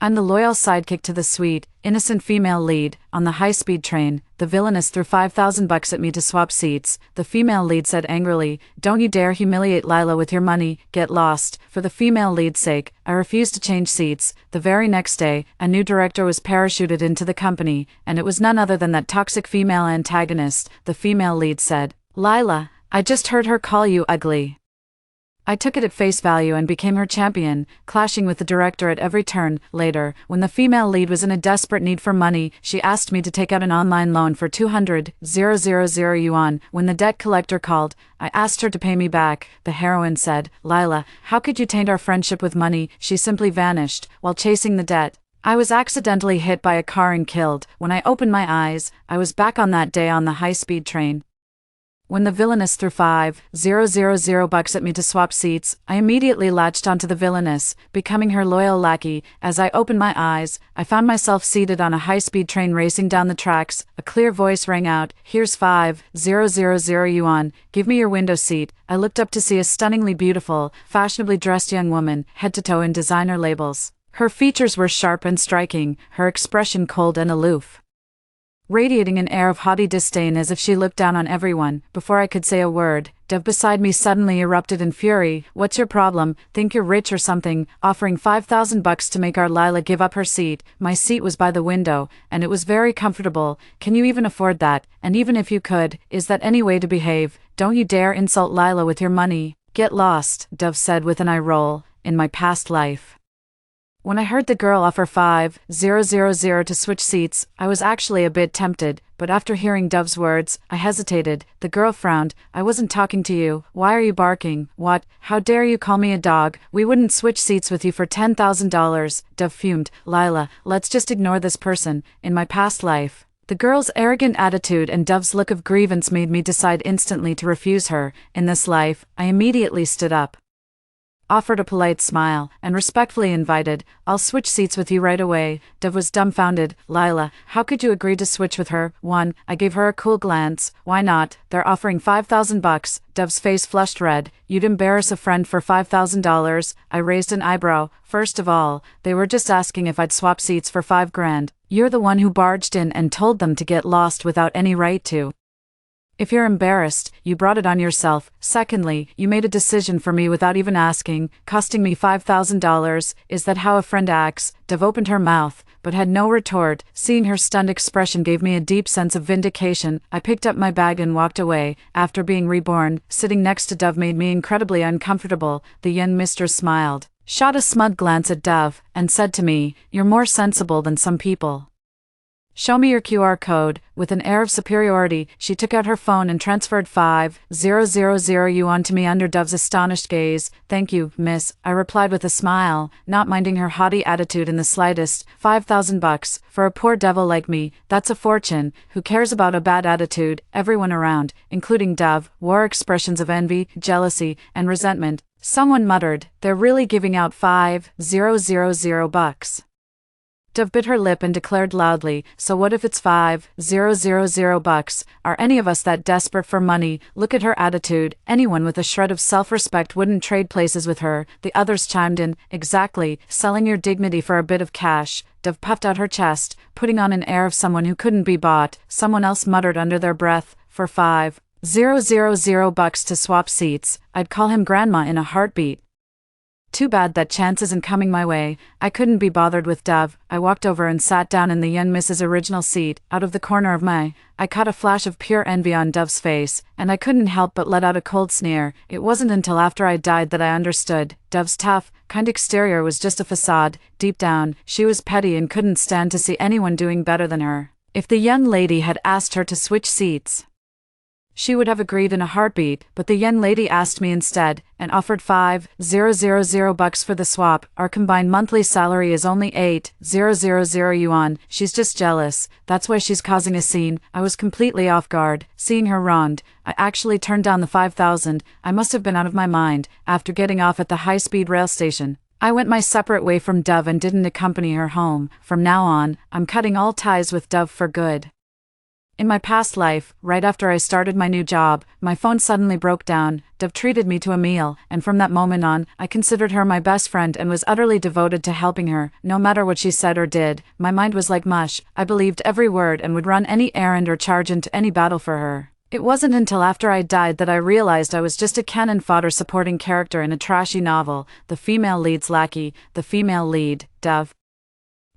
I'm the loyal sidekick to the sweet, innocent female lead. On the high-speed train, the villainess threw $5,000 at me to swap seats. The female lead said angrily, "Don't you dare humiliate Lila with your money, get lost." For the female lead's sake, I refused to change seats. The very next day, a new director was parachuted into the company, and it was none other than that toxic female antagonist. The female lead said, "Lila, I just heard her call you ugly." I took it at face value and became her champion, clashing with the director at every turn. Later, when the female lead was in a desperate need for money, she asked me to take out an online loan for 200,000 yuan. When the debt collector called, I asked her to pay me back. The heroine said, "Lila, how could you taint our friendship with money?" She simply vanished, while chasing the debt. I was accidentally hit by a car and killed. When I opened my eyes, I was back on that day on the high-speed train. When the villainess threw $5,000 at me to swap seats, I immediately latched onto the villainess, becoming her loyal lackey. As I opened my eyes, I found myself seated on a high-speed train racing down the tracks. A clear voice rang out, "Here's 5,000 yuan, give me your window seat." I looked up to see a stunningly beautiful, fashionably dressed young woman, head to toe in designer labels. Her features were sharp and striking, her expression cold and aloof, radiating an air of haughty disdain as if she looked down on everyone. Before I could say a word, Dev beside me suddenly erupted in fury. "What's your problem? Think you're rich or something? Offering $5,000 to make our Lila give up her seat." My seat was by the window, and it was very comfortable. "Can you even afford that? And even if you could, is that any way to behave? Don't you dare insult Lila with your money. Get lost," Dev said with an eye roll. In my past life, when I heard the girl offer 5,000 to switch seats, I was actually a bit tempted, but after hearing Dove's words, I hesitated. The girl frowned. "I wasn't talking to you. Why are you barking? What? How dare you call me a dog? We wouldn't switch seats with you for $10,000. Dove fumed. "Lila, let's just ignore this person." In my past life, the girl's arrogant attitude and Dove's look of grievance made me decide instantly to refuse her. In this life, I immediately stood up, offered a polite smile, and respectfully invited, "I'll switch seats with you right away." Dev was dumbfounded. "Lila, how could you agree to switch with her?" I gave her a cool glance. "Why not? They're offering $5,000. Dev's face flushed red. "You'd embarrass a friend for $5,000? I raised an eyebrow. "First of all, they were just asking if I'd swap seats for $5,000. You're the one who barged in and told them to get lost without any right to. If you're embarrassed, you brought it on yourself. Secondly, you made a decision for me without even asking, costing me $5,000. Is that how a friend acts?" Dev opened her mouth, but had no retort. Seeing her stunned expression gave me a deep sense of vindication. I picked up my bag and walked away. After being reborn, sitting next to Dev made me incredibly uncomfortable. The young mistress smiled, shot a smug glance at Dev, and said to me, "You're more sensible than some people. Show me your QR code." With an air of superiority, she took out her phone and transferred 5,000 yuan to me under Dove's astonished gaze. "Thank you, miss," I replied with a smile, not minding her haughty attitude in the slightest. $5,000, for a poor devil like me, that's a fortune. Who cares about a bad attitude? Everyone around, including Dove, wore expressions of envy, jealousy, and resentment. Someone muttered, "They're really giving out $5,000. Dove bit her lip and declared loudly, "So what if it's $5,000? Are any of us that desperate for money?" Look at her attitude. Anyone with a shred of self-respect wouldn't trade places with her. The others chimed in, "Exactly, selling your dignity for a bit of cash." Dove puffed out her chest, putting on an air of someone who couldn't be bought. Someone else muttered under their breath, "For $5,000 to swap seats, I'd call him grandma in a heartbeat." Too bad that chance isn't coming my way. I couldn't be bothered with Dove. I walked over and sat down in the young Mrs. original seat. Out of the corner of my eye, caught a flash of pure envy on Dove's face, and I couldn't help but let out a cold sneer. It wasn't until after I died that I understood. Dove's tough, kind exterior was just a facade. Deep down, she was petty and couldn't stand to see anyone doing better than her. If the young lady had asked her to switch seats, she would have agreed in a heartbeat, but the young lady asked me instead, and offered $5,000 for the swap. Our combined monthly salary is only 8,000 yuan. She's just jealous. That's why she's causing a scene. I was completely off guard. Seeing her wronged, I actually turned down the 5,000. I must have been out of my mind. After getting off at the high-speed rail station, I went my separate way from Dove and didn't accompany her home. From now on, I'm cutting all ties with Dove for good. In my past life, right after I started my new job, my phone suddenly broke down. Dove treated me to a meal, and from that moment on, I considered her my best friend and was utterly devoted to helping her. No matter what she said or did, my mind was like mush. I believed every word and would run any errand or charge into any battle for her. It wasn't until after I died that I realized I was just a cannon fodder supporting character in a trashy novel. The female lead's lackey, the female lead, Dove,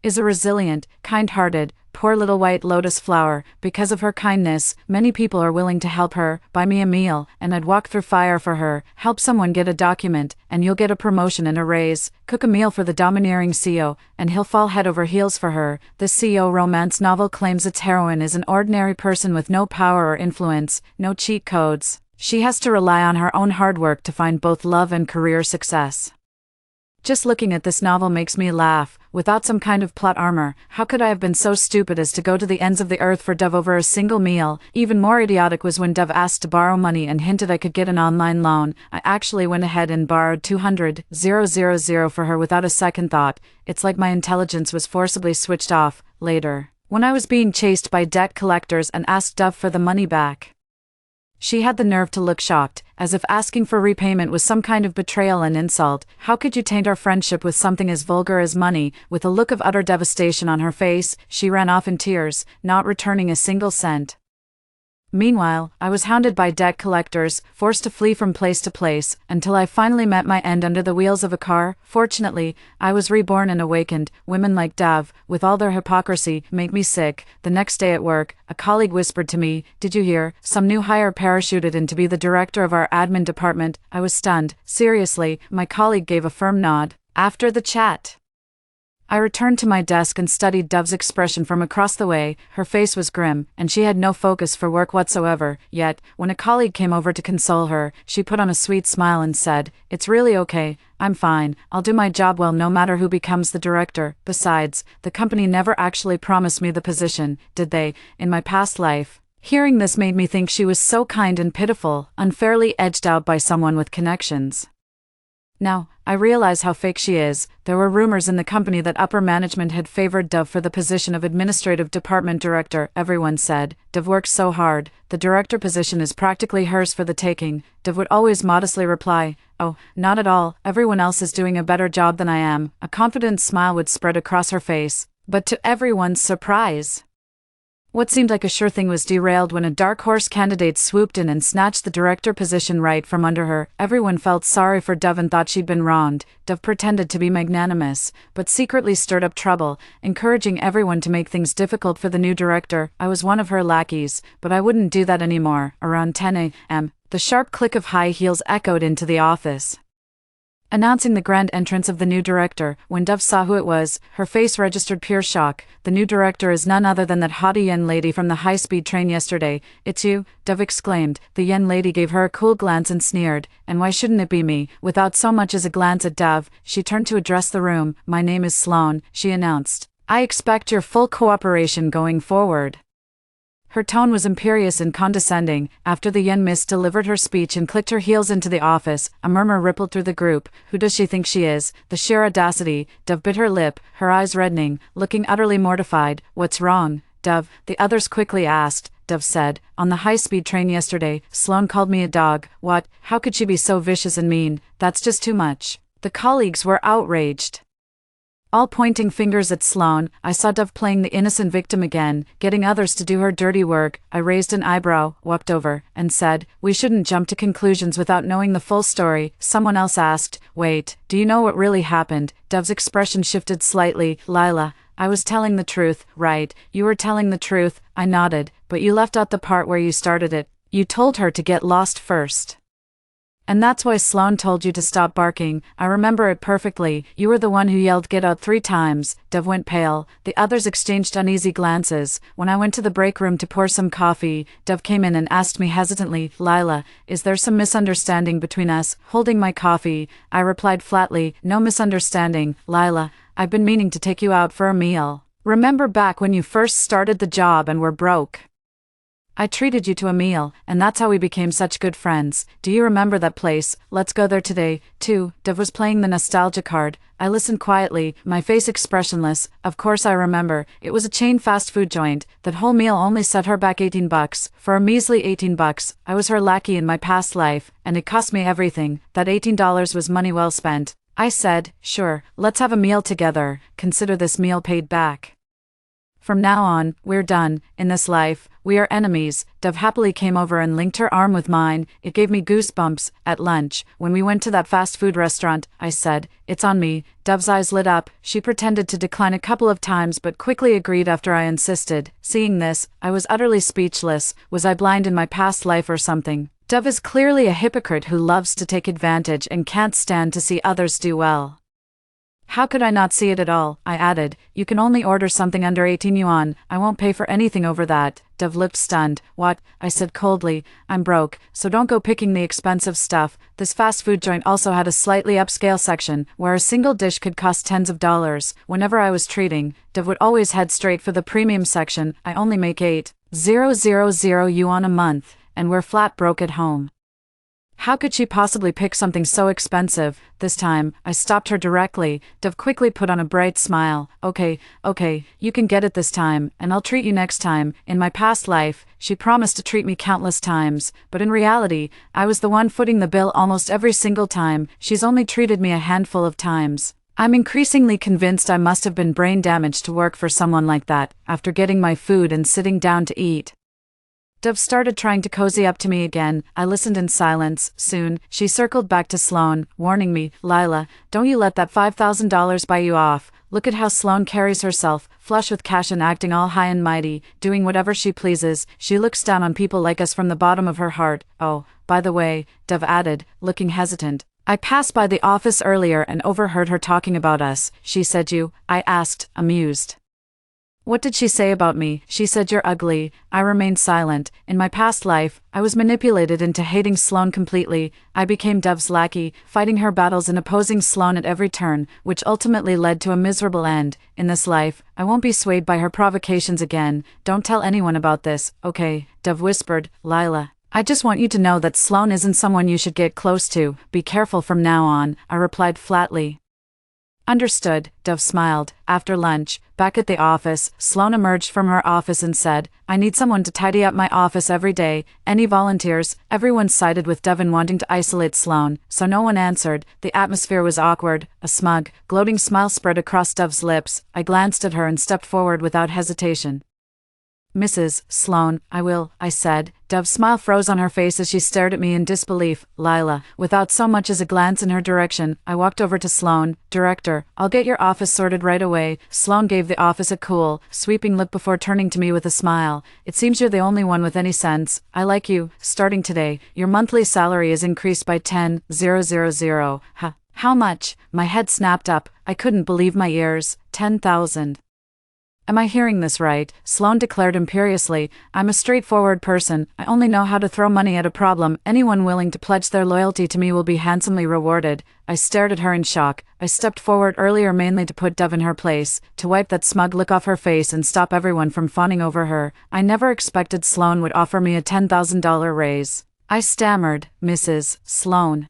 is a resilient, kind-hearted, poor little white lotus flower. Because of her kindness, many people are willing to help her, buy me a meal, and I'd walk through fire for her, help someone get a document, and you'll get a promotion and a raise, cook a meal for the domineering CEO, and he'll fall head over heels for her. This CEO romance novel claims its heroine is an ordinary person with no power or influence, no cheat codes. She has to rely on her own hard work to find both love and career success. Just looking at this novel makes me laugh. Without some kind of plot armor, how could I have been so stupid as to go to the ends of the earth for Dove over a single meal? Even more idiotic was when Dove asked to borrow money and hinted I could get an online loan. I actually went ahead and borrowed $200,000 for her without a second thought. It's like my intelligence was forcibly switched off. Later, when I was being chased by debt collectors and asked Dove for the money back, she had the nerve to look shocked, as if asking for repayment was some kind of betrayal and insult. How could you taint our friendship with something as vulgar as money? With a look of utter devastation on her face, she ran off in tears, not returning a single cent. Meanwhile, I was hounded by debt collectors, forced to flee from place to place, until I finally met my end under the wheels of a car. Fortunately, I was reborn and awakened. Women like Dove, with all their hypocrisy, make me sick. The next day at work, a colleague whispered to me, "Did you hear? Some new hire parachuted in to be the director of our admin department." I was stunned. Seriously, my colleague gave a firm nod. After the chat, I returned to my desk and studied Dove's expression from across the way. Her face was grim, and she had no focus for work whatsoever. Yet, when a colleague came over to console her, she put on a sweet smile and said, "It's really okay. I'm fine. I'll do my job well no matter who becomes the director. Besides, the company never actually promised me the position, did they, in my past life?" Hearing this made me think she was so kind and pitiful, unfairly edged out by someone with connections. Now, I realize how fake she is. There were rumors in the company that upper management had favored Dove for the position of administrative department director. Everyone said, "Dove works so hard, the director position is practically hers for the taking." Dove would always modestly reply, "Oh, not at all, everyone else is doing a better job than I am." A confident smile would spread across her face. But to everyone's surprise, what seemed like a sure thing was derailed when a dark horse candidate swooped in and snatched the director position right from under her. Everyone felt sorry for Dove and thought she'd been wronged. Dove pretended to be magnanimous, but secretly stirred up trouble, encouraging everyone to make things difficult for the new director. I was one of her lackeys, but I wouldn't do that anymore. Around 10 a.m., the sharp click of high heels echoed into the office, announcing the grand entrance of the new director. When Dove saw who it was, her face registered pure shock. "The new director is none other than that haughty yen lady from the high-speed train yesterday." "It's you?" Dove exclaimed. The yen lady gave her a cool glance and sneered. "And why shouldn't it be me?" Without so much as a glance at Dove, she turned to address the room. "My name is Sloane," she announced. "I expect your full cooperation going forward." Her tone was imperious and condescending. After the yen miss delivered her speech and clicked her heels into the office, a murmur rippled through the group. "Who does she think she is?" The sheer audacity. Dove bit her lip, her eyes reddening, looking utterly mortified. "What's wrong, Dove?" the others quickly asked. Dove said, "On the high-speed train yesterday, Sloane called me a dog." "What? How could she be so vicious and mean? That's just too much." The colleagues were outraged, all pointing fingers at Sloane. I saw Dove playing the innocent victim again, getting others to do her dirty work. I raised an eyebrow, walked over, and said, "We shouldn't jump to conclusions without knowing the full story." Someone else asked, "Wait, do you know what really happened?" Dove's expression shifted slightly. "Lila, I was telling the truth." "Right, you were telling the truth," I nodded, "but you left out the part where you started it. You told her to get lost first. And that's why Sloane told you to stop barking." "I remember it perfectly. You were the one who yelled 'Get out' 3 times. Dove went pale. The others exchanged uneasy glances. When I went to the break room to pour some coffee, Dove came in and asked me hesitantly, "Lila, is there some misunderstanding between us?" Holding my coffee, I replied flatly, "No misunderstanding, Lila. I've been meaning to take you out for a meal. Remember back when you first started the job and were broke? I treated you to a meal, and that's how we became such good friends. Do you remember that place? Let's go there today, too. Dev was playing the nostalgia card. I listened quietly, my face expressionless. Of course I remember. It was a chain fast food joint. That whole meal only set her back $18. For a measly $18, I was her lackey in my past life, and it cost me everything. That $18 was money well spent. I said, sure, let's have a meal together. Consider this meal paid back. From now on, we're done. In this life, we are enemies. Dev happily came over and linked her arm with mine. It gave me goosebumps. At lunch, when we went to that fast food restaurant, I said, it's on me. Dev's eyes lit up. She pretended to decline a couple of times but quickly agreed after I insisted. Seeing this, I was utterly speechless. Was I blind in my past life or something? Dev is clearly a hypocrite who loves to take advantage and can't stand to see others do well. How could I not see it at all? I added. You can only order something under 18 yuan. I won't pay for anything over that. Dev looked stunned. What? I said coldly. I'm broke, so don't go picking the expensive stuff. This fast food joint also had a slightly upscale section, where a single dish could cost tens of dollars. Whenever I was treating, Dev would always head straight for the premium section. I only make 8,000 yuan a month, and we're flat broke at home. How could she possibly pick something so expensive? This time, I stopped her directly. Dev quickly put on a bright smile. Okay, you can get it this time, and I'll treat you next time. In my past life, she promised to treat me countless times, but in reality, I was the one footing the bill almost every single time. She's only treated me a handful of times. I'm increasingly convinced I must have been brain damaged to work for someone like that, after getting my food and sitting down to eat. Dev started trying to cozy up to me again. I listened in silence. Soon, she circled back to Sloane, warning me, Lila, don't you let that $5,000 buy you off. Look at how Sloane carries herself, flush with cash and acting all high and mighty, doing whatever she pleases. She looks down on people like us from the bottom of her heart. Oh, by the way, Dev added, looking hesitant. I passed by the office earlier and overheard her talking about us. She said you? I asked, amused. What did she say about me? She said you're ugly. I remained silent. In my past life, I was manipulated into hating Sloane completely. I became Dev's lackey, fighting her battles and opposing Sloane at every turn, which ultimately led to a miserable end. In this life, I won't be swayed by her provocations again. Don't tell anyone about this, okay? Dev whispered. Lila, I just want you to know that Sloane isn't someone you should get close to. Be careful from now on, I replied flatly. Understood, Dev smiled. After lunch, back at the office, Sloane emerged from her office and said, I need someone to tidy up my office every day. Any volunteers? Everyone sided with Dev in wanting to isolate Sloane, so no one answered. The atmosphere was awkward. A smug, gloating smile spread across Dev's lips. I glanced at her and stepped forward without hesitation. Mrs. Sloane, I will, I said. Dev's smile froze on her face as she stared at me in disbelief. Lila, without so much as a glance in her direction, I walked over to Sloane. Director, I'll get your office sorted right away. Sloane gave the office a cool, sweeping look before turning to me with a smile. It seems you're the only one with any sense. I like you. Starting today, your monthly salary is increased by 10,000. How much? My head snapped up. I couldn't believe my ears. 10,000. Am I hearing this right? Sloane declared imperiously. I'm a straightforward person. I only know how to throw money at a problem. Anyone willing to pledge their loyalty to me will be handsomely rewarded. I stared at her in shock. I stepped forward earlier mainly to put Dev in her place, to wipe that smug look off her face and stop everyone from fawning over her. I never expected Sloane would offer me a $10,000 raise. I stammered, Mrs. Sloane.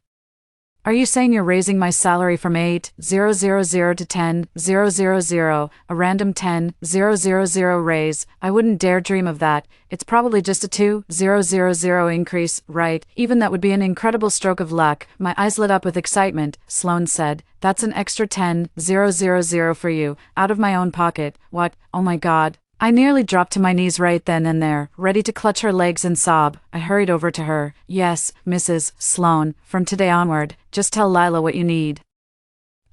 Are you saying you're raising my salary from 8,000 to 10,000, a random 10,000 raise? I wouldn't dare dream of that. It's probably just a 2,000 increase, right? Even that would be an incredible stroke of luck. My eyes lit up with excitement. Sloane said, that's an extra 10,000 for you, out of my own pocket. What? Oh my God. I nearly dropped to my knees right then and there, ready to clutch her legs and sob. I hurried over to her. Yes, Mrs. Sloane, from today onward, just tell Lila what you need.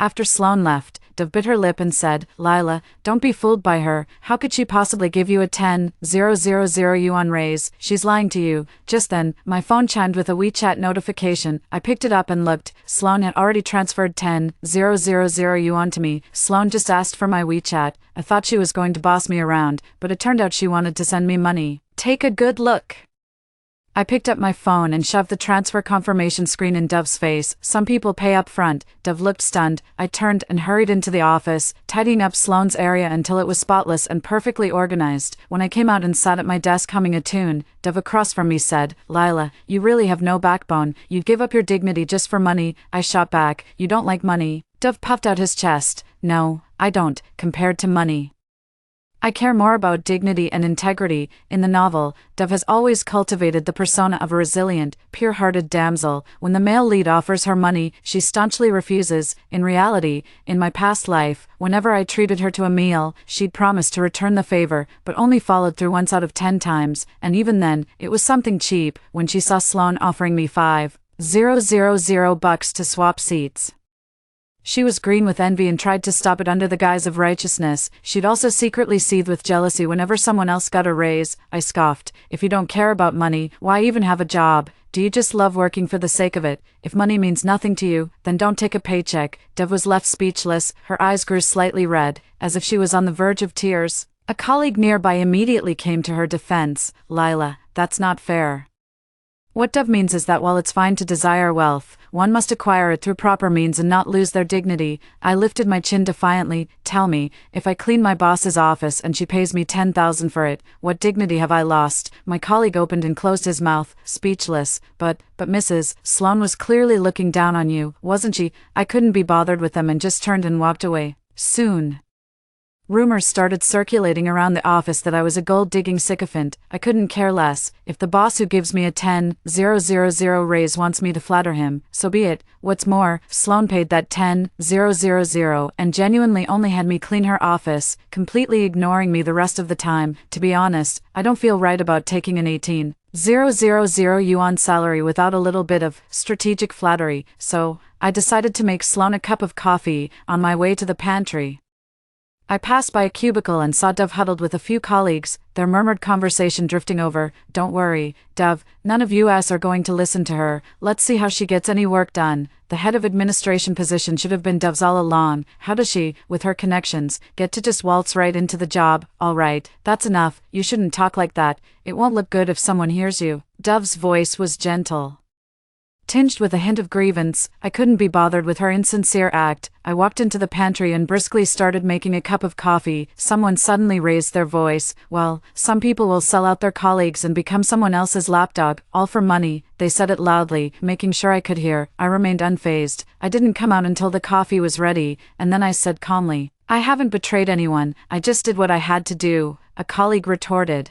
After Sloane left, Dev bit her lip and said, Lila, don't be fooled by her. How could she possibly give you a 10,000 yuan raise? She's lying to you. Just then, my phone chimed with a WeChat notification. I picked it up and looked. Sloane had already transferred 10,000 yuan to me. Sloane just asked for my WeChat. I thought she was going to boss me around, but it turned out she wanted to send me money. Take a good look. I picked up my phone and shoved the transfer confirmation screen in Dove's face. Some people pay up front. Dove looked stunned. I turned and hurried into the office, tidying up Sloane's area until it was spotless and perfectly organized. When I came out and sat at my desk humming a tune, Dove across from me said, "Lila, you really have no backbone. You'd give up your dignity just for money." I shot back, "You don't like money?" Dove puffed out his chest. "No, I don't, compared to money. I care more about dignity and integrity." In the novel, Dove has always cultivated the persona of a resilient, pure-hearted damsel. When the male lead offers her money, she staunchly refuses. In reality, in my past life, whenever I treated her to a meal, she'd promise to return the favor, but only followed through once out of 10 times, and even then, it was something cheap. When she saw Sloane offering me $5,000 to swap seats, she was green with envy and tried to stop it under the guise of righteousness. She'd also secretly seethe with jealousy whenever someone else got a raise. I scoffed. "If you don't care about money, why even have a job? Do you just love working for the sake of it? If money means nothing to you, then don't take a paycheck." Dove was left speechless. Her eyes grew slightly red, as if she was on the verge of tears. A colleague nearby immediately came to her defense. "Lila, that's not fair. What Dove means is that while it's fine to desire wealth, one must acquire it through proper means and not lose their dignity." I lifted my chin defiantly. "Tell me, if I clean my boss's office and she pays me $10,000 for it, what dignity have I lost?" My colleague opened and closed his mouth, speechless. But Mrs. Sloane was clearly looking down on you, wasn't she?" I couldn't be bothered with them and just turned and walked away. Soon, rumors started circulating around the office that I was a gold-digging sycophant. I couldn't care less. If the boss who gives me a $10,000 raise wants me to flatter him, so be it. What's more, Sloane paid that $10,000 and genuinely only had me clean her office, completely ignoring me the rest of the time. To be honest, I don't feel right about taking an 18,000 yuan salary without a little bit of strategic flattery, so I decided to make Sloane a cup of coffee on my way to the pantry. I passed by a cubicle and saw Dove huddled with a few colleagues, their murmured conversation drifting over. "Don't worry, Dove, none of us are going to listen to her. Let's see how she gets any work done." The head of administration position should have been Dove's all along. How does she, with her connections, get to just waltz right into the job? "All right, that's enough. You shouldn't talk like that. It won't look good if someone hears you." Dove's voice was gentle, tinged with a hint of grievance. I couldn't be bothered with her insincere act. I walked into the pantry and briskly started making a cup of coffee. Someone suddenly raised their voice. "Well, some people will sell out their colleagues and become someone else's lapdog, all for money." They said it loudly, making sure I could hear. I remained unfazed. I didn't come out until the coffee was ready, and then I said calmly, "I haven't betrayed anyone, I just did what I had to do." A colleague retorted,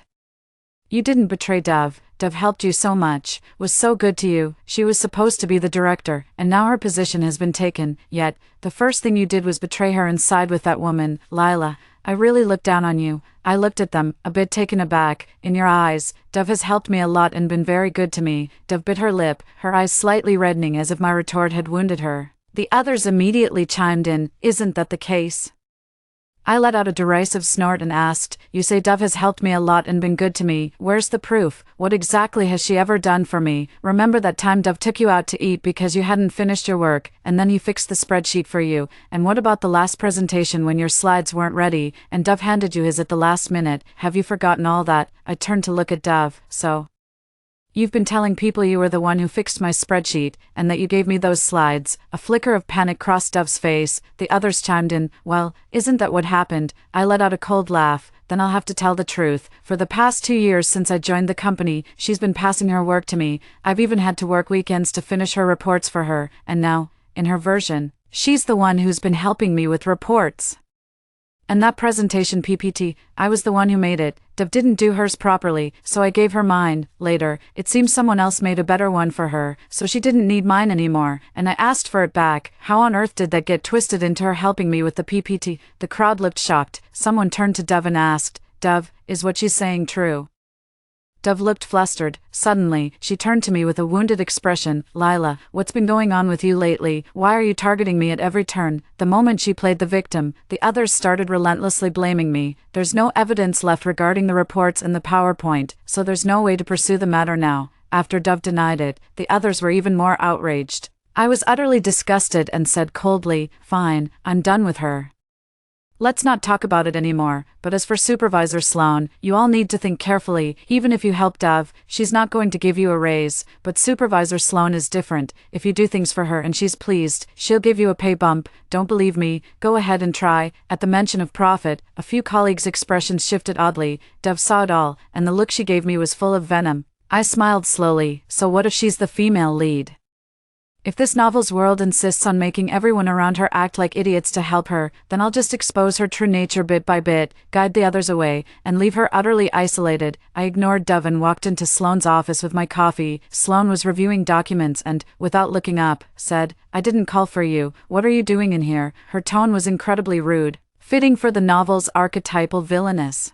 "You didn't betray Dove. Dove helped you so much, was so good to you. She was supposed to be the director, and now her position has been taken. Yet, the first thing you did was betray her and side with that woman. Lila, I really looked down on you." I looked at them, a bit taken aback. "In your eyes, Dove has helped me a lot and been very good to me." Dove bit her lip, her eyes slightly reddening as if my retort had wounded her. The others immediately chimed in. "Isn't that the case?" I let out a derisive snort and asked, "You say Dove has helped me a lot and been good to me. Where's the proof? What exactly has she ever done for me? Remember that time Dove took you out to eat because you hadn't finished your work, and then he fixed the spreadsheet for you? And what about the last presentation when your slides weren't ready, and Dove handed you his at the last minute? Have you forgotten all that?" I turned to look at Dove. "So you've been telling people you were the one who fixed my spreadsheet, and that you gave me those slides?" A flicker of panic crossed Dove's face. The others chimed in. "Well, isn't that what happened?" I let out a cold laugh. "Then I'll have to tell the truth. For the past 2 years since I joined the company, she's been passing her work to me. I've even had to work weekends to finish her reports for her, and now, in her version, she's the one who's been helping me with reports. And that presentation PPT, I was the one who made it. Dove didn't do hers properly, so I gave her mine. Later, it seems someone else made a better one for her, so she didn't need mine anymore, and I asked for it back. How on earth did that get twisted into her helping me with the PPT?" The crowd looked shocked. Someone turned to Dove and asked, "Dove, is what she's saying true?" Dove looked flustered. Suddenly, she turned to me with a wounded expression. "Lila, what's been going on with you lately? Why are you targeting me at every turn?" The moment she played the victim, the others started relentlessly blaming me. "There's no evidence left regarding the reports and the PowerPoint, so there's no way to pursue the matter now." After Dove denied it, the others were even more outraged. I was utterly disgusted and said coldly, "Fine, I'm done with her." Let's not talk about it anymore, but as for Supervisor Sloan, you all need to think carefully. Even if you help Dove, she's not going to give you a raise, but Supervisor Sloan is different. If you do things for her and she's pleased, she'll give you a pay bump. Don't believe me? Go ahead and try. At the mention of profit, a few colleagues' expressions shifted oddly. Dove saw it all, and the look she gave me was full of venom. I smiled slowly. So what if she's the female lead? If this novel's world insists on making everyone around her act like idiots to help her, then I'll just expose her true nature bit by bit, guide the others away, and leave her utterly isolated. I ignored Dove and walked into Sloane's office with my coffee. Sloane was reviewing documents and, without looking up, said, "I didn't call for you. What are you doing in here?" Her tone was incredibly rude, fitting for the novel's archetypal villainess.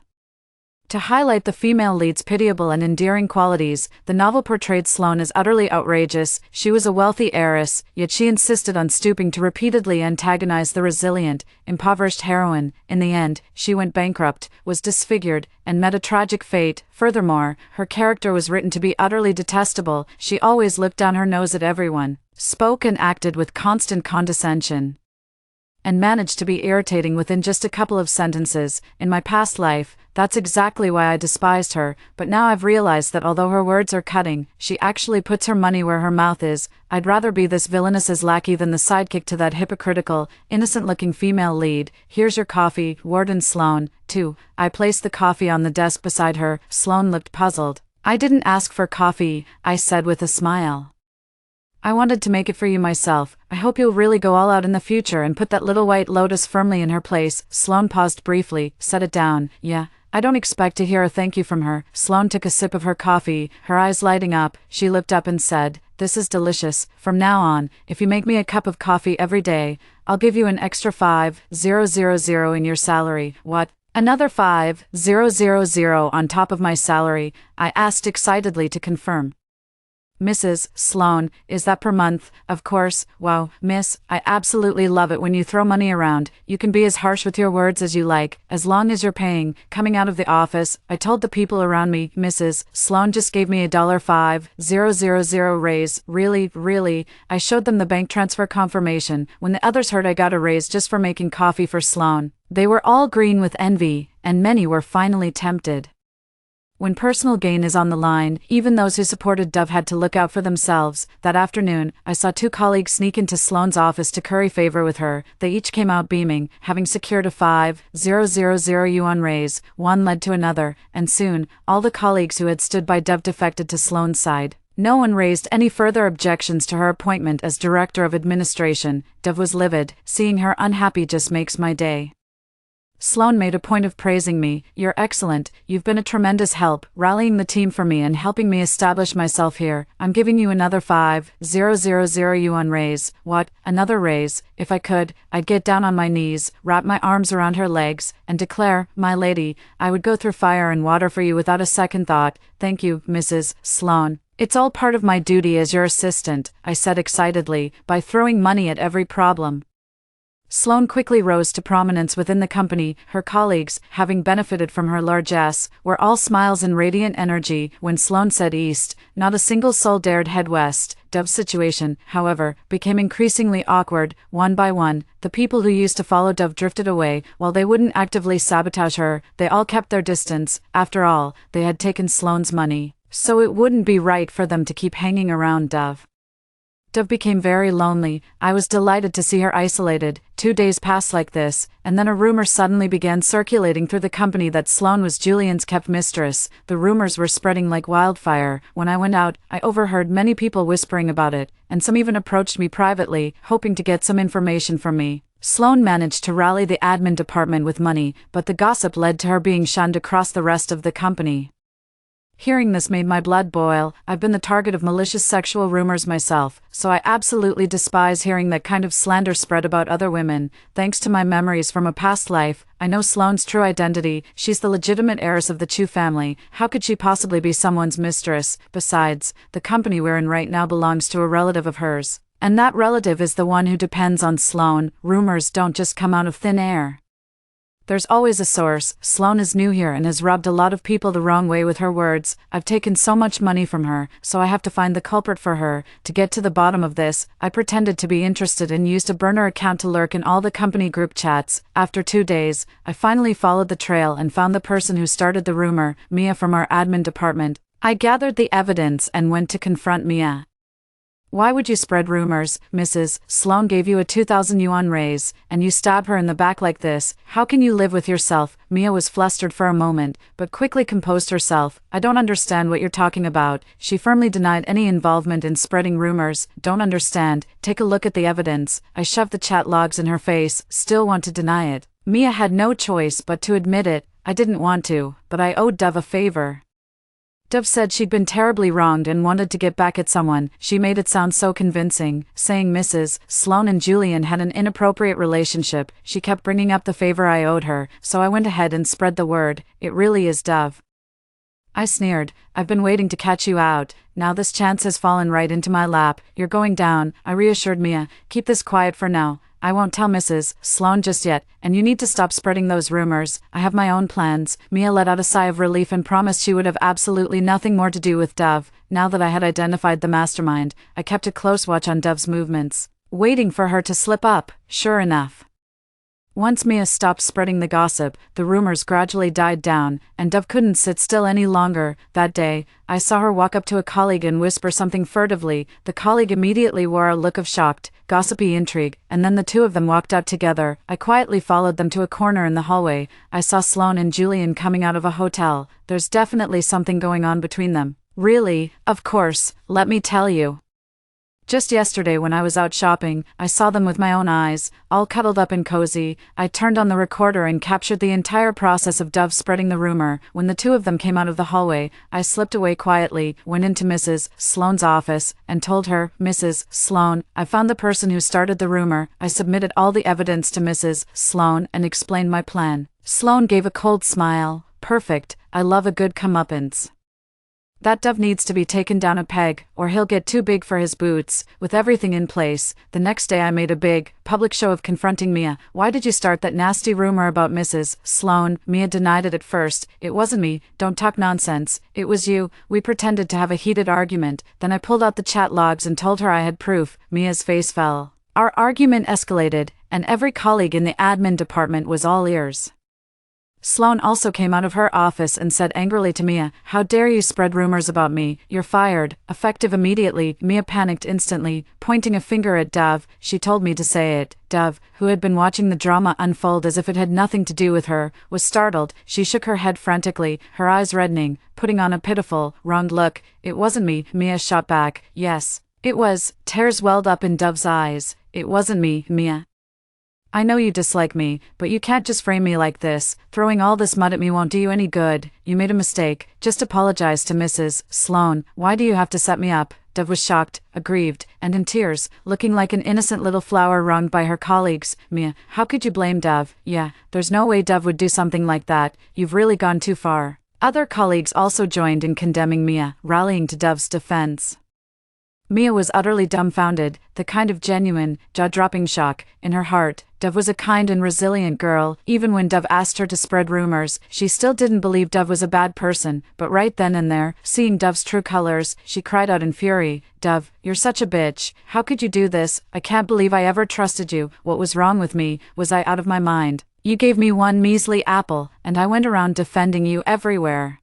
To highlight the female lead's pitiable and endearing qualities, the novel portrayed Sloane as utterly outrageous. She was a wealthy heiress, yet she insisted on stooping to repeatedly antagonize the resilient, impoverished heroine. In the end, she went bankrupt, was disfigured, and met a tragic fate. Furthermore, her character was written to be utterly detestable. She always looked down her nose at everyone, spoke and acted with constant condescension, and managed to be irritating within just a couple of sentences. In my past life, that's exactly why I despised her, but now I've realized that although her words are cutting, she actually puts her money where her mouth is. I'd rather be this villainous lackey than the sidekick to that hypocritical, innocent-looking female lead. Here's your coffee, Warden Sloane, too. I placed the coffee on the desk beside her. Sloane looked puzzled. I didn't ask for coffee, I said with a smile. I wanted to make it for you myself. I hope you'll really go all out in the future and put that little White-Lotus firmly in her place. Sloane paused briefly, set it down. Yeah, I don't expect to hear a thank you from her. Sloane took a sip of her coffee, her eyes lighting up. She looked up and said, "This is delicious. From now on, if you make me a cup of coffee every day, I'll give you an extra 5,000 in your salary." What? Another 5,000 on top of my salary? I asked excitedly to confirm. Mrs. Sloane, is that per month? Of course. Wow, miss, I absolutely love it when you throw money around. You can be as harsh with your words as you like, as long as you're paying. Coming out of the office, I told the people around me, Mrs. Sloane just gave me a $5,000 raise. Really? I showed them the bank transfer confirmation. When the others heard I got a raise just for making coffee for Sloane, they were all green with envy, and many were finally tempted. When personal gain is on the line, even those who supported Dove had to look out for themselves. That afternoon, I saw two colleagues sneak into Sloane's office to curry favor with her. They each came out beaming, having secured a 5,000 yuan raise. One led to another, and soon, all the colleagues who had stood by Dove defected to Sloane's side. No one raised any further objections to her appointment as Director of Administration. Dove was livid. Seeing her unhappy just makes my day. Sloane made a point of praising me. "You're excellent. You've been a tremendous help, rallying the team for me and helping me establish myself here. I'm giving you another 5,000 yuan raise." What? Another raise? If I could, I'd get down on my knees, wrap my arms around her legs, and declare, "My lady, I would go through fire and water for you without a second thought." "Thank you, Mrs. Sloane. It's all part of my duty as your assistant," I said excitedly, by throwing money at every problem. Sloane quickly rose to prominence within the company. Her colleagues, having benefited from her largesse, were all smiles and radiant energy. When Sloane said east, not a single soul dared head west. Dove's situation, however, became increasingly awkward. One by one, the people who used to follow Dove drifted away. While they wouldn't actively sabotage her, they all kept their distance. After all, they had taken Sloane's money, so it wouldn't be right for them to keep hanging around Dove. Dove became very lonely. I was delighted to see her isolated. 2 days passed like this, and then a rumor suddenly began circulating through the company that Sloane was Julian's kept mistress. The rumors were spreading like wildfire. When I went out, I overheard many people whispering about it, and some even approached me privately, hoping to get some information from me. Sloane managed to rally the admin department with money, but the gossip led to her being shunned across the rest of the company. Hearing this made my blood boil. I've been the target of malicious sexual rumors myself, so I absolutely despise hearing that kind of slander spread about other women. Thanks to my memories from a past life, I know Sloane's true identity. She's the legitimate heiress of the Chu family. How could she possibly be someone's mistress? Besides, the company we're in right now belongs to a relative of hers, and that relative is the one who depends on Sloane. Rumors don't just come out of thin air. There's always a source. Sloane is new here and has rubbed a lot of people the wrong way with her words. I've taken so much money from her, so I have to find the culprit for her. To get to the bottom of this, I pretended to be interested and used a burner account to lurk in all the company group chats. After 2 days, I finally followed the trail and found the person who started the rumor, Mia from our admin department. I gathered the evidence and went to confront Mia. Why would you spread rumors, Mrs. Sloane gave you a 2,000 yuan raise, and you stab her in the back like this? How can you live with yourself? Mia was flustered for a moment, but quickly composed herself. I don't understand what you're talking about. She firmly denied any involvement in spreading rumors. Don't understand. Take a look at the evidence. I shoved the chat logs in her face, still want to deny it. Mia had no choice but to admit it. I didn't want to, but I owed Dove a favor. Dove said she'd been terribly wronged and wanted to get back at someone. She made it sound so convincing, saying Mrs. Sloane and Julian had an inappropriate relationship. She kept bringing up the favor I owed her, so I went ahead and spread the word. It really is Dove. I sneered. I've been waiting to catch you out. Now this chance has fallen right into my lap. You're going down, I reassured Mia. Keep this quiet for now. I won't tell Mrs. Sloane just yet, and you need to stop spreading those rumors. I have my own plans. Mia let out a sigh of relief and promised she would have absolutely nothing more to do with Dove. Now that I had identified the mastermind, I kept a close watch on Dove's movements, waiting for her to slip up. Sure enough, once Mia stopped spreading the gossip, the rumors gradually died down, and Dove couldn't sit still any longer. That day, I saw her walk up to a colleague and whisper something furtively. The colleague immediately wore a look of shocked, gossipy intrigue, and then the two of them walked out together. I quietly followed them to a corner in the hallway. I saw Sloane and Julian coming out of a hotel. There's definitely something going on between them. Really? Of course, let me tell you. Just yesterday when I was out shopping, I saw them with my own eyes, all cuddled up and cozy. I turned on the recorder and captured the entire process of Dove spreading the rumor. When the two of them came out of the hallway, I slipped away quietly, went into Mrs. Sloane's office, and told her, Mrs. Sloane, I found the person who started the rumor. I submitted all the evidence to Mrs. Sloane and explained my plan. Sloane gave a cold smile. Perfect, I love a good comeuppance. That Dove needs to be taken down a peg, or he'll get too big for his boots. With everything in place, the next day I made a big, public show of confronting Mia. Why did you start that nasty rumor about Mrs. Sloane? Mia denied it at first. It wasn't me, don't talk nonsense. It was you. We pretended to have a heated argument. Then I pulled out the chat logs and told her I had proof. Mia's face fell. Our argument escalated, and every colleague in the admin department was all ears. Sloane also came out of her office and said angrily to Mia, how dare you spread rumors about me? You're fired. Effective immediately. Mia panicked instantly, pointing a finger at Dove. She told me to say it. Dove, who had been watching the drama unfold as if it had nothing to do with her, was startled. She shook her head frantically, her eyes reddening, putting on a pitiful, wronged look. It wasn't me, Mia shot back. Yes, it was. Tears welled up in Dove's eyes. It wasn't me, Mia. I know you dislike me, but you can't just frame me like this. Throwing all this mud at me won't do you any good. You made a mistake. Just apologize to Mrs. Sloane. Why do you have to set me up? Dove was shocked, aggrieved, and in tears, looking like an innocent little flower wronged by her colleagues. Mia, how could you blame Dove? Yeah, there's no way Dove would do something like that. You've really gone too far. Other colleagues also joined in condemning Mia, rallying to Dove's defense. Mia was utterly dumbfounded, the kind of genuine, jaw-dropping shock. In her heart, Dove was a kind and resilient girl. Even when Dove asked her to spread rumors, she still didn't believe Dove was a bad person. But right then and there, seeing Dove's true colors, she cried out in fury, Dove, you're such a bitch. How could you do this? I can't believe I ever trusted you. What was wrong with me? Was I out of my mind? You gave me one measly apple, and I went around defending you everywhere.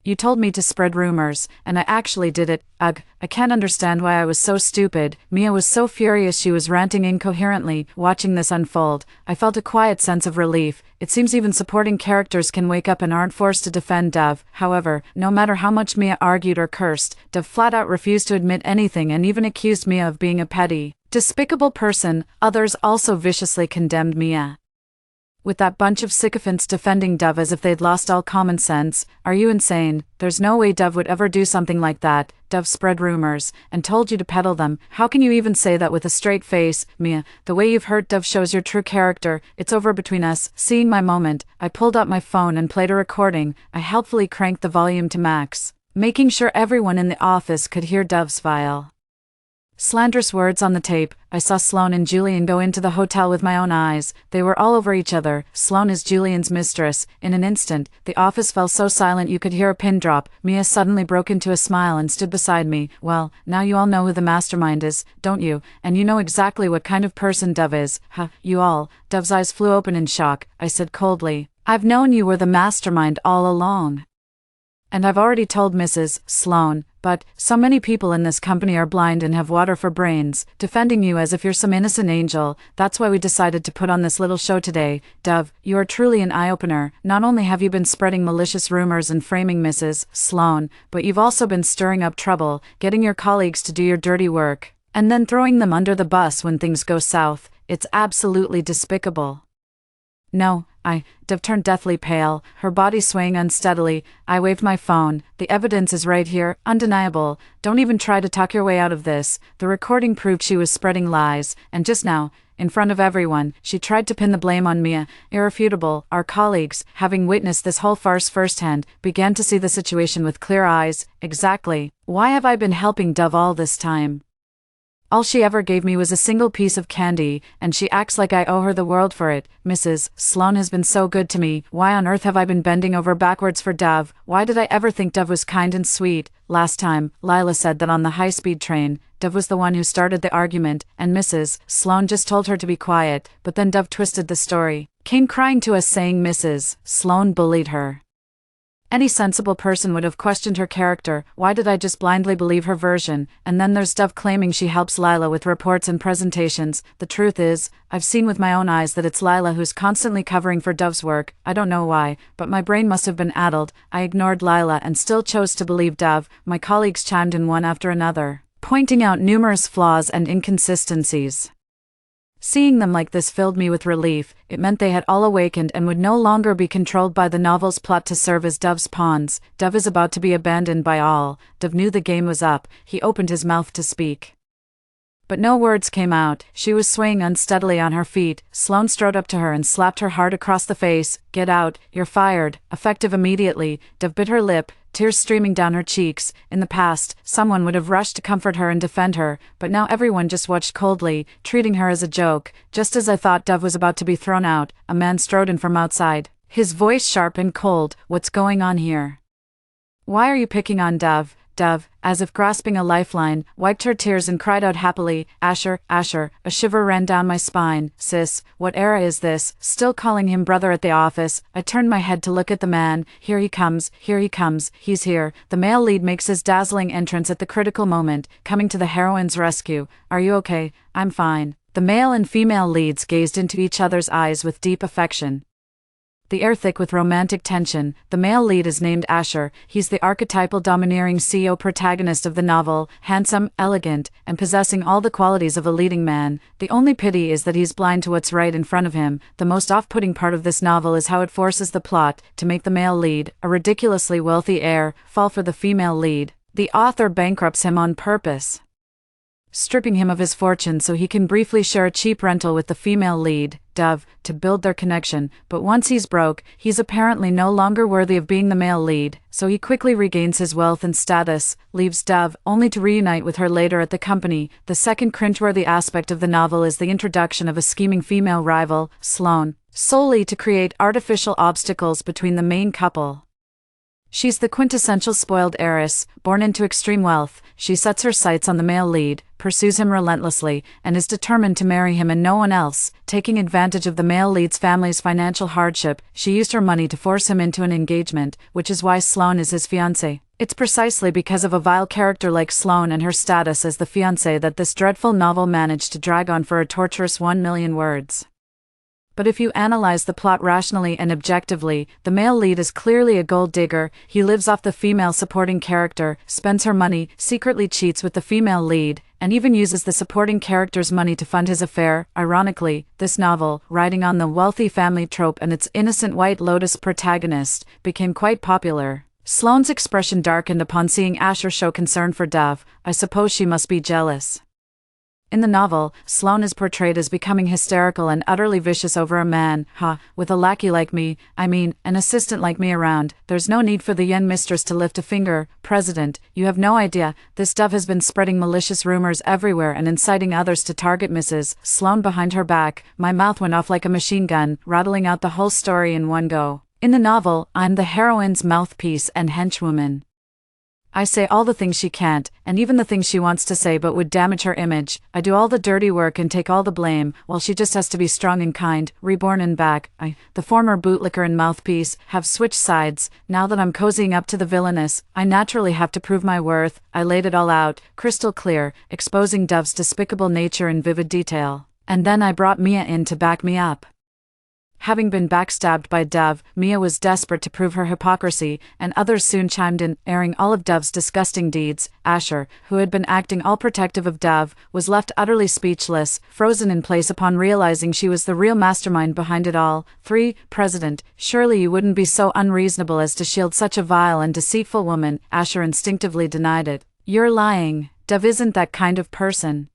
You told me to spread rumors, and I actually did it. Ugh, I can't understand why I was so stupid. Mia was so furious she was ranting incoherently. Watching this unfold, I felt a quiet sense of relief. It seems even supporting characters can wake up and aren't forced to defend Dove. However, no matter how much Mia argued or cursed, Dove flat out refused to admit anything and even accused Mia of being a petty, despicable person. Others also viciously condemned Mia. With that bunch of sycophants defending Dove as if they'd lost all common sense. Are you insane? There's no way Dove would ever do something like that. Dove spread rumors, and told you to peddle them. How can you even say that with a straight face? Mia, the way you've hurt Dove shows your true character. It's over between us. Seeing my moment, I pulled out my phone and played a recording. I helpfully cranked the volume to max, making sure everyone in the office could hear Dove's vile, Slanderous words on the tape. I saw Sloane and Julian go into the hotel with my own eyes. They were all over each other. Sloane is Julian's mistress. In an instant, the office fell so silent you could hear a pin drop. Mia suddenly broke into a smile and stood beside me. Well, now you all know who the mastermind is, don't you? And you know exactly what kind of person Dove is. Huh, you all. Dove's eyes flew open in shock. I said coldly, I've known you were the mastermind all along. And I've already told Mrs. Sloane, but so many people in this company are blind and have water for brains, defending you as if you're some innocent angel. That's why we decided to put on this little show today. Dove, you are truly an eye-opener. Not only have you been spreading malicious rumors and framing Mrs. Sloane, but you've also been stirring up trouble, getting your colleagues to do your dirty work, and then throwing them under the bus when things go south. It's absolutely despicable. No, Dove turned deathly pale, her body swaying unsteadily. I waved my phone. The evidence is right here, undeniable. Don't even try to talk your way out of this. The recording proved she was spreading lies, and just now, in front of everyone, she tried to pin the blame on Mia. Irrefutable. Our colleagues, having witnessed this whole farce firsthand, began to see the situation with clear eyes. Exactly. Why have I been helping Dove all this time? All she ever gave me was a single piece of candy, and she acts like I owe her the world for it. Mrs. Sloane has been so good to me. Why on earth have I been bending over backwards for Dove? Why did I ever think Dove was kind and sweet? Last time, Lila said that on the high-speed train, Dove was the one who started the argument, and Mrs. Sloane just told her to be quiet, but then Dove twisted the story. Came crying to us saying Mrs. Sloane bullied her. Any sensible person would have questioned her character. Why did I just blindly believe her version? And then there's Dove claiming she helps Lila with reports and presentations. The truth is, I've seen with my own eyes that it's Lila who's constantly covering for Dove's work. I don't know why, but my brain must have been addled. I ignored Lila and still chose to believe Dove. My colleagues chimed in one after another, pointing out numerous flaws and inconsistencies. Seeing them like this filled me with relief. It meant they had all awakened and would no longer be controlled by the novel's plot to serve as Dove's pawns. Dove is about to be abandoned by all. Dove knew the game was up. He opened his mouth to speak, but no words came out. She was swaying unsteadily on her feet. Sloane strode up to her and slapped her hard across the face. Get out, you're fired. Effective immediately. Dove bit her lip, tears streaming down her cheeks. In the past, someone would have rushed to comfort her and defend her, but now everyone just watched coldly, treating her as a joke. Just as I thought Dove was about to be thrown out, a man strode in from outside, his voice sharp and cold. What's going on here? Why are you picking on Dove? Dove, as if grasping a lifeline, wiped her tears and cried out happily, Asher, Asher. A shiver ran down my spine. Sis, what era is this? Still calling him brother at the office. I turned my head to look at the man. Here he comes, he's here. The male lead makes his dazzling entrance at the critical moment, coming to the heroine's rescue. Are you okay? I'm fine. The male and female leads gazed into each other's eyes with deep affection, the air thick with romantic tension. The male lead is named Asher. He's the archetypal domineering CEO protagonist of the novel, handsome, elegant, and possessing all the qualities of a leading man. The only pity is that he's blind to what's right in front of him. The most off-putting part of this novel is how it forces the plot to make the male lead, a ridiculously wealthy heir, fall for the female lead. The author bankrupts him on purpose, stripping him of his fortune so he can briefly share a cheap rental with the female lead, Dove, to build their connection. But once he's broke, he's apparently no longer worthy of being the male lead, so he quickly regains his wealth and status, leaves Dove, only to reunite with her later at the company. The second cringeworthy aspect of the novel is the introduction of a scheming female rival, Sloane, solely to create artificial obstacles between the main couple. She's the quintessential spoiled heiress, born into extreme wealth. She sets her sights on the male lead, pursues him relentlessly, and is determined to marry him and no one else. Taking advantage of the male lead's family's financial hardship, she used her money to force him into an engagement, which is why Sloane is his fiancé. It's precisely because of a vile character like Sloane and her status as the fiancé that this dreadful novel managed to drag on for a torturous 1,000,000 words. But if you analyze the plot rationally and objectively, the male lead is clearly a gold digger. He lives off the female supporting character, spends her money, secretly cheats with the female lead, and even uses the supporting character's money to fund his affair. Ironically, this novel, riding on the wealthy family trope and its innocent White-Lotus protagonist, became quite popular. Sloane's expression darkened upon seeing Asher show concern for Dove. I suppose she must be jealous. In the novel, Sloane is portrayed as becoming hysterical and utterly vicious over a man, with a lackey like me, an assistant like me around. There's no need for the young mistress to lift a finger. President, you have no idea, this dove has been spreading malicious rumors everywhere and inciting others to target Mrs. Sloane behind her back. My mouth went off like a machine gun, rattling out the whole story in one go. In the novel, I'm the heroine's mouthpiece and henchwoman. I say all the things she can't, and even the things she wants to say but would damage her image. I do all the dirty work and take all the blame, while she just has to be strong and kind, reborn and back. I, the former bootlicker and mouthpiece, have switched sides. Now that I'm cozying up to the villainess, I naturally have to prove my worth. I laid it all out, crystal clear, exposing Dove's despicable nature in vivid detail. And then I brought Mia in to back me up. Having been backstabbed by Dove, Mia was desperate to prove her hypocrisy, and others soon chimed in, airing all of Dove's disgusting deeds. Asher, who had been acting all protective of Dove, was left utterly speechless, frozen in place upon realizing she was the real mastermind behind it all. 3. President, surely you wouldn't be so unreasonable as to shield such a vile and deceitful woman. Asher instinctively denied it. You're lying. Dove isn't that kind of person.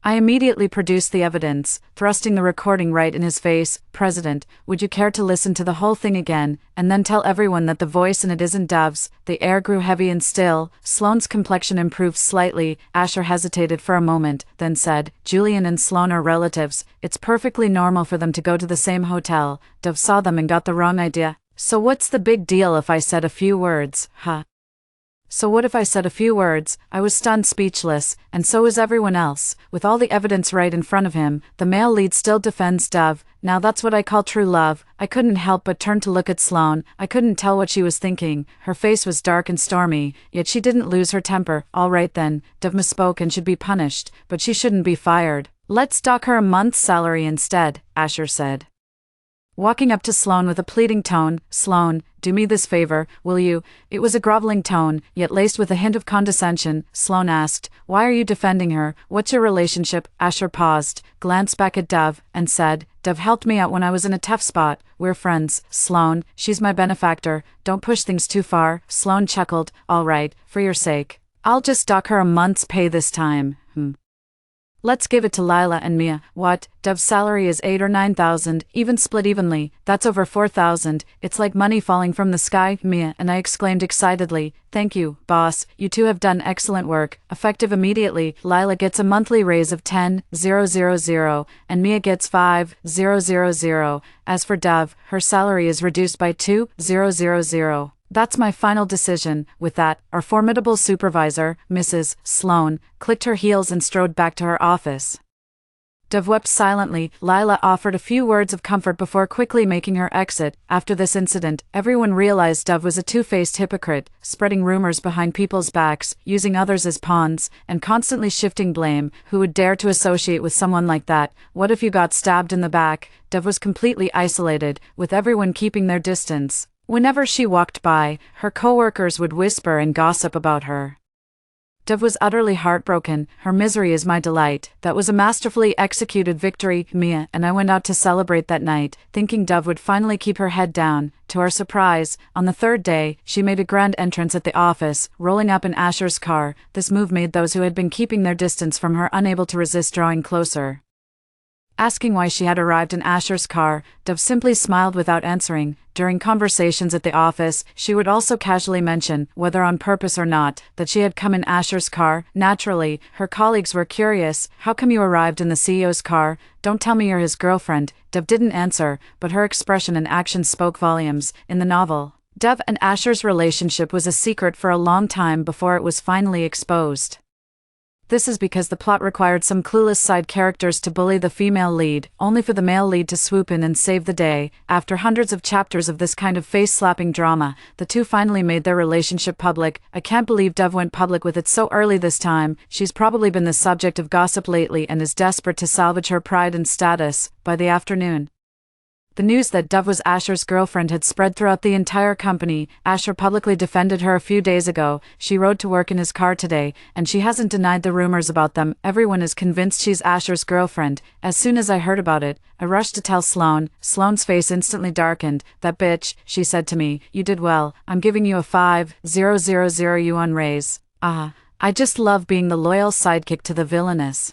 I immediately produced the evidence, thrusting the recording right in his face. President, would you care to listen to the whole thing again, and then tell everyone that the voice in it isn't Dove's? The air grew heavy and still. Sloane's complexion improved slightly. Asher hesitated for a moment, then said, Julian and Sloane are relatives. It's perfectly normal for them to go to the same hotel. Dove saw them and got the wrong idea. So what's the big deal if I said a few words, So what if I said a few words? I was stunned, speechless, and so was everyone else. With all the evidence right in front of him, the male lead still defends Dove. Now that's what I call true love. I couldn't help but turn to look at Sloane. I couldn't tell what she was thinking. Her face was dark and stormy, yet she didn't lose her temper. All right then, Dove misspoke and should be punished, but she shouldn't be fired. Let's dock her a month's salary instead, Asher said. Walking up to Sloane with a pleading tone, Sloane, do me this favor, will you? It was a groveling tone, yet laced with a hint of condescension. Sloane asked, why are you defending her? What's your relationship? Asher paused, glanced back at Dove, and said, Dove helped me out when I was in a tough spot. We're friends, Sloane, she's my benefactor. Don't push things too far. Sloane chuckled, all right, for your sake. I'll just dock her a month's pay this time. Let's give it to Lila and Mia. What? Dove's salary is 8 or 9,000, even split evenly. That's over 4,000. It's like money falling from the sky, Mia and I exclaimed excitedly. Thank you, boss. You two have done excellent work. Effective immediately, Lila gets a monthly raise of 10,000, and Mia gets 5,000. As for Dove, her salary is reduced by 2,000. That's my final decision. With that, our formidable supervisor, Mrs. Sloane, clicked her heels and strode back to her office. Dove wept silently. Lila offered a few words of comfort before quickly making her exit. After this incident, everyone realized Dove was a two-faced hypocrite, spreading rumors behind people's backs, using others as pawns, and constantly shifting blame. Who would dare to associate with someone like that? What if you got stabbed in the back? Dove was completely isolated, with everyone keeping their distance. Whenever she walked by, her co-workers would whisper and gossip about her. Dove was utterly heartbroken. Her misery is my delight. That was a masterfully executed victory. Mia and I went out to celebrate that night, thinking Dove would finally keep her head down. To our surprise, on the third day, she made a grand entrance at the office, rolling up in Asher's car. This move made those who had been keeping their distance from her unable to resist drawing closer. Asking why she had arrived in Asher's car, Dove simply smiled without answering. During conversations at the office, she would also casually mention, whether on purpose or not, that she had come in Asher's car. Naturally, her colleagues were curious. How come you arrived in the CEO's car? Don't tell me you're his girlfriend. Dove didn't answer, but her expression and action spoke volumes. In the novel, Dove and Asher's relationship was a secret for a long time before it was finally exposed. This is because the plot required some clueless side characters to bully the female lead, only for the male lead to swoop in and save the day. After hundreds of chapters of this kind of face-slapping drama, the two finally made their relationship public. I can't believe Dove went public with it so early this time. She's probably been the subject of gossip lately and is desperate to salvage her pride and status. By the afternoon, the news that Dove was Asher's girlfriend had spread throughout the entire company. Asher publicly defended her a few days ago. She rode to work in his car today, and she hasn't denied the rumors about them. Everyone is convinced she's Asher's girlfriend. As soon as I heard about it, I rushed to tell Sloane. Sloane's face instantly darkened. That bitch, she said to me. You did well. I'm giving you a 5,000 yuan raise. I just love being the loyal sidekick to the villainess.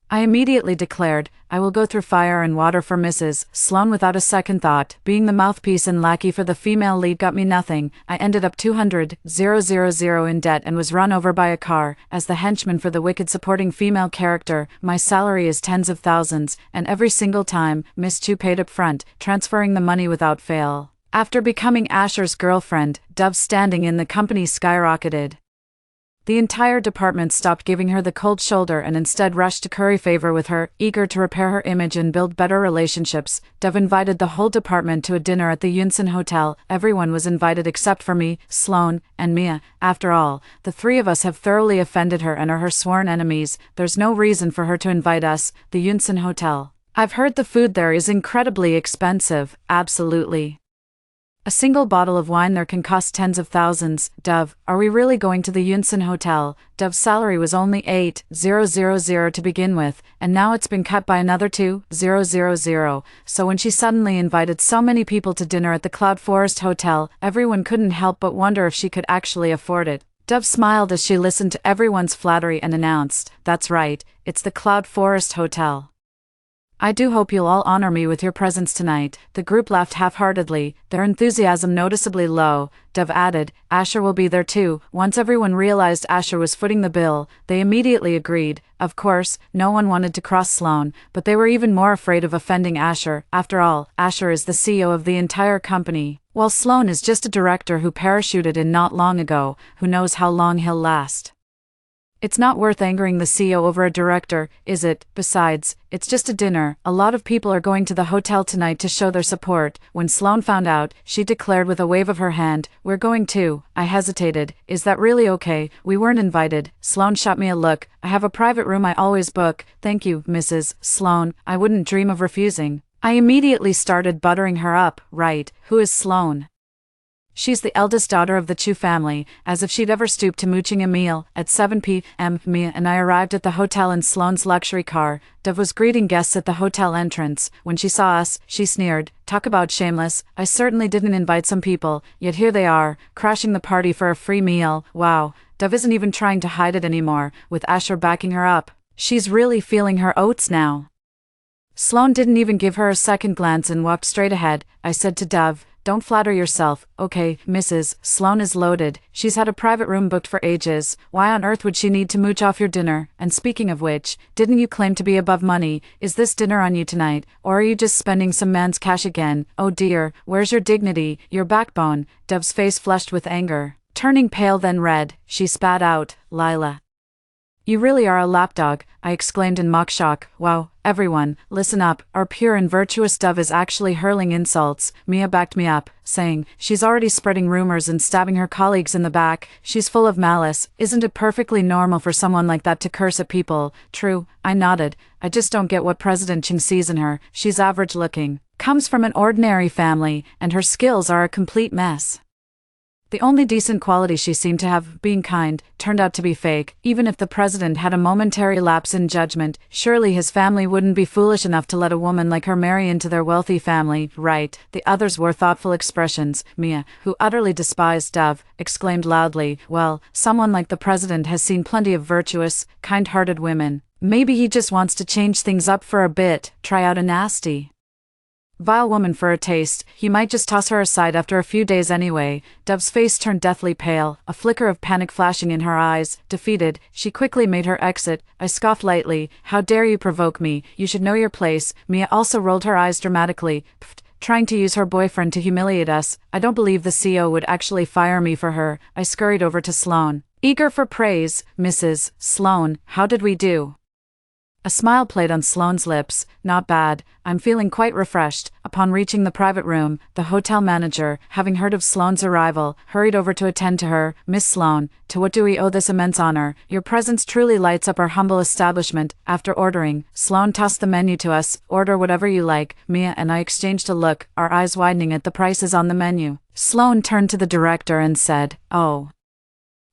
I immediately declared, I will go through fire and water for Mrs. Sloane without a second thought. Being the mouthpiece and lackey for the female lead got me nothing. I ended up 200,000 in debt and was run over by a car. As the henchman for the wicked supporting female character, my salary is tens of thousands, and every single time, Miss Chu paid up front, transferring the money without fail. After becoming Asher's girlfriend, Dove's standing in the company skyrocketed. The entire department stopped giving her the cold shoulder and instead rushed to curry favor with her, eager to repair her image and build better relationships. Dove invited the whole department to a dinner at the Yunsan Hotel. Everyone was invited except for me, Sloane, and Mia. After all, the three of us have thoroughly offended her and are her sworn enemies. There's no reason for her to invite us, the Yunsan Hotel. I've heard the food there is incredibly expensive, absolutely. A single bottle of wine there can cost tens of thousands. Dove, are we really going to the Yunsan Hotel? Dove's salary was only 8,000 to begin with, and now it's been cut by another 2,000. So when she suddenly invited so many people to dinner at the Cloud Forest Hotel, everyone couldn't help but wonder if she could actually afford it. Dove smiled as she listened to everyone's flattery and announced, that's right, it's the Cloud Forest Hotel. I do hope you'll all honor me with your presence tonight. The group laughed half-heartedly, their enthusiasm noticeably low. Dove added, Asher will be there too. Once everyone realized Asher was footing the bill, they immediately agreed. Of course, no one wanted to cross Sloane, but they were even more afraid of offending Asher. After all, Asher is the CEO of the entire company, while Sloane is just a director who parachuted in not long ago. Who knows how long he'll last. It's not worth angering the CEO over a director, is it? Besides, it's just a dinner. A lot of people are going to the hotel tonight to show their support. When Sloane found out, she declared with a wave of her hand, we're going too. I hesitated. Is that really okay? We weren't invited. Sloane shot me a look. I have a private room I always book. Thank you, Mrs. Sloane. I wouldn't dream of refusing. I immediately started buttering her up. Right, who is Sloane? She's the eldest daughter of the Chu family, as if she'd ever stooped to mooching a meal. At 7 p.m., Mia and I arrived at the hotel in Sloane's luxury car. Dove was greeting guests at the hotel entrance. When she saw us, she sneered, talk about shameless, I certainly didn't invite some people, yet here they are, crashing the party for a free meal. Wow, Dove isn't even trying to hide it anymore, with Asher backing her up. She's really feeling her oats now. Sloane didn't even give her a second glance and walked straight ahead. I said to Dove, don't flatter yourself, okay, Mrs. Sloane is loaded, she's had a private room booked for ages, why on earth would she need to mooch off your dinner? And speaking of which, didn't you claim to be above money? Is this dinner on you tonight, or are you just spending some man's cash again? Oh dear, where's your dignity, your backbone? Dove's face flushed with anger. Turning pale then red, she spat out, Lila. You really are a lapdog, I exclaimed in mock shock. Wow, everyone, listen up, our pure and virtuous Dove is actually hurling insults. Mia backed me up, saying, she's already spreading rumors and stabbing her colleagues in the back. She's full of malice. Isn't it perfectly normal for someone like that to curse at people? True, I nodded. I just don't get what President Ching sees in her. She's average looking, comes from an ordinary family, and her skills are a complete mess. The only decent quality she seemed to have, being kind, turned out to be fake. Even if the president had a momentary lapse in judgment, surely his family wouldn't be foolish enough to let a woman like her marry into their wealthy family, right? The others wore thoughtful expressions. Mia, who utterly despised Dove, exclaimed loudly, well, someone like the president has seen plenty of virtuous, kind-hearted women. Maybe he just wants to change things up for a bit, try out a nasty, vile woman for a taste. He might just toss her aside after a few days anyway. Dove's face turned deathly pale, a flicker of panic flashing in her eyes. Defeated, she quickly made her exit. I scoffed lightly. How dare you provoke me? You should know your place. Mia also rolled her eyes dramatically. Pfft, trying to use her boyfriend to humiliate us. I don't believe the CEO would actually fire me for her. I scurried over to Sloane, eager for praise. Mrs. Sloane, how did we do? A smile played on Sloane's lips. Not bad. I'm feeling quite refreshed. Upon reaching the private room, the hotel manager, having heard of Sloane's arrival, hurried over to attend to her. Miss Sloane, to what do we owe this immense honor? Your presence truly lights up our humble establishment. After ordering, Sloane tossed the menu to us. Order whatever you like. Mia and I exchanged a look, our eyes widening at the prices on the menu. Sloane turned to the director and said, oh,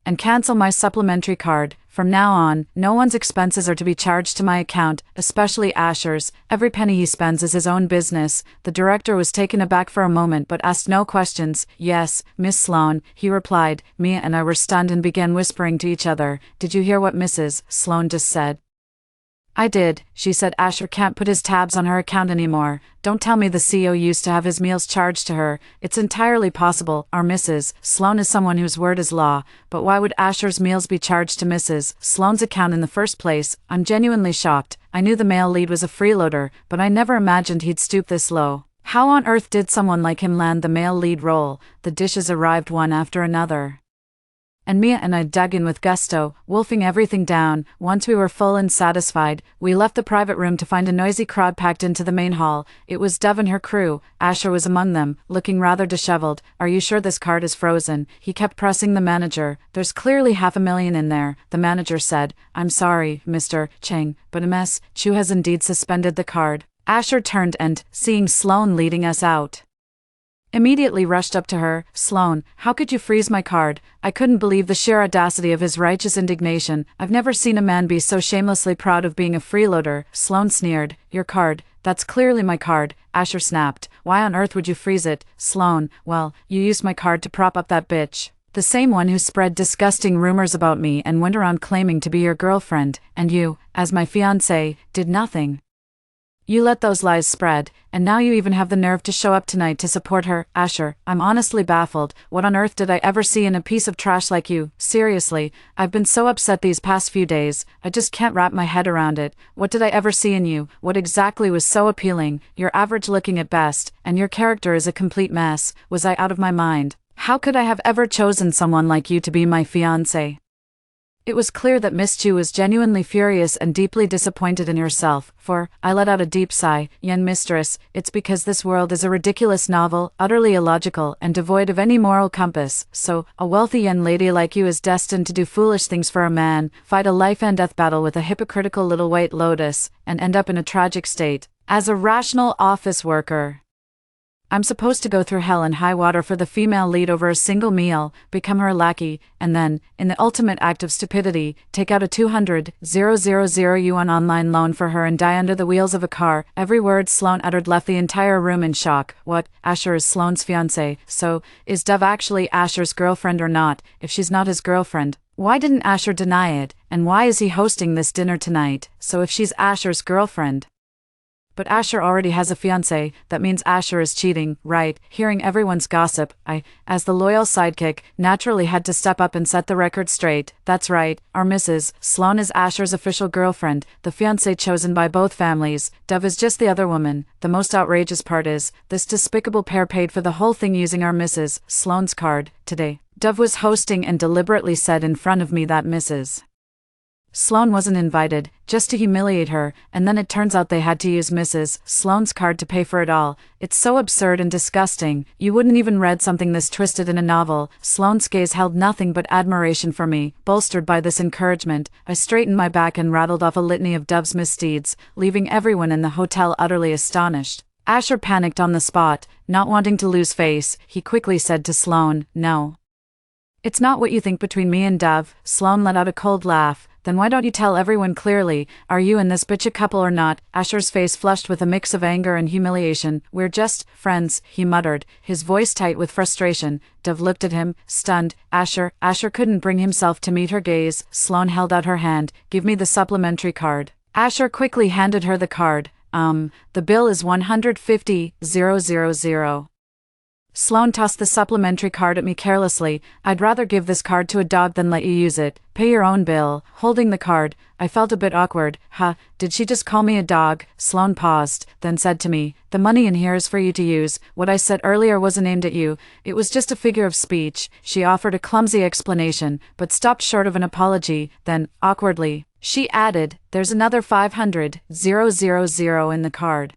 and cancel my supplementary card. From now on, no one's expenses are to be charged to my account, especially Asher's. Every penny he spends is his own business. The director was taken aback for a moment but asked no questions. Yes, Miss Sloane, he replied. Mia and I were stunned and began whispering to each other. Did you hear what Mrs. Sloane just said? I did, she said. Asher can't put his tabs on her account anymore. Don't tell me the CEO used to have his meals charged to her. It's entirely possible. Our Mrs. Sloan is someone whose word is law, but why would Asher's meals be charged to Mrs. Sloan's account in the first place? I'm genuinely shocked. I knew the male lead was a freeloader, but I never imagined he'd stoop this low. How on earth did someone like him land the male lead role? The dishes arrived one after another, and Mia and I dug in with gusto, wolfing everything down. Once we were full and satisfied, we left the private room to find a noisy crowd packed into the main hall. It was Dove and her crew. Asher was among them, looking rather disheveled. Are you sure this card is frozen? He kept pressing the manager. There's clearly $500,000 in there, the manager said. I'm sorry, Mr. Chang, but Ms. Chu has indeed suspended the card. Asher turned and, seeing Sloan leading us out, immediately rushed up to her. Sloan, how could you freeze my card? I couldn't believe the sheer audacity of his righteous indignation. I've never seen a man be so shamelessly proud of being a freeloader. Sloan sneered. Your card? That's clearly my card, Asher snapped. Why on earth would you freeze it? Sloan, well, you used my card to prop up that bitch. The same one who spread disgusting rumors about me and went around claiming to be your girlfriend, and you, as my fiancé, did nothing. You let those lies spread, and now you even have the nerve to show up tonight to support her. Asher, I'm honestly baffled. What on earth did I ever see in a piece of trash like you? Seriously, I've been so upset these past few days, I just can't wrap my head around it. What did I ever see in you? What exactly was so appealing? You're average looking at best, and your character is a complete mess. Was I out of my mind? How could I have ever chosen someone like you to be my fiancé? It was clear that Miss Chu was genuinely furious and deeply disappointed in herself, for, I let out a deep sigh, young mistress, it's because this world is a ridiculous novel, utterly illogical and devoid of any moral compass, so, a wealthy young lady like you is destined to do foolish things for a man, fight a life-and-death battle with a hypocritical little White-Lotus, and end up in a tragic state. As a rational office worker, I'm supposed to go through hell and high water for the female lead over a single meal, become her lackey, and then, in the ultimate act of stupidity, take out a 200,000 yuan online loan for her and die under the wheels of a car. Every word Sloan uttered left the entire room in shock. What? Asher is Sloan's fiancé, so, is Dove actually Asher's girlfriend or not? If she's not his girlfriend, why didn't Asher deny it? And why is he hosting this dinner tonight? So if she's Asher's girlfriend, but Asher already has a fiancé, that means Asher is cheating, right? Hearing everyone's gossip, I, as the loyal sidekick, naturally had to step up and set the record straight. That's right, our Mrs. Sloan is Asher's official girlfriend, the fiancé chosen by both families. Dove is just the other woman. The most outrageous part is, this despicable pair paid for the whole thing using our Mrs. Sloan's card. Today, Dove was hosting and deliberately said in front of me that Mrs. Sloan wasn't invited, just to humiliate her, and then it turns out they had to use Mrs. Sloan's card to pay for it all. It's so absurd and disgusting. You wouldn't even read something this twisted in a novel. Sloan's gaze held nothing but admiration for me. Bolstered by this encouragement, I straightened my back and rattled off a litany of Dove's misdeeds, leaving everyone in the hotel utterly astonished. Asher panicked on the spot, not wanting to lose face. He quickly said to Sloan, "No. It's not what you think between me and Dove." Sloan let out a cold laugh. Then why don't you tell everyone clearly, are you and this bitch a couple or not? Asher's face flushed with a mix of anger and humiliation. We're just friends, he muttered, his voice tight with frustration. Dove looked at him, stunned. Asher couldn't bring himself to meet her gaze. Sloan held out her hand. Give me the supplementary card. Asher quickly handed her the card. The bill is 150,000. Sloan tossed the supplementary card at me carelessly. I'd rather give this card to a dog than let you use it. Pay your own bill. Holding the card, I felt a bit awkward. Did she just call me a dog? Sloan paused, then said to me, the money in here is for you to use. What I said earlier wasn't aimed at you. It was just a figure of speech. She offered a clumsy explanation, but stopped short of an apology. Then, awkwardly, she added, there's another 500,000 in the card.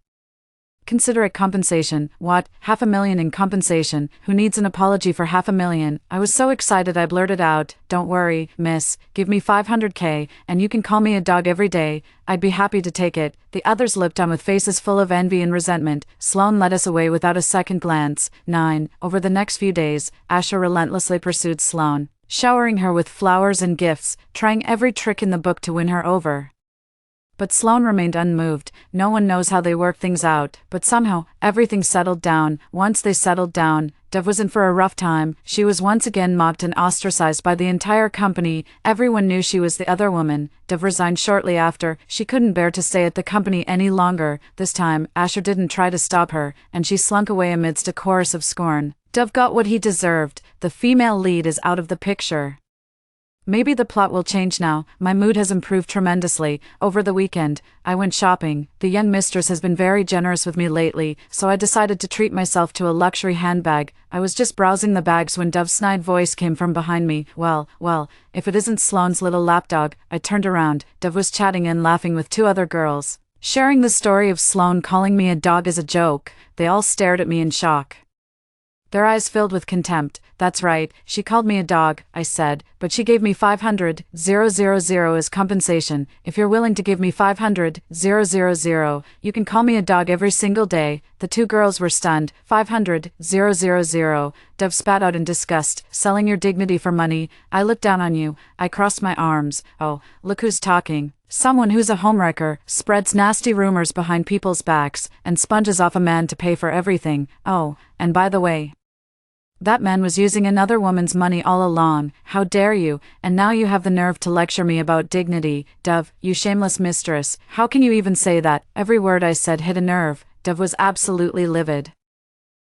Consider it compensation. What? $500,000 in compensation? Who needs an apology for $500,000? I was so excited I blurted out, don't worry, miss, give me 500K, and you can call me a dog every day. I'd be happy to take it. The others looked on with faces full of envy and resentment. Sloan led us away without a second glance. 9. Over the next few days, Asher relentlessly pursued Sloan, showering her with flowers and gifts, trying every trick in the book to win her over. But Sloane remained unmoved. No one knows how they work things out, but somehow, everything settled down. Once they settled down, Dove was in for a rough time. She was once again mocked and ostracized by the entire company. Everyone knew she was the other woman. Dove resigned shortly after. She couldn't bear to stay at the company any longer. This time, Asher didn't try to stop her, and she slunk away amidst a chorus of scorn. Dove got what he deserved. The female lead is out of the picture. Maybe the plot will change now. My mood has improved tremendously. Over the weekend, I went shopping. The young mistress has been very generous with me lately, so I decided to treat myself to a luxury handbag. I was just browsing the bags when Dove's snide voice came from behind me. Well, if it isn't Sloane's little lapdog. I turned around. Dove was chatting and laughing with two other girls, sharing the story of Sloane calling me a dog as a joke. They all stared at me in shock, their eyes filled with contempt. That's right, she called me a dog, I said, but she gave me 500,000 as compensation. If you're willing to give me 500,000, you can call me a dog every single day. The two girls were stunned. 500,000. Dove spat out in disgust. Selling your dignity for money? I look down on you. I crossed my arms. Oh, look who's talking. Someone who's a homewrecker, spreads nasty rumors behind people's backs, and sponges off a man to pay for everything. Oh, and by the way, that man was using another woman's money all along. How dare you? And now you have the nerve to lecture me about dignity. Dove, you shameless mistress. How can you even say that? Every word I said hit a nerve. Dove was absolutely livid.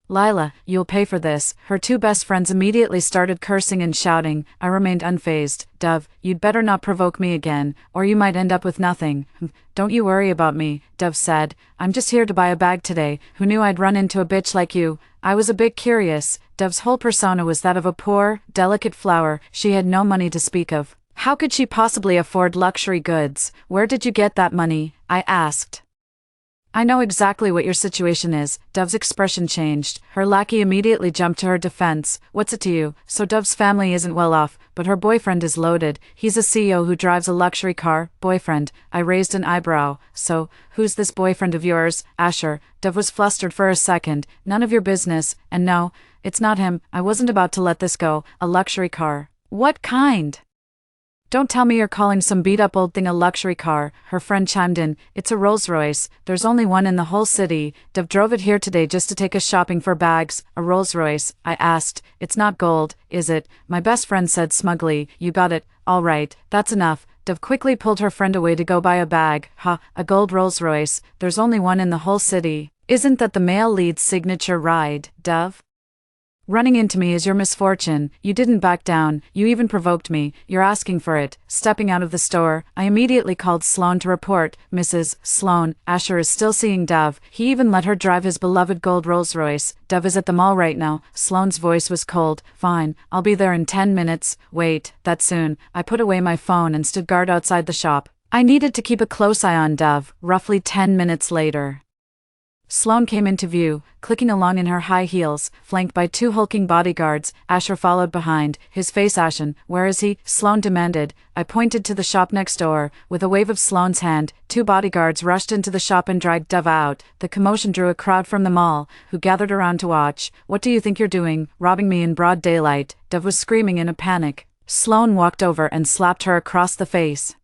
Lila, you'll pay for this. Her two best friends immediately started cursing and shouting. I remained unfazed. Dove, you'd better not provoke me again, or you might end up with nothing. Don't you worry about me, Dove said. I'm just here to buy a bag today. Who knew I'd run into a bitch like you? I was a bit curious. Dove's whole persona was that of a poor, delicate flower. She had no money to speak of. How could she possibly afford luxury goods? Where did you get that money? I asked. I know exactly what your situation is. Dove's expression changed. Her lackey immediately jumped to her defense. What's it to you? So Dove's family isn't well off, but her boyfriend is loaded. He's a CEO who drives a luxury car. Boyfriend. I raised an eyebrow. So, who's this boyfriend of yours? Asher. Dove was flustered for a second. None of your business. And no, it's not him. I wasn't about to let this go. A luxury car. What kind? Don't tell me you're calling some beat-up old thing a luxury car, her friend chimed in. It's a Rolls-Royce. There's only one in the whole city. Dove drove it here today just to take us shopping for bags. A Rolls-Royce? I asked. It's not gold, is it? My best friend said smugly. You got it. All right, that's enough. Dove quickly pulled her friend away to go buy a bag. A gold Rolls-Royce. There's only one in the whole city. Isn't that the male lead's signature ride, Dove? Running into me is your misfortune. You didn't back down. You even provoked me. You're asking for it. Stepping out of the store, I immediately called Sloane to report. Mrs. Sloane, Asher is still seeing Dove. He even let her drive his beloved gold Rolls-Royce. Dove is at the mall right now. Sloane's voice was cold. Fine, I'll be there in 10 minutes. Wait, that soon. I put away my phone and stood guard outside the shop. I needed to keep a close eye on Dove. Roughly 10 minutes later, Sloane came into view, clicking along in her high heels, flanked by two hulking bodyguards. Asher followed behind, his face ashen. Where is he? Sloane demanded. I pointed to the shop next door. With a wave of Sloane's hand, two bodyguards rushed into the shop and dragged Dove out. The commotion drew a crowd from the mall, who gathered around to watch. What do you think you're doing, robbing me in broad daylight? Dove was screaming in a panic. Sloane walked over and slapped her across the face.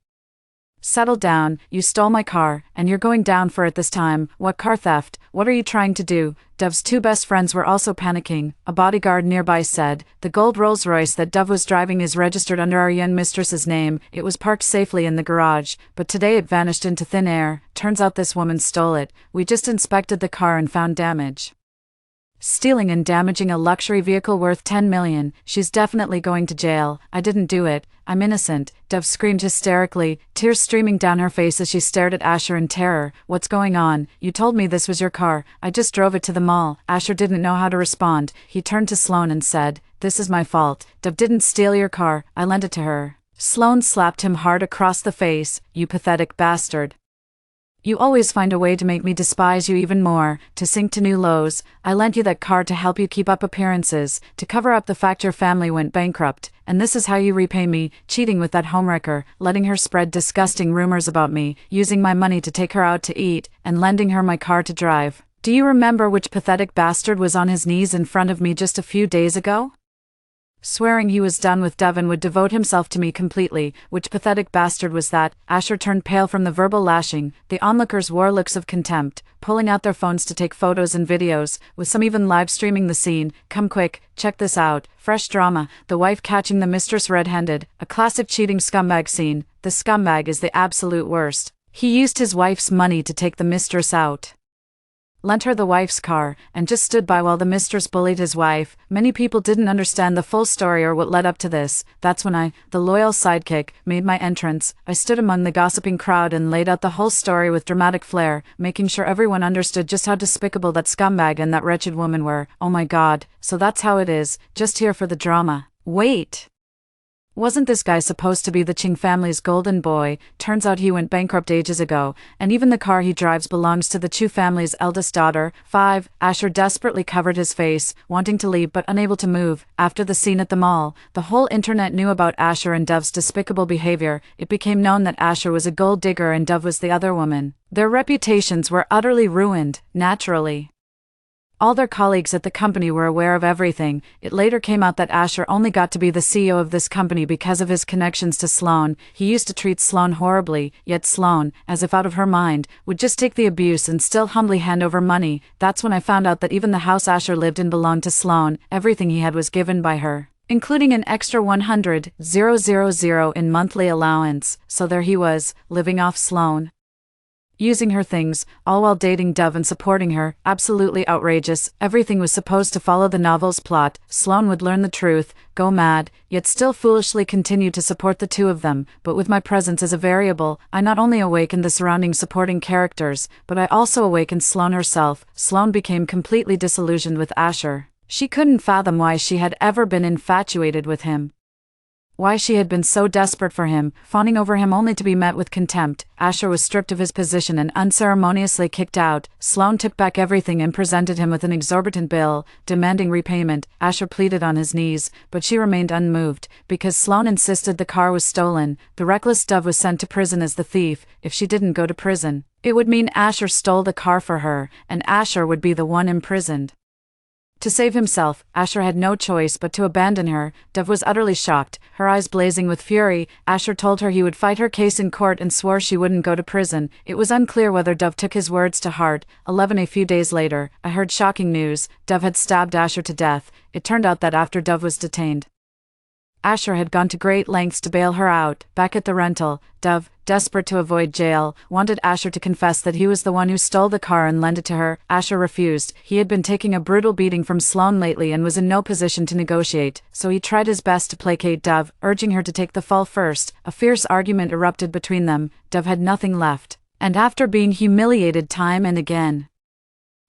Settle down, you stole my car, and you're going down for it this time. What car theft? What are you trying to do? Dove's two best friends were also panicking. A bodyguard nearby said, the gold Rolls-Royce that Dove was driving is registered under our young mistress's name. It was parked safely in the garage, but today it vanished into thin air. Turns out this woman stole it. We just inspected the car and found damage. Stealing and damaging a luxury vehicle worth 10 million. She's definitely going to jail. I didn't do it. I'm innocent. Dove screamed hysterically, tears streaming down her face as she stared at Asher in terror. What's going on? You told me this was your car. I just drove it to the mall. Asher didn't know how to respond. He turned to Sloane and said, this is my fault. Dove didn't steal your car. I lent it to her. Sloane slapped him hard across the face. You pathetic bastard. You always find a way to make me despise you even more, to sink to new lows. I lent you that car to help you keep up appearances, to cover up the fact your family went bankrupt, and this is how you repay me, cheating with that homewrecker, letting her spread disgusting rumors about me, using my money to take her out to eat, and lending her my car to drive. Do you remember which pathetic bastard was on his knees in front of me just a few days ago? swearing he was done with Dove and would devote himself to me completely. Which pathetic bastard was that? Asher turned pale from the verbal lashing. The onlookers wore looks of contempt, pulling out their phones to take photos and videos, with some even live streaming the scene. Come quick, check this out. Fresh drama, the wife catching the mistress red-handed, a classic cheating scumbag scene. The scumbag is the absolute worst. He used his wife's money to take the mistress out, lent her the wife's car, and just stood by while the mistress bullied his wife. Many people didn't understand the full story or what led up to this. That's when I, the loyal sidekick, made my entrance. I stood among the gossiping crowd and laid out the whole story with dramatic flair, making sure everyone understood just how despicable that scumbag and that wretched woman were. Oh my god, so that's how it is, just here for the drama. Wait! Wasn't this guy supposed to be the Ching family's golden boy? Turns out he went bankrupt ages ago, and even the car he drives belongs to the Chu family's eldest daughter. 5. Asher desperately covered his face, wanting to leave but unable to move. After the scene at the mall, the whole internet knew about Asher and Dove's despicable behavior. It became known that Asher was a gold digger and Dove was the other woman. Their reputations were utterly ruined, naturally. All their colleagues at the company were aware of everything. It later came out that Asher only got to be the CEO of this company because of his connections to Sloan. He used to treat Sloan horribly, yet Sloan, as if out of her mind, would just take the abuse and still humbly hand over money. That's when I found out that even the house Asher lived in belonged to Sloan. Everything he had was given by her, including an extra $100,000 in monthly allowance. So there he was, living off Sloan, using her things, all while dating Dove and supporting her. Absolutely outrageous. Everything was supposed to follow the novel's plot. Sloan would learn the truth, go mad, yet still foolishly continue to support the two of them. But with my presence as a variable, I not only awakened the surrounding supporting characters, but I also awakened Sloan herself. Sloan became completely disillusioned with Asher. She couldn't fathom why she had ever been infatuated with him, why she had been so desperate for him, fawning over him only to be met with contempt. Asher was stripped of his position and unceremoniously kicked out. Sloan took back everything and presented him with an exorbitant bill, demanding repayment. Asher pleaded on his knees, but she remained unmoved, because Sloan insisted the car was stolen. The reckless Dove was sent to prison as the thief. If she didn't go to prison, it would mean Asher stole the car for her, and Asher would be the one imprisoned. To save himself, Asher had no choice but to abandon her. Dove was utterly shocked, her eyes blazing with fury. Asher told her he would fight her case in court and swore she wouldn't go to prison. It was unclear whether Dove took his words to heart. 11. A few days later, I heard shocking news. Dove had stabbed Asher to death. It turned out that after Dove was detained, Asher had gone to great lengths to bail her out. Back at the rental, Dove, desperate to avoid jail, wanted Asher to confess that he was the one who stole the car and lend it to her. Asher refused. He had been taking a brutal beating from Sloan lately and was in no position to negotiate, so he tried his best to placate Dove, urging her to take the fall first. A fierce argument erupted between them. Dove had nothing left, and after being humiliated time and again,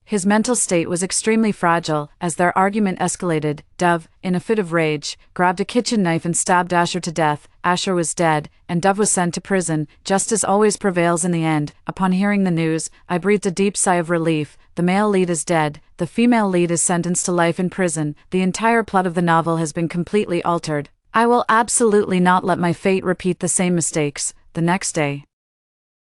his mental state was extremely fragile. As their argument escalated, Dove, in a fit of rage, grabbed a kitchen knife and stabbed Asher to death. Asher was dead, and Dove was sent to prison. Justice always prevails in the end. Upon hearing the news, I breathed a deep sigh of relief. The male lead is dead. The female lead is sentenced to life in prison. The entire plot of the novel has been completely altered. I will absolutely not let my fate repeat the same mistakes. The next day,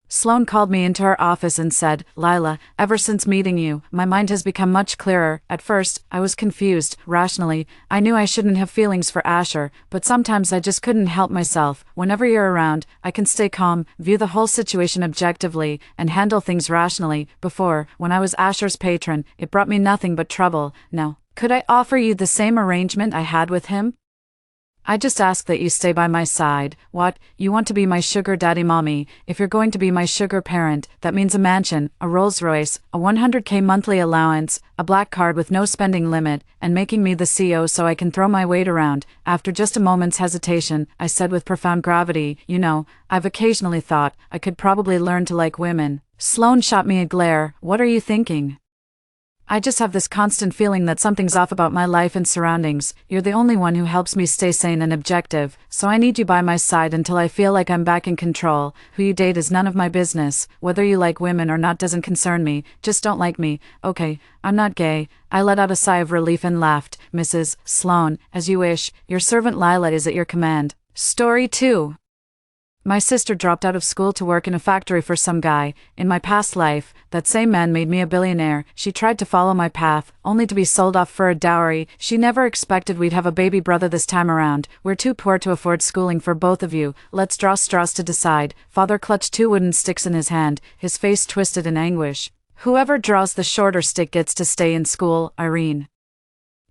Sloan called me into her office and said, "Lila, ever since meeting you, my mind has become much clearer. At first, I was confused. Rationally, I knew I shouldn't have feelings for Asher, but sometimes I just couldn't help myself. Whenever you're around, I can stay calm, view the whole situation objectively, and handle things rationally. Before, when I was Asher's patron, it brought me nothing but trouble. Now, could I offer you the same arrangement I had with him? I just ask that you stay by my side. What? You want to be my sugar daddy mommy? If you're going to be my sugar parent, that means a mansion, a Rolls Royce, a $100K monthly allowance, a black card with no spending limit, and making me the CEO so I can throw my weight around." After just a moment's hesitation, I said with profound gravity, "You know, I've occasionally thought I could probably learn to like women." Sloan shot me a glare. "What are you thinking?" "I just have this constant feeling that something's off about my life and surroundings. You're the only one who helps me stay sane and objective, so I need you by my side until I feel like I'm back in control. Who you date is none of my business. Whether you like women or not doesn't concern me. Just don't like me. Okay, I'm not gay." I let out a sigh of relief and laughed. "Mrs. Sloan, as you wish. Your servant Lila is at your command." Story 2. My sister dropped out of school to work in a factory for some guy. In my past life, that same man made me a billionaire. She tried to follow my path, only to be sold off for a dowry. She never expected we'd have a baby brother this time around. We're too poor to afford schooling for both of you. Let's draw straws to decide. Father clutched 2 wooden sticks in his hand, his face twisted in anguish. Whoever draws the shorter stick gets to stay in school, Irene.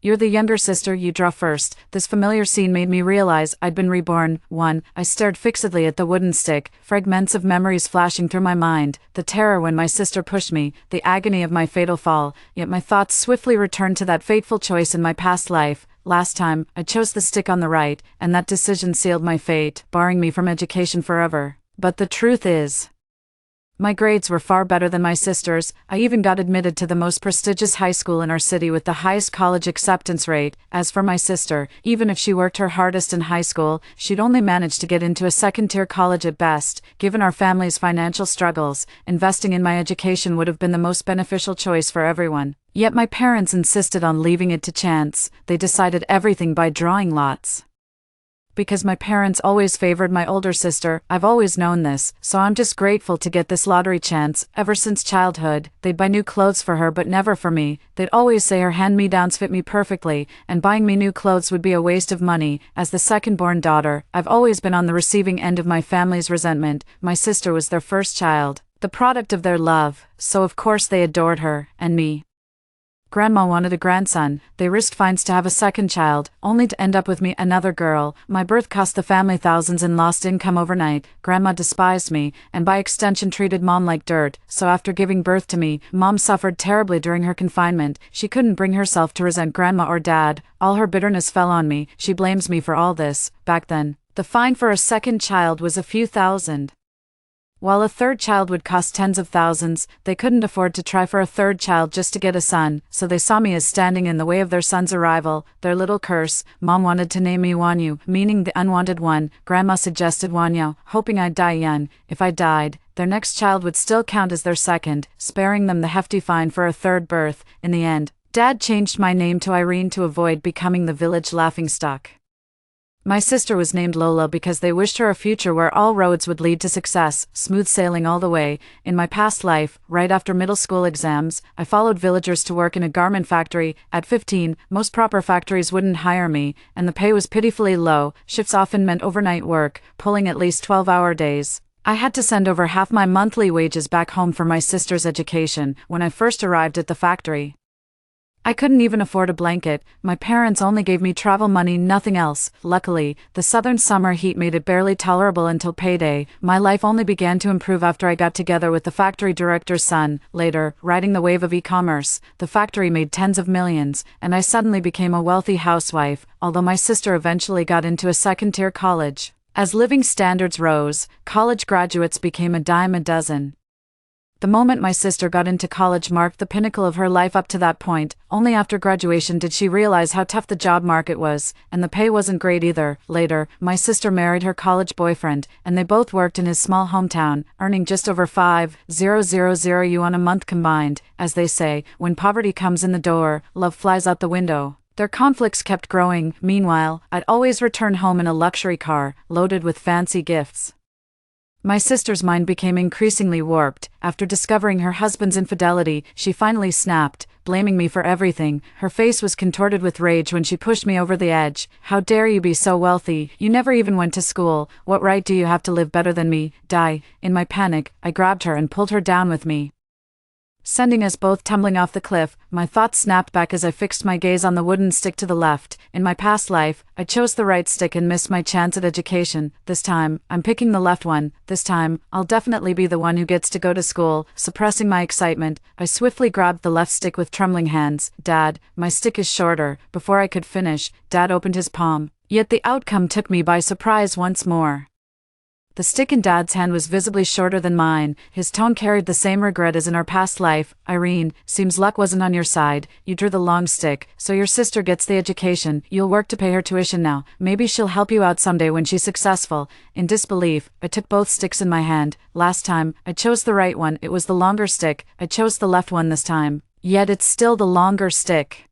You're the younger sister, you draw first. This familiar scene made me realize I'd been reborn. 1. I stared fixedly at the wooden stick, fragments of memories flashing through my mind, the terror when my sister pushed me, the agony of my fatal fall, yet my thoughts swiftly returned to that fateful choice in my past life. Last time, I chose the stick on the right, and that decision sealed my fate, barring me from education forever. But the truth is, my grades were far better than my sister's. I even got admitted to the most prestigious high school in our city with the highest college acceptance rate. As for my sister, even if she worked her hardest in high school, she'd only managed to get into a second-tier college at best. Given our family's financial struggles, investing in my education would have been the most beneficial choice for everyone. Yet my parents insisted on leaving it to chance. They decided everything by drawing lots. Because my parents always favored my older sister, I've always known this, so I'm just grateful to get this lottery chance. Ever since childhood, they'd buy new clothes for her but never for me. They'd always say her hand-me-downs fit me perfectly, and buying me new clothes would be a waste of money. As the second-born daughter, I've always been on the receiving end of my family's resentment. My sister was their first child, the product of their love, so of course they adored her, and me. Grandma wanted a grandson. They risked fines to have a second child, only to end up with me, another girl. My birth cost the family thousands in lost income overnight. Grandma despised me, and by extension treated Mom like dirt, so after giving birth to me, Mom suffered terribly during her confinement. She couldn't bring herself to resent Grandma or Dad. All her bitterness fell on me. She blames me for all this. Back then, the fine for a second child was a few thousand. While a third child would cost tens of thousands, they couldn't afford to try for a third child just to get a son, so they saw me as standing in the way of their son's arrival, their little curse. Mom wanted to name me Wanyu, meaning the unwanted one. Grandma suggested Wanyo, hoping I'd die young. If I died, their next child would still count as their second, sparing them the hefty fine for a third birth. In the end, Dad changed my name to Irene to avoid becoming the village laughingstock. My sister was named Lola because they wished her a future where all roads would lead to success, smooth sailing all the way. In my past life, right after middle school exams, I followed villagers to work in a garment factory. At 15, most proper factories wouldn't hire me, and the pay was pitifully low. Shifts often meant overnight work, pulling at least 12-hour days. I had to send over half my monthly wages back home for my sister's education when I first arrived at the factory. I couldn't even afford a blanket. My parents only gave me travel money, nothing else. Luckily, the southern summer heat made it barely tolerable until payday. My life only began to improve after I got together with the factory director's son. Later, riding the wave of e-commerce, the factory made tens of millions, and I suddenly became a wealthy housewife, although my sister eventually got into a second-tier college. As living standards rose, college graduates became a dime a dozen. The moment my sister got into college marked the pinnacle of her life. Up to that point, only after graduation did she realize how tough the job market was, and the pay wasn't great either. Later, my sister married her college boyfriend, and they both worked in his small hometown, earning just over $5,000 a month combined. As they say, when poverty comes in the door, love flies out the window. Their conflicts kept growing. Meanwhile, I'd always return home in a luxury car, loaded with fancy gifts. My sister's mind became increasingly warped. After discovering her husband's infidelity, she finally snapped, blaming me for everything. Her face was contorted with rage when she pushed me over the edge. "How dare you be so wealthy? You never even went to school. What right do you have to live better than me? Die." In my panic, I grabbed her and pulled her down with me, sending us both tumbling off the cliff. My thoughts snapped back as I fixed my gaze on the wooden stick to the left. In my past life, I chose the right stick and missed my chance at education. This time, I'm picking the left one. This time, I'll definitely be the one who gets to go to school. Suppressing my excitement, I swiftly grabbed the left stick with trembling hands. "Dad, my stick is shorter." Before I could finish, Dad opened his palm. Yet the outcome took me by surprise once more. The stick in Dad's hand was visibly shorter than mine. His tone carried the same regret as in our past life. "Irene, seems luck wasn't on your side. You drew the long stick, so your sister gets the education. You'll work to pay her tuition now. Maybe she'll help you out someday when she's successful." In disbelief, I took both sticks in my hand. Last time, I chose the right one. It was the longer stick. I chose the left one this time. Yet it's still the longer stick.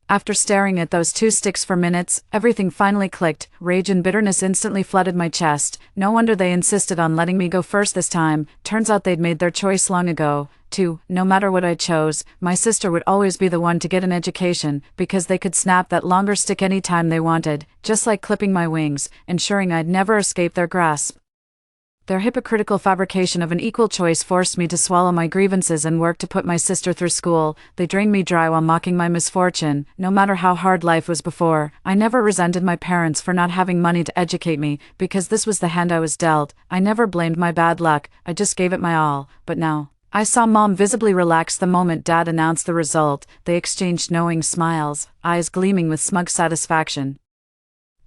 After staring at those two sticks for minutes, everything finally clicked. Rage and bitterness instantly flooded my chest. No wonder they insisted on letting me go first this time. Turns out they'd made their choice long ago. 2. No matter what I chose, my sister would always be the one to get an education, because they could snap that longer stick any time they wanted, just like clipping my wings, ensuring I'd never escape their grasp. Their hypocritical fabrication of an equal choice forced me to swallow my grievances and work to put my sister through school. They drained me dry while mocking my misfortune. No matter how hard life was before, I never resented my parents for not having money to educate me, because this was the hand I was dealt. I never blamed my bad luck, I just gave it my all. But now, I saw Mom visibly relax the moment Dad announced the result. They exchanged knowing smiles, eyes gleaming with smug satisfaction.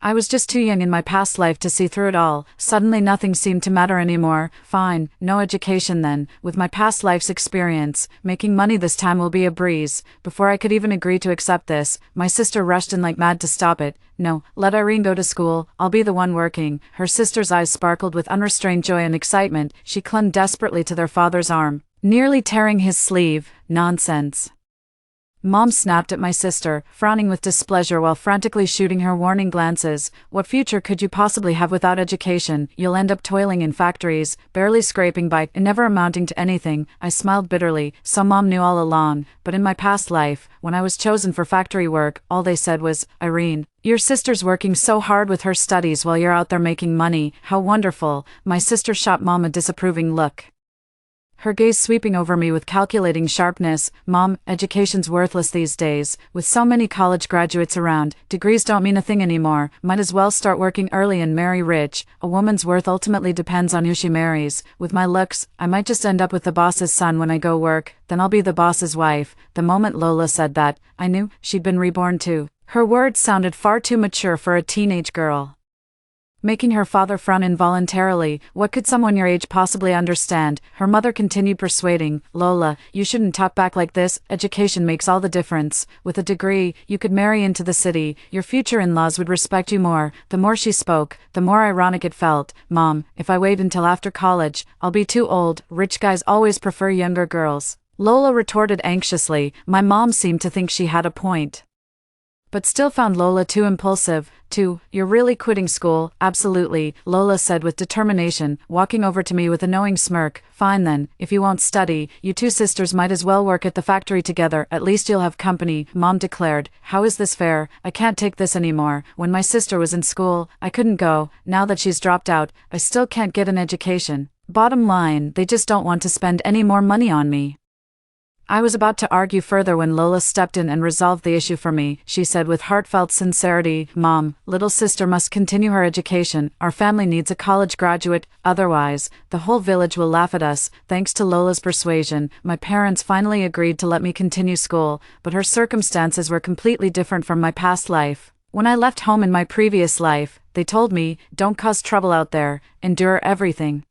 I was just too young in my past life to see through it all. Suddenly nothing seemed to matter anymore. Fine, no education then. With my past life's experience, making money this time will be a breeze. Before I could even agree to accept this, my sister rushed in like mad to stop it. No, let Irene go to school, I'll be the one working. Her sister's eyes sparkled with unrestrained joy and excitement. She clung desperately to their father's arm, nearly tearing his sleeve. Nonsense. Mom snapped at my sister, frowning with displeasure while frantically shooting her warning glances. What future could you possibly have without education? You'll end up toiling in factories, barely scraping by, and never amounting to anything. I smiled bitterly, so Mom knew all along. But in my past life, when I was chosen for factory work, all they said was, Irene, your sister's working so hard with her studies while you're out there making money. How wonderful. My sister shot Mom a disapproving look, her gaze sweeping over me with calculating sharpness. Mom, education's worthless these days. With so many college graduates around, degrees don't mean a thing anymore. Might as well start working early and marry rich. A woman's worth ultimately depends on who she marries. With my looks, I might just end up with the boss's son when I go work, then I'll be the boss's wife. The moment Lola said that, I knew she'd been reborn too. Her words sounded far too mature for a teenage girl, making her father frown involuntarily. What could someone your age possibly understand? Her mother continued persuading, Lola, you shouldn't talk back like this. Education makes all the difference. With a degree, you could marry into the city. Your future in-laws would respect you more. The more she spoke, the more ironic it felt. Mom, if I wait until after college, I'll be too old. Rich guys always prefer younger girls, Lola retorted anxiously. My mom seemed to think she had a point, but still found Lola too impulsive. 2. You're really quitting school? Absolutely, Lola said with determination, walking over to me with a knowing smirk. Fine then, if you won't study, you two sisters might as well work at the factory together. At least you'll have company, Mom declared. How is this fair? I can't take this anymore. When my sister was in school, I couldn't go. Now that she's dropped out, I still can't get an education. Bottom line, they just don't want to spend any more money on me. I was about to argue further when Lola stepped in and resolved the issue for me. She said with heartfelt sincerity, Mom, little sister must continue her education. Our family needs a college graduate, otherwise, the whole village will laugh at us. Thanks to Lola's persuasion, my parents finally agreed to let me continue school, but her circumstances were completely different from my past life. When I left home in my previous life, they told me, don't cause trouble out there, endure everything,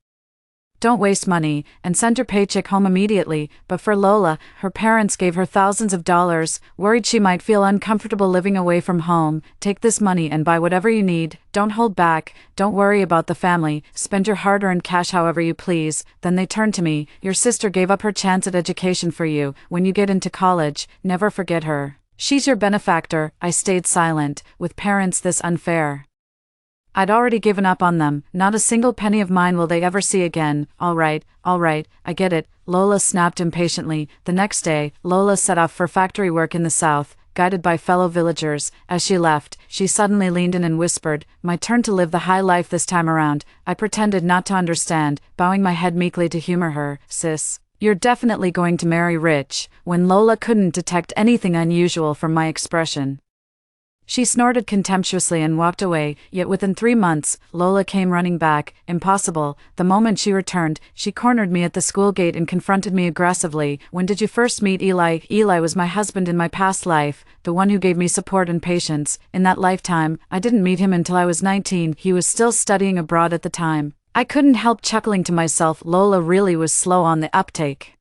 don't waste money, and send her paycheck home immediately. But for Lola, her parents gave her thousands of dollars, worried she might feel uncomfortable living away from home. Take this money and buy whatever you need. Don't hold back. Don't worry about the family. Spend your hard-earned cash however you please. Then they turned to me. Your sister gave up her chance at education for you. When you get into college, never forget her. She's your benefactor. I stayed silent. With parents this unfair, I'd already given up on them. Not a single penny of mine will they ever see again. All right, I get it, Lola snapped impatiently. The next day, Lola set off for factory work in the south, guided by fellow villagers. As she left, she suddenly leaned in and whispered, my turn to live the high life this time around. I pretended not to understand, bowing my head meekly to humor her. Sis, you're definitely going to marry rich. When Lola couldn't detect anything unusual from my expression, she snorted contemptuously and walked away. Yet within 3 months, Lola came running back. Impossible. The moment she returned, she cornered me at the school gate and confronted me aggressively. When did you first meet Eli? Eli was my husband in my past life, the one who gave me support and patience. In that lifetime, I didn't meet him until I was 19. He was still studying abroad at the time. I couldn't help chuckling to myself. Lola really was slow on the uptake.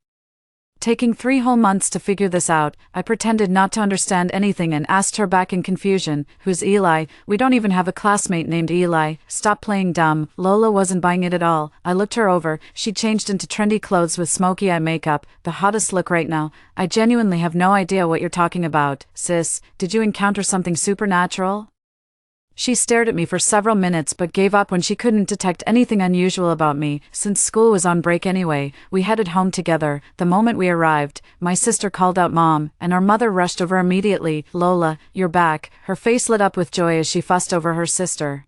Taking 3 whole months to figure this out, I pretended not to understand anything and asked her back in confusion, "Who's Eli? We don't even have a classmate named Eli. Stop playing dumb." Lola wasn't buying it at all. I looked her over. She changed into trendy clothes with smoky eye makeup, the hottest look right now. "I genuinely have no idea what you're talking about, sis. Did you encounter something supernatural?" She stared at me for several minutes but gave up when she couldn't detect anything unusual about me. Since school was on break anyway, we headed home together. The moment we arrived, my sister called out Mom, and our mother rushed over immediately. "Lola, you're back." Her face lit up with joy as she fussed over her sister.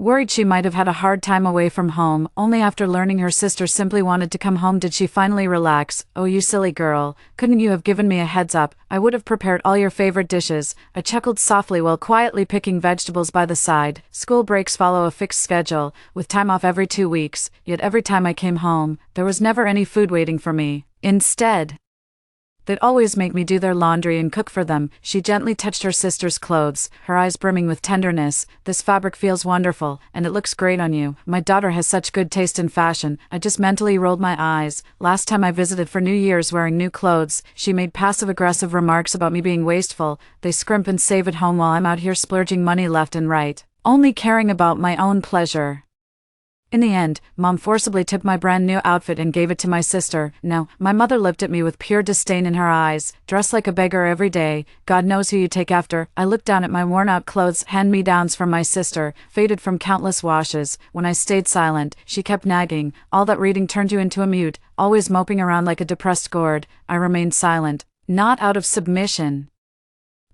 Worried she might have had a hard time away from home, only after learning her sister simply wanted to come home did she finally relax. "Oh, you silly girl, couldn't you have given me a heads up? I would have prepared all your favorite dishes." I chuckled softly while quietly picking vegetables by the side. School breaks follow a fixed schedule, with time off every 2 weeks, yet every time I came home, there was never any food waiting for me. Instead, they'd always make me do their laundry and cook for them. She gently touched her sister's clothes, her eyes brimming with tenderness. "This fabric feels wonderful, and it looks great on you. My daughter has such good taste in fashion." I just mentally rolled my eyes. Last time I visited for New Year's wearing new clothes, she made passive-aggressive remarks about me being wasteful. They scrimp and save at home while I'm out here splurging money left and right, only caring about my own pleasure. In the end, Mom forcibly took my brand new outfit and gave it to my sister. No, my mother looked at me with pure disdain in her eyes. "Dress like a beggar every day. God knows who you take after." I looked down at my worn-out clothes, hand-me-downs from my sister, faded from countless washes. When I stayed silent, she kept nagging. "All that reading turned you into a mute, always moping around like a depressed gourd." I remained silent, not out of submission,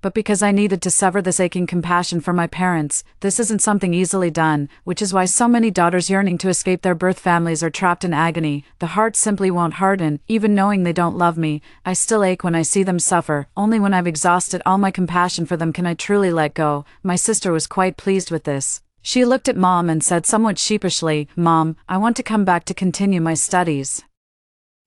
but because I needed to sever this aching compassion for my parents. This isn't something easily done, which is why so many daughters yearning to escape their birth families are trapped in agony. The heart simply won't harden, even knowing they don't love me. I still ache when I see them suffer. Only when I've exhausted all my compassion for them can I truly let go. My sister was quite pleased with this. She looked at Mom and said somewhat sheepishly, "Mom, I want to come back to continue my studies."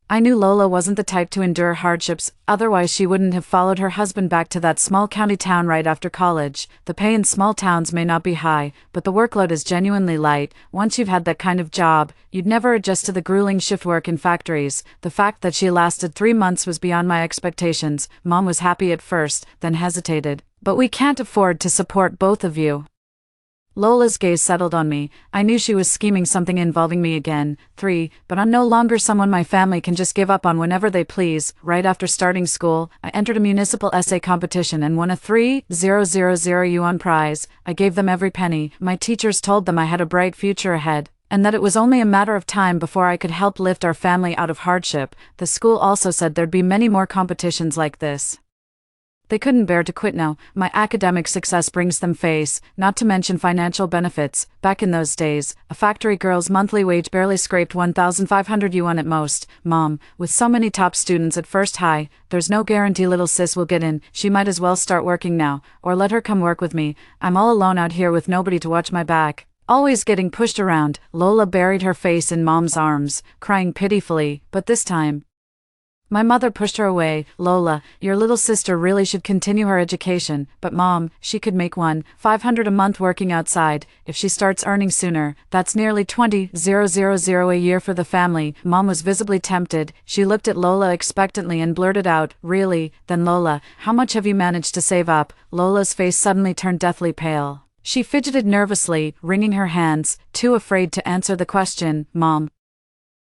I knew Lola wasn't the type to endure hardships, otherwise she wouldn't have followed her husband back to that small county town right after college. The pay in small towns may not be high, but the workload is genuinely light. Once you've had that kind of job, you'd never adjust to the grueling shift work in factories. The fact that she lasted 3 months was beyond my expectations. Mom was happy at first, then hesitated. "But we can't afford to support both of you." Lola's gaze settled on me. I knew she was scheming something involving me again. 3. But I'm no longer someone my family can just give up on whenever they please. Right after starting school, I entered a municipal essay competition and won a 3,000 yuan prize. I gave them every penny. My teachers told them I had a bright future ahead, and that it was only a matter of time before I could help lift our family out of hardship. The school also said there'd be many more competitions like this. They couldn't bear to quit now. My academic success brings them face, not to mention financial benefits. Back in those days, a factory girl's monthly wage barely scraped 1,500 yuan at most. "Mom, with so many top students at first high, there's no guarantee little sis will get in. She might as well start working now, or let her come work with me. I'm all alone out here with nobody to watch my back. Always getting pushed around." Lola buried her face in Mom's arms, crying pitifully, but this time, my mother pushed her away. "Lola, your little sister really should continue her education, but Mom, she could make 1,500 a month working outside. If she starts earning sooner, that's nearly 20,000 a year for the family." Mom was visibly tempted. She looked at Lola expectantly and blurted out, "Really? Then Lola, how much have you managed to save up?" Lola's face suddenly turned deathly pale. She fidgeted nervously, wringing her hands, too afraid to answer the question. "Mom,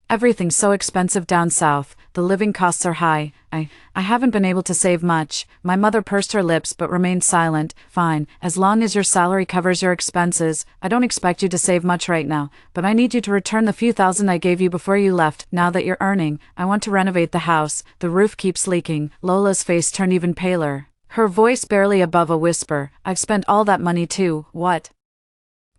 everything's so expensive down south. The living costs are high. I haven't been able to save much." My mother pursed her lips but remained silent. "Fine, as long as your salary covers your expenses. I don't expect you to save much right now, but I need you to return the few thousand I gave you before you left. Now that you're earning, I want to renovate the house. The roof keeps leaking." Lola's face turned even paler, her voice barely above a whisper. "I've spent all that money too." "What?"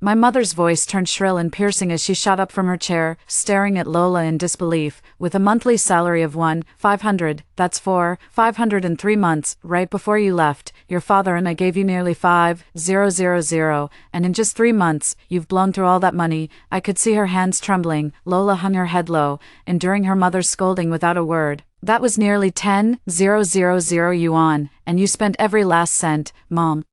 My mother's voice turned shrill and piercing as she shot up from her chair, staring at Lola in disbelief. "With a monthly salary of 1,500, that's 4,500 in 3 months, right before you left. Your father and I gave you nearly 5,000, and in just 3 months, you've blown through all that money." I could see her hands trembling. Lola hung her head low, enduring her mother's scolding without a word. "That was nearly 10,000 yuan, and you spent every last cent. Mom,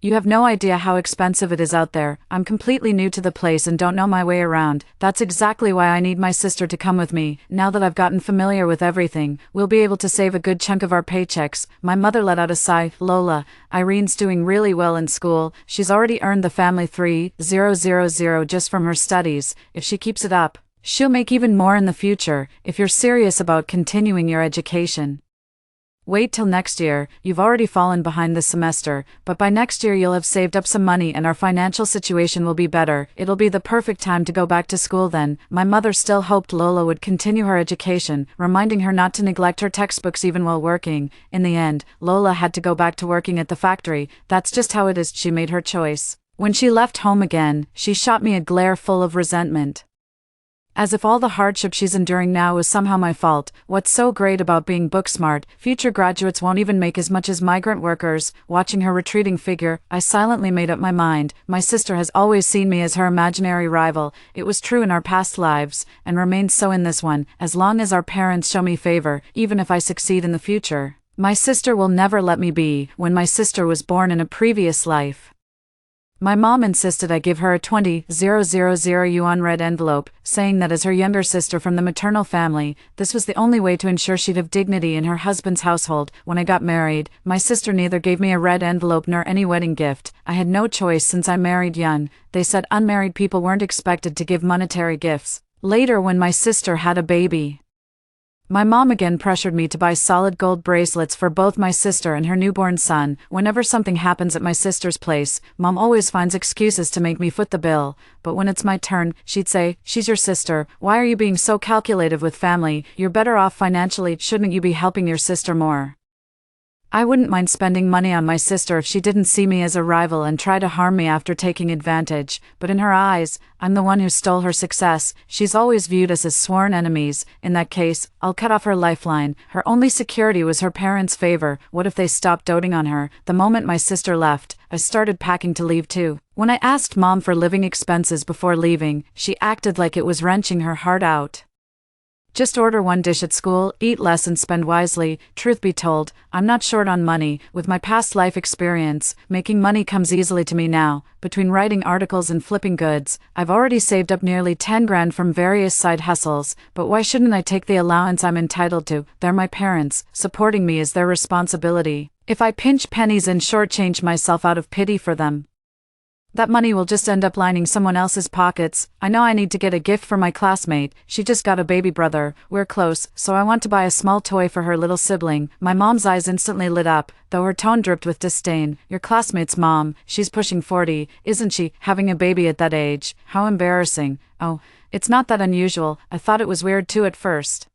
You have no idea how expensive it is out there. I'm completely new to the place and don't know my way around. That's exactly why I need my sister to come with me. Now that I've gotten familiar with everything, we'll be able to save a good chunk of our paychecks." My mother let out a sigh. "Lola, Irene's doing really well in school. She's already earned the family $3,000 just from her studies. If she keeps it up, she'll make even more in the future. If you're serious about continuing your education, wait till next year. You've already fallen behind this semester, but by next year you'll have saved up some money and our financial situation will be better. It'll be the perfect time to go back to school then." My mother still hoped Lola would continue her education, reminding her not to neglect her textbooks even while working. In the end, Lola had to go back to working at the factory. That's just how it is. She made her choice. When she left home again, she shot me a glare full of resentment. As if all the hardship she's enduring now is somehow my fault. What's so great about being book smart? Future graduates won't even make as much as migrant workers. Watching her retreating figure, I silently made up my mind. My sister has always seen me as her imaginary rival. It was true in our past lives, and remains so in this one. As long as our parents show me favor, even if I succeed in the future, my sister will never let me be. When my sister was born in a previous life, my mom insisted I give her a 20,000 yuan red envelope, saying that as her younger sister from the maternal family, this was the only way to ensure she'd have dignity in her husband's household. When I got married, my sister neither gave me a red envelope nor any wedding gift. I had no choice since I married young. They said unmarried people weren't expected to give monetary gifts. Later, when my sister had a baby, my mom again pressured me to buy solid gold bracelets for both my sister and her newborn son. Whenever something happens at my sister's place, Mom always finds excuses to make me foot the bill. But when it's my turn, she'd say, "She's your sister. Why are you being so calculative with family? You're better off financially. Shouldn't you be helping your sister more?" I wouldn't mind spending money on my sister if she didn't see me as a rival and try to harm me after taking advantage, but in her eyes, I'm the one who stole her success. She's always viewed us as sworn enemies. In that case, I'll cut off her lifeline. Her only security was her parents' favor. What if they stopped doting on her? The moment my sister left, I started packing to leave too. When I asked Mom for living expenses before leaving, she acted like it was wrenching her heart out. "Just order one dish at school, eat less and spend wisely." Truth be told, I'm not short on money. With my past life experience, making money comes easily to me now. Between writing articles and flipping goods, I've already saved up nearly 10 grand from various side hustles. But why shouldn't I take the allowance I'm entitled to? They're my parents. Supporting me is their responsibility. If I pinch pennies and shortchange myself out of pity for them, that money will just end up lining someone else's pockets. I know I need to get a gift for my classmate. She just got a baby brother. We're close, so I want to buy a small toy for her little sibling. My mom's eyes instantly lit up, though her tone dripped with disdain. "Your classmate's mom, she's pushing 40, isn't she? Having a baby at that age. How embarrassing." "Oh, it's not that unusual. I thought it was weird too at first.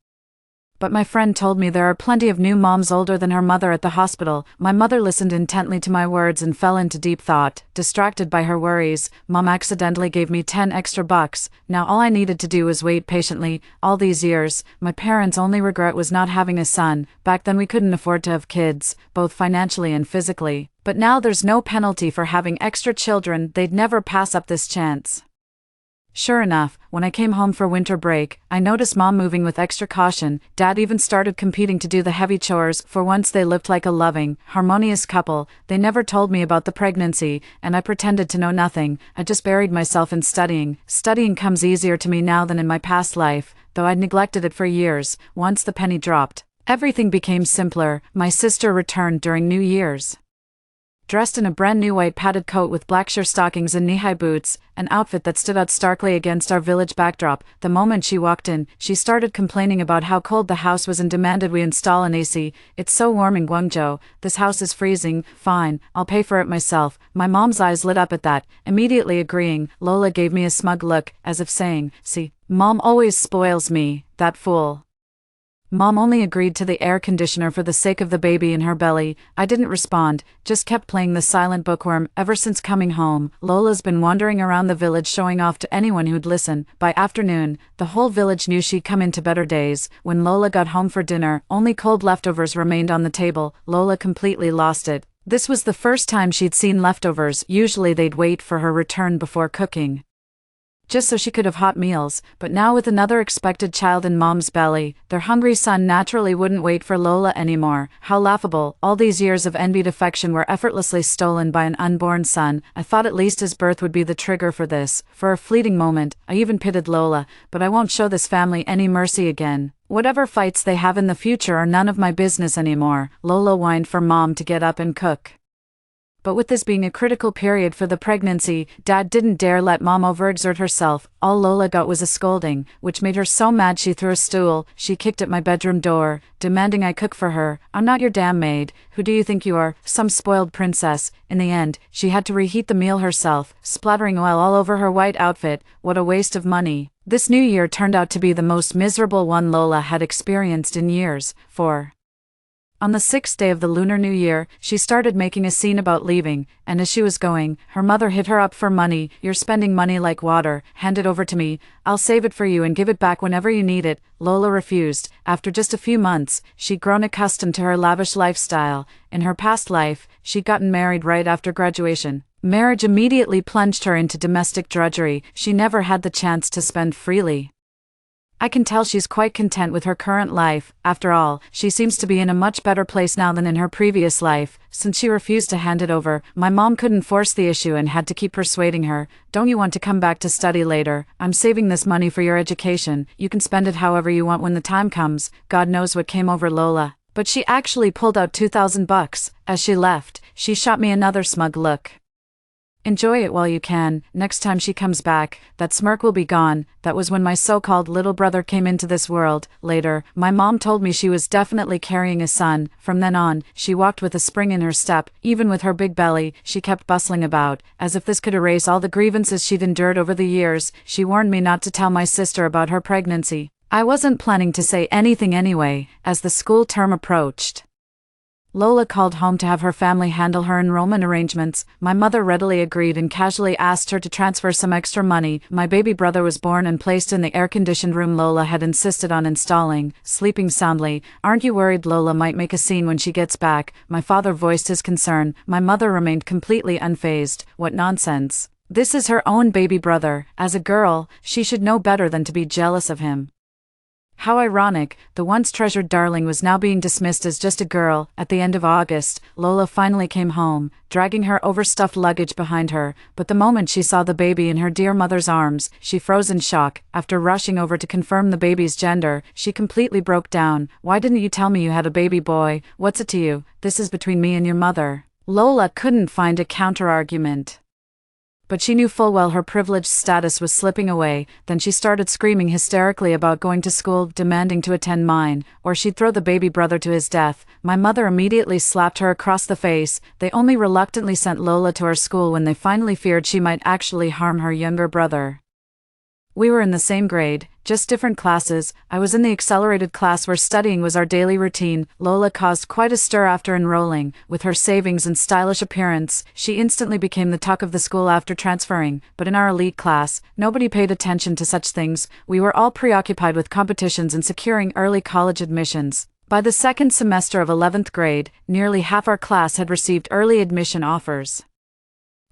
But my friend told me there are plenty of new moms older than her mother at the hospital." My mother listened intently to my words and fell into deep thought. Distracted by her worries, Mom accidentally gave me 10 extra bucks. Now all I needed to do was wait patiently. All these years, my parents' only regret was not having a son. Back then we couldn't afford to have kids, both financially and physically. But now there's no penalty for having extra children. They'd never pass up this chance. Sure enough, when I came home for winter break, I noticed Mom moving with extra caution. Dad even started competing to do the heavy chores. For once they lived like a loving, harmonious couple. They never told me about the pregnancy, and I pretended to know nothing. I just buried myself in studying. Studying comes easier to me now than in my past life, though I'd neglected it for years. Once the penny dropped, everything became simpler. My sister returned during New Year's, dressed in a brand new white padded coat with black sheer stockings and knee-high boots, an outfit that stood out starkly against our village backdrop. The moment she walked in, she started complaining about how cold the house was and demanded we install an AC. "It's so warm in Guangzhou. This house is freezing." "Fine, I'll pay for it myself." My mom's eyes lit up at that, immediately agreeing. Lola gave me a smug look, as if saying, "See, Mom always spoils me, that fool." Mom only agreed to the air conditioner for the sake of the baby in her belly. I didn't respond, just kept playing the silent bookworm. Ever since coming home, Lola's been wandering around the village showing off to anyone who'd listen. By afternoon, the whole village knew she'd come into better days. When Lola got home for dinner, only cold leftovers remained on the table. Lola completely lost it. This was the first time she'd seen leftovers. Usually they'd wait for her return before cooking. just so she could have hot meals, but now with another expected child in mom's belly, their hungry son naturally wouldn't wait for Lola anymore. How laughable, all these years of envied affection were effortlessly stolen by an unborn son. I thought at least his birth would be the trigger for this. For a fleeting moment, I even pitied Lola, but I won't show this family any mercy again. Whatever fights they have in the future are none of my business anymore. Lola whined for mom to get up and cook. But with this being a critical period for the pregnancy, Dad didn't dare let Mom overexert herself. All Lola got was a scolding, which made her so mad she threw a stool. She kicked at my bedroom door, demanding I cook for her. I'm not your damn maid. Who do you think you are? Some spoiled princess. In the end, she had to reheat the meal herself, splattering oil all over her white outfit. What a waste of money. This new year turned out to be the most miserable one Lola had experienced in years. On the 6th day of the Lunar New Year, she started making a scene about leaving, and as she was going, her mother hit her up for money. You're spending money like water. Hand it over to me. I'll save it for you and give it back whenever you need it. Lola refused. After just a few months, she'd grown accustomed to her lavish lifestyle. In her past life, she'd gotten married right after graduation. Marriage immediately plunged her into domestic drudgery. She never had the chance to spend freely. I can tell she's quite content with her current life. After all, she seems to be in a much better place now than in her previous life. Since she refused to hand it over, my mom couldn't force the issue and had to keep persuading her. Don't you want to come back to study later? I'm saving this money for your education. You can spend it however you want when the time comes. God knows what came over Lola. But she actually pulled out $2,000. As she left, she shot me another smug look. Enjoy it while you can. Next time she comes back, that smirk will be gone. That was when my so-called little brother came into this world. Later, my mom told me she was definitely carrying a son. From then on, she walked with a spring in her step. Even with her big belly, she kept bustling about. As if this could erase all the grievances she'd endured over the years, she warned me not to tell my sister about her pregnancy. I wasn't planning to say anything anyway, as the school term approached. Lola called home to have her family handle her enrollment arrangements. My mother readily agreed and casually asked her to transfer some extra money. My baby brother was born and placed in the air-conditioned room Lola had insisted on installing, sleeping soundly. Aren't you worried Lola might make a scene when she gets back? My father voiced his concern. My mother remained completely unfazed. What nonsense. This is her own baby brother. As a girl, she should know better than to be jealous of him. How ironic, the once treasured darling was now being dismissed as just a girl. At the end of August, Lola finally came home, dragging her overstuffed luggage behind her, but the moment she saw the baby in her dear mother's arms, she froze in shock. After rushing over to confirm the baby's gender, she completely broke down. Why didn't you tell me you had a baby boy? What's it to you? This is between me and your mother. Lola couldn't find a counter-argument. But she knew full well her privileged status was slipping away. Then she started screaming hysterically about going to school, demanding to attend mine, or she'd throw the baby brother to his death. My mother immediately slapped her across the face. They only reluctantly sent Lola to our school when they finally feared she might actually harm her younger brother. We were in the same grade, just different classes. I was in the accelerated class where studying was our daily routine. Lola caused quite a stir after enrolling. With her savings and stylish appearance, she instantly became the talk of the school after transferring. But in our elite class, nobody paid attention to such things. We were all preoccupied with competitions and securing early college admissions. By the second semester of 11th grade, nearly half our class had received early admission offers.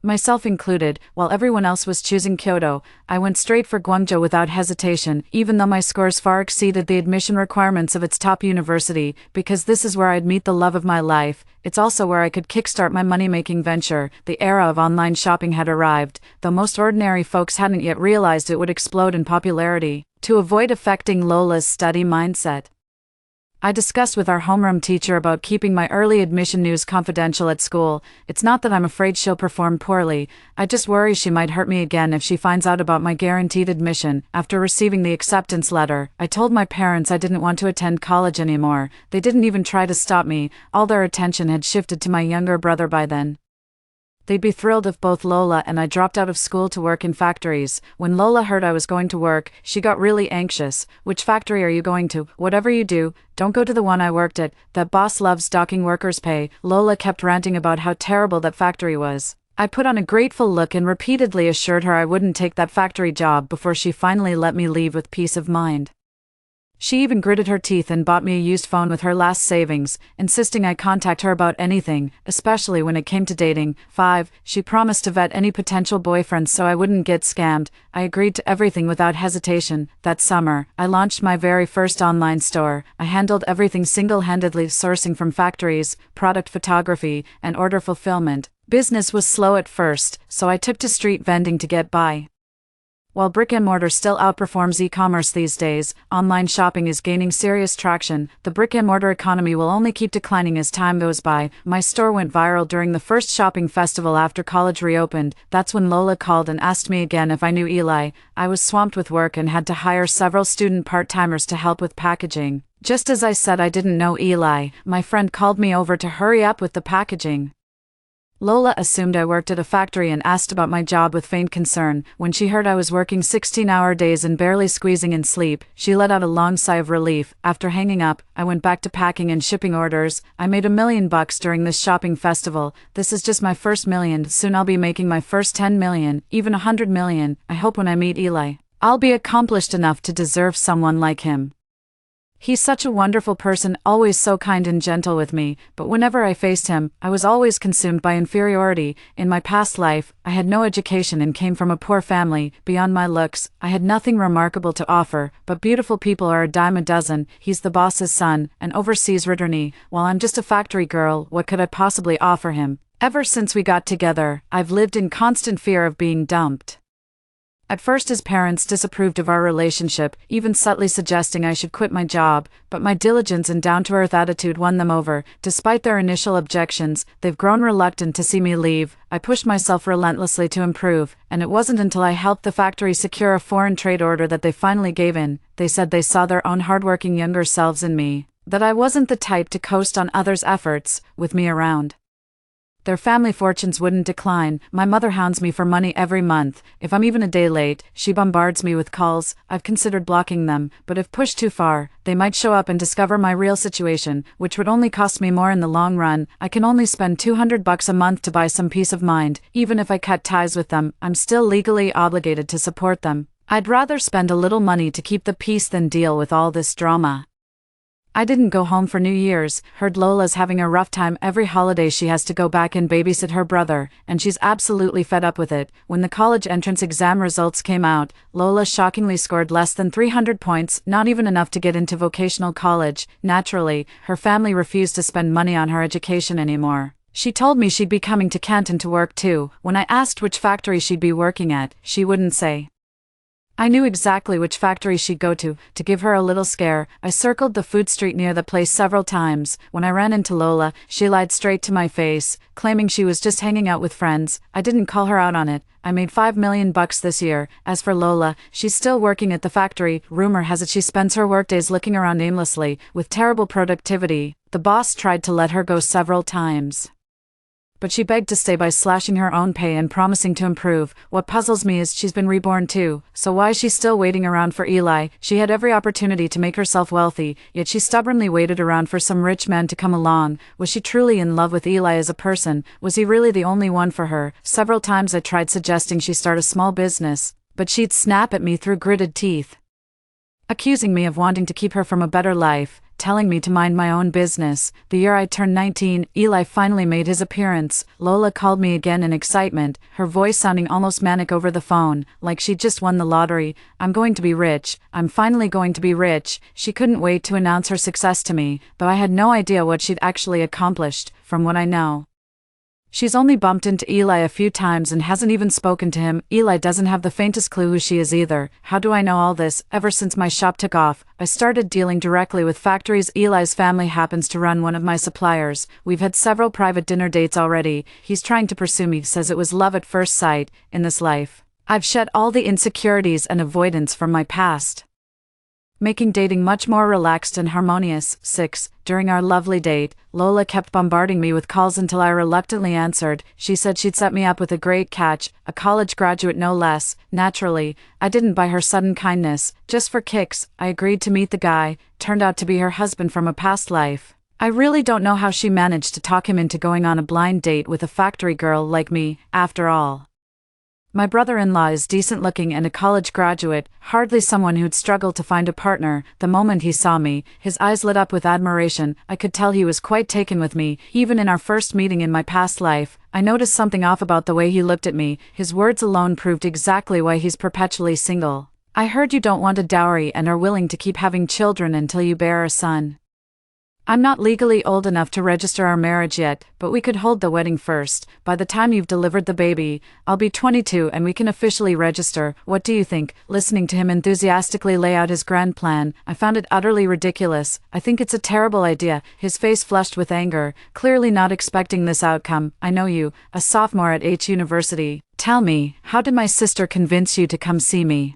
Myself included. While everyone else was choosing Kyoto, I went straight for Guangzhou without hesitation, even though my scores far exceeded the admission requirements of its top university, because this is where I'd meet the love of my life. It's also where I could kickstart my money-making venture. The era of online shopping had arrived, though most ordinary folks hadn't yet realized it would explode in popularity. To avoid affecting Lola's study mindset, I discussed with our homeroom teacher about keeping my early admission news confidential at school. It's not that I'm afraid she'll perform poorly, I just worry she might hurt me again if she finds out about my guaranteed admission. After receiving the acceptance letter, I told my parents I didn't want to attend college anymore. They didn't even try to stop me. All their attention had shifted to my younger brother by then. They'd be thrilled if both Lola and I dropped out of school to work in factories. When Lola heard I was going to work, she got really anxious. Which factory are you going to? Whatever you do, don't go to the one I worked at. That boss loves docking workers' pay. Lola kept ranting about how terrible that factory was. I put on a grateful look and repeatedly assured her I wouldn't take that factory job before she finally let me leave with peace of mind. She even gritted her teeth and bought me a used phone with her last savings, insisting I contact her about anything, especially when it came to dating. 5. She promised to vet any potential boyfriends so I wouldn't get scammed. I agreed to everything without hesitation. That summer, I launched my very first online store. I handled everything single-handedly, sourcing from factories, product photography, and order fulfillment. Business was slow at first, so I took to street vending to get by. While brick-and-mortar still outperforms e-commerce these days, online shopping is gaining serious traction. The brick-and-mortar economy will only keep declining as time goes by. My store went viral during the first shopping festival after college reopened. That's when Lola called and asked me again if I knew Eli. I was swamped with work and had to hire several student part-timers to help with packaging. Just as I said I didn't know Eli, my friend called me over to hurry up with the packaging. Lola assumed I worked at a factory and asked about my job with faint concern. When she heard I was working 16-hour days and barely squeezing in sleep, she let out a long sigh of relief. After hanging up, I went back to packing and shipping orders. I made $1 million during this shopping festival. This is just my first million. Soon I'll be making my first 10 million, even 100 million. I hope when I meet Eli, I'll be accomplished enough to deserve someone like him. He's such a wonderful person, always so kind and gentle with me, but whenever I faced him, I was always consumed by inferiority. In my past life, I had no education and came from a poor family. Beyond my looks, I had nothing remarkable to offer, but beautiful people are a dime a dozen. He's the boss's son, an overseas returnee, while I'm just a factory girl. What could I possibly offer him? Ever since we got together, I've lived in constant fear of being dumped. At first his parents disapproved of our relationship, even subtly suggesting I should quit my job, but my diligence and down-to-earth attitude won them over. Despite their initial objections, they've grown reluctant to see me leave. I pushed myself relentlessly to improve, and it wasn't until I helped the factory secure a foreign trade order that they finally gave in. They said they saw their own hardworking younger selves in me, that I wasn't the type to coast on others' efforts, with me around. Their family fortunes wouldn't decline. My mother hounds me for money every month. If I'm even a day late, she bombards me with calls. I've considered blocking them, but if pushed too far, they might show up and discover my real situation, which would only cost me more in the long run. I can only spend $200 a month to buy some peace of mind. Even if I cut ties with them, I'm still legally obligated to support them. I'd rather spend a little money to keep the peace than deal with all this drama. I didn't go home for New Year's. Heard Lola's having a rough time every holiday. She has to go back and babysit her brother, and she's absolutely fed up with it. When the college entrance exam results came out, Lola shockingly scored less than 300 points, not even enough to get into vocational college. Naturally, her family refused to spend money on her education anymore. She told me she'd be coming to Canton to work too. When I asked which factory she'd be working at, she wouldn't say. I knew exactly which factory she'd go to give her a little scare. I circled the food street near the place several times. When I ran into Lola, she lied straight to my face, claiming she was just hanging out with friends. I didn't call her out on it. I made $5 million this year. As for Lola, she's still working at the factory. Rumor has it she spends her workdays looking around aimlessly, with terrible productivity. The boss tried to let her go several times, but she begged to stay by slashing her own pay and promising to improve. What puzzles me is she's been reborn too, so why is she still waiting around for Eli? She had every opportunity to make herself wealthy, yet she stubbornly waited around for some rich man to come along. Was she truly in love with Eli as a person? Was he really the only one for her? Several times I tried suggesting she start a small business, but she'd snap at me through gritted teeth, accusing me of wanting to keep her from a better life, telling me to mind my own business. The year I turned 19, Eli finally made his appearance. Lola called me again in excitement, her voice sounding almost manic over the phone, like she'd just won the lottery. I'm going to be rich. I'm finally going to be rich. She couldn't wait to announce her success to me, though I had no idea what she'd actually accomplished. From what I know, she's only bumped into Eli a few times and hasn't even spoken to him. Eli doesn't have the faintest clue who she is either. How do I know all this? Ever since my shop took off, I started dealing directly with factories. Eli's family happens to run one of my suppliers. We've had several private dinner dates already. He's trying to pursue me, says it was love at first sight. In this life, I've shed all the insecurities and avoidance from my past, making dating much more relaxed and harmonious. 6. During our lovely date, Lola kept bombarding me with calls until I reluctantly answered. She said she'd set me up with a great catch, a college graduate no less. Naturally, I didn't buy her sudden kindness. Just for kicks, I agreed to meet the guy. Turned out to be her husband from a past life. I really don't know how she managed to talk him into going on a blind date with a factory girl like me, after all. My brother-in-law is decent-looking and a college graduate, hardly someone who'd struggle to find a partner. The moment he saw me, his eyes lit up with admiration. I could tell he was quite taken with me. Even in our first meeting in my past life, I noticed something off about the way he looked at me. His words alone proved exactly why he's perpetually single. "I heard you don't want a dowry and are willing to keep having children until you bear a son." "I'm not legally old enough to register our marriage yet, but we could hold the wedding first. By the time you've delivered the baby, I'll be 22 and we can officially register. What do you think?" Listening to him enthusiastically lay out his grand plan, I found it utterly ridiculous. "I think it's a terrible idea." His face flushed with anger, clearly not expecting this outcome. "I know you, a sophomore at H University. Tell me, how did my sister convince you to come see me?"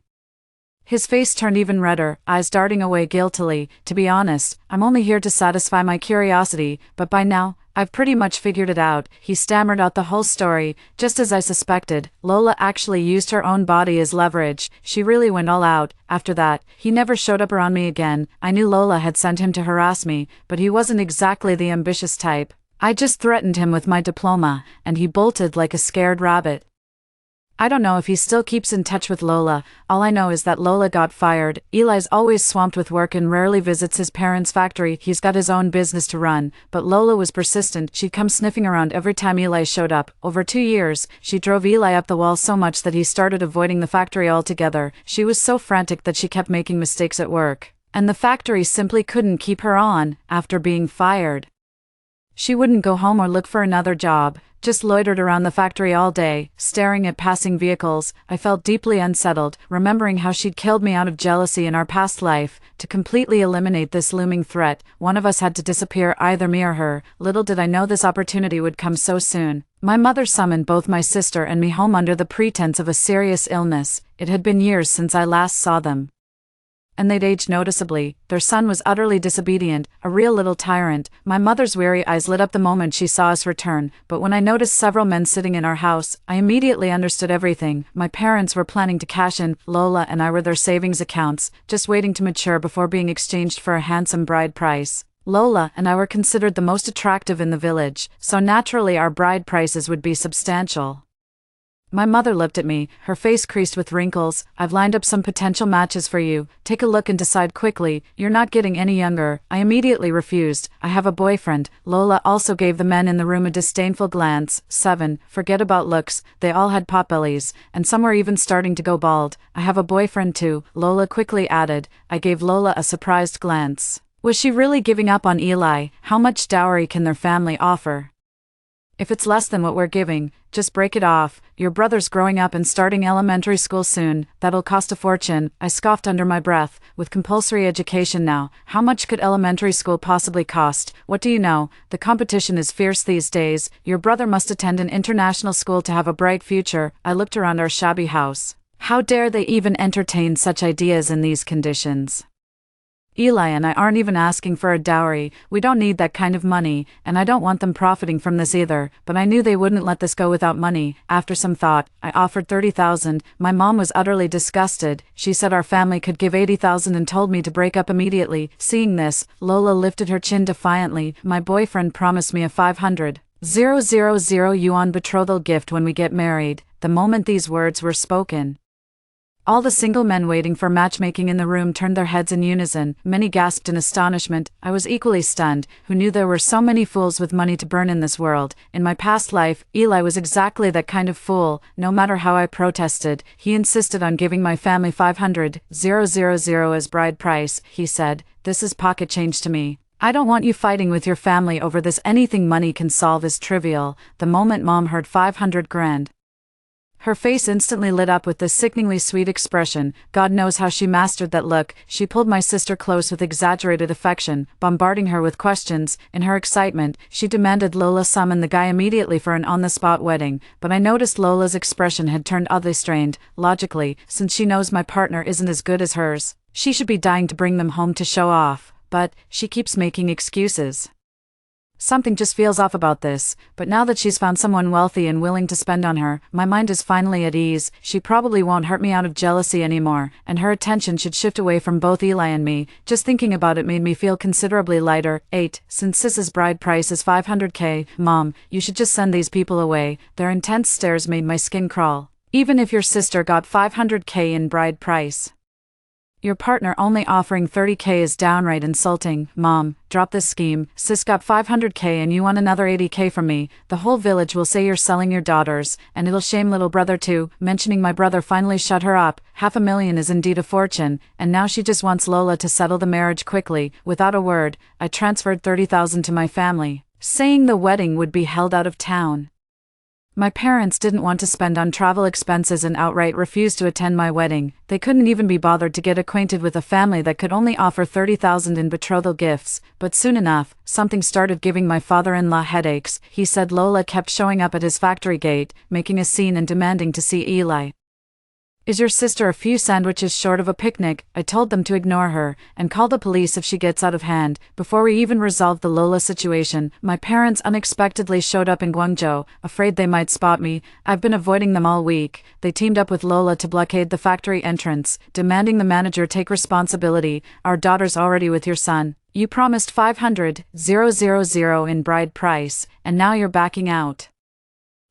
His face turned even redder, eyes darting away guiltily. "To be honest, I'm only here to satisfy my curiosity, but by now, I've pretty much figured it out." He stammered out the whole story. "Just as I suspected, Lola actually used her own body as leverage. She really went all out. After that, he never showed up around me again. I knew Lola had sent him to harass me, but he wasn't exactly the ambitious type. I just threatened him with my diploma, and he bolted like a scared rabbit. I don't know if he still keeps in touch with Lola. All I know is that Lola got fired. Eli's always swamped with work and rarely visits his parents' factory. He's got his own business to run. But Lola was persistent. She'd come sniffing around every time Eli showed up. Over 2 years, she drove Eli up the wall so much that he started avoiding the factory altogether. She was so frantic that she kept making mistakes at work. And the factory simply couldn't keep her on after being fired. She wouldn't go home or look for another job, just loitered around the factory all day, staring at passing vehicles. I felt deeply unsettled, remembering how she'd killed me out of jealousy in our past life. To completely eliminate this looming threat, one of us had to disappear, either me or her. Little did I know this opportunity would come so soon. My mother summoned both my sister and me home under the pretense of a serious illness. It had been years since I last saw them, and they'd aged noticeably. Their son was utterly disobedient, a real little tyrant. My mother's weary eyes lit up the moment she saw us return, but when I noticed several men sitting in our house, I immediately understood everything. My parents were planning to cash in. Lola and I were their savings accounts, just waiting to mature before being exchanged for a handsome bride price. Lola and I were considered the most attractive in the village, so naturally our bride prices would be substantial. My mother looked at me, her face creased with wrinkles. "I've lined up some potential matches for you. Take a look and decide quickly. You're not getting any younger." I immediately refused. "I have a boyfriend." Lola also gave the men in the room a disdainful glance. 7. Forget about looks. They all had potbellies, and some were even starting to go bald. "I have a boyfriend too," Lola quickly added. I gave Lola a surprised glance. Was she really giving up on Eli? How much dowry can their family offer? "If it's less than what we're giving, just break it off. Your brother's growing up and starting elementary school soon. That'll cost a fortune," I scoffed under my breath. "With compulsory education now, how much could elementary school possibly cost? What do you know? The competition is fierce these days. Your brother must attend an international school to have a bright future." I looked around our shabby house. How dare they even entertain such ideas in these conditions? "Eli and I aren't even asking for a dowry. We don't need that kind of money, and I don't want them profiting from this either," but I knew they wouldn't let this go without money. After some thought, I offered 30,000. My mom was utterly disgusted. She said our family could give 80,000 and told me to break up immediately. Seeing this, Lola lifted her chin defiantly. "My boyfriend promised me a 500,000 yuan betrothal gift when we get married." The moment these words were spoken, all the single men waiting for matchmaking in the room turned their heads in unison. Many gasped in astonishment. I was equally stunned. Who knew there were so many fools with money to burn in this world? In my past life, Eli was exactly that kind of fool. No matter how I protested, he insisted on giving my family 500,000 as bride price. He said, "This is pocket change to me. I don't want you fighting with your family over this. Anything money can solve is trivial." The moment Mom heard 500 grand, her face instantly lit up with this sickeningly sweet expression. God knows how she mastered that look. She pulled my sister close with exaggerated affection, bombarding her with questions. In her excitement, she demanded Lola summon the guy immediately for an on-the-spot wedding, but I noticed Lola's expression had turned oddly strained. Logically, since she knows my partner isn't as good as hers, she should be dying to bring them home to show off. But she keeps making excuses. Something just feels off about this, but now that she's found someone wealthy and willing to spend on her, my mind is finally at ease. She probably won't hurt me out of jealousy anymore, and her attention should shift away from both Eli and me. Just thinking about it made me feel considerably lighter. 8. Since Sis's bride price is 500k, Mom, you should just send these people away. Their intense stares made my skin crawl. Even if your sister got $500K in bride price. Your partner only offering $30K is downright insulting. Mom, drop this scheme. Sis got $500K and you want another $80K from me. The whole village will say you're selling your daughters, and it'll shame little brother too. Mentioning my brother finally shut her up. $500,000 is indeed a fortune, and now she just wants Lola to settle the marriage quickly. Without a word, I transferred $30,000 to my family, saying the wedding would be held out of town. My parents didn't want to spend on travel expenses and outright refused to attend my wedding. They couldn't even be bothered to get acquainted with a family that could only offer $30,000 in betrothal gifts. But soon enough, something started giving my father-in-law headaches. He said Lola kept showing up at his factory gate, making a scene and demanding to see Eli. Is your sister a few sandwiches short of a picnic? I told them to ignore her, and call the police if she gets out of hand. Before we even resolved the Lola situation, my parents unexpectedly showed up in Guangzhou, afraid they might spot me. I've been avoiding them all week. They teamed up with Lola to blockade the factory entrance, demanding the manager take responsibility. Our daughter's already with your son. You promised $500,000 in bride price, and now you're backing out.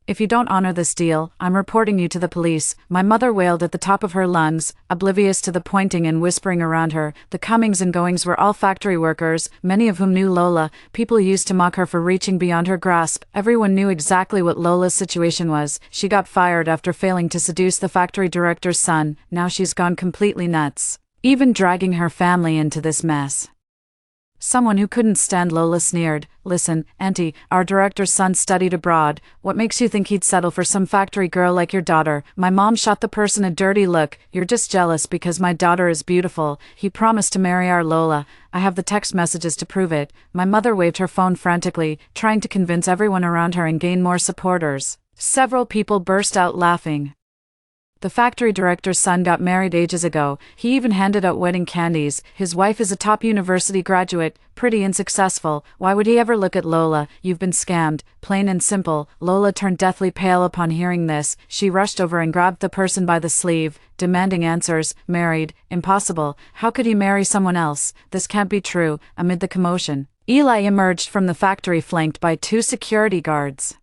If you don't honor this deal, I'm reporting you to the police. My mother wailed at the top of her lungs, oblivious to the pointing and whispering around her. The comings and goings were all factory workers, many of whom knew Lola. People used to mock her for reaching beyond her grasp. Everyone knew exactly what Lola's situation was. She got fired after failing to seduce the factory director's son. Now she's gone completely nuts, even dragging her family into this mess. Someone who couldn't stand Lola sneered, "Listen, Auntie, our director's son studied abroad. What makes you think he'd settle for some factory girl like your daughter?" My mom shot the person a dirty look. "You're just jealous because my daughter is beautiful. He promised to marry our Lola. I have the text messages to prove it." My mother waved her phone frantically, trying to convince everyone around her and gain more supporters. Several people burst out laughing. The factory director's son got married ages ago. He even handed out wedding candies. His wife is a top university graduate, pretty and successful. Why would he ever look at Lola? You've been scammed, plain and simple. Lola turned deathly pale upon hearing this. She rushed over and grabbed the person by the sleeve, demanding answers. Married? Impossible. How could he marry someone else? This can't be true. Amid the commotion, Eli emerged from the factory flanked by 2 security guards.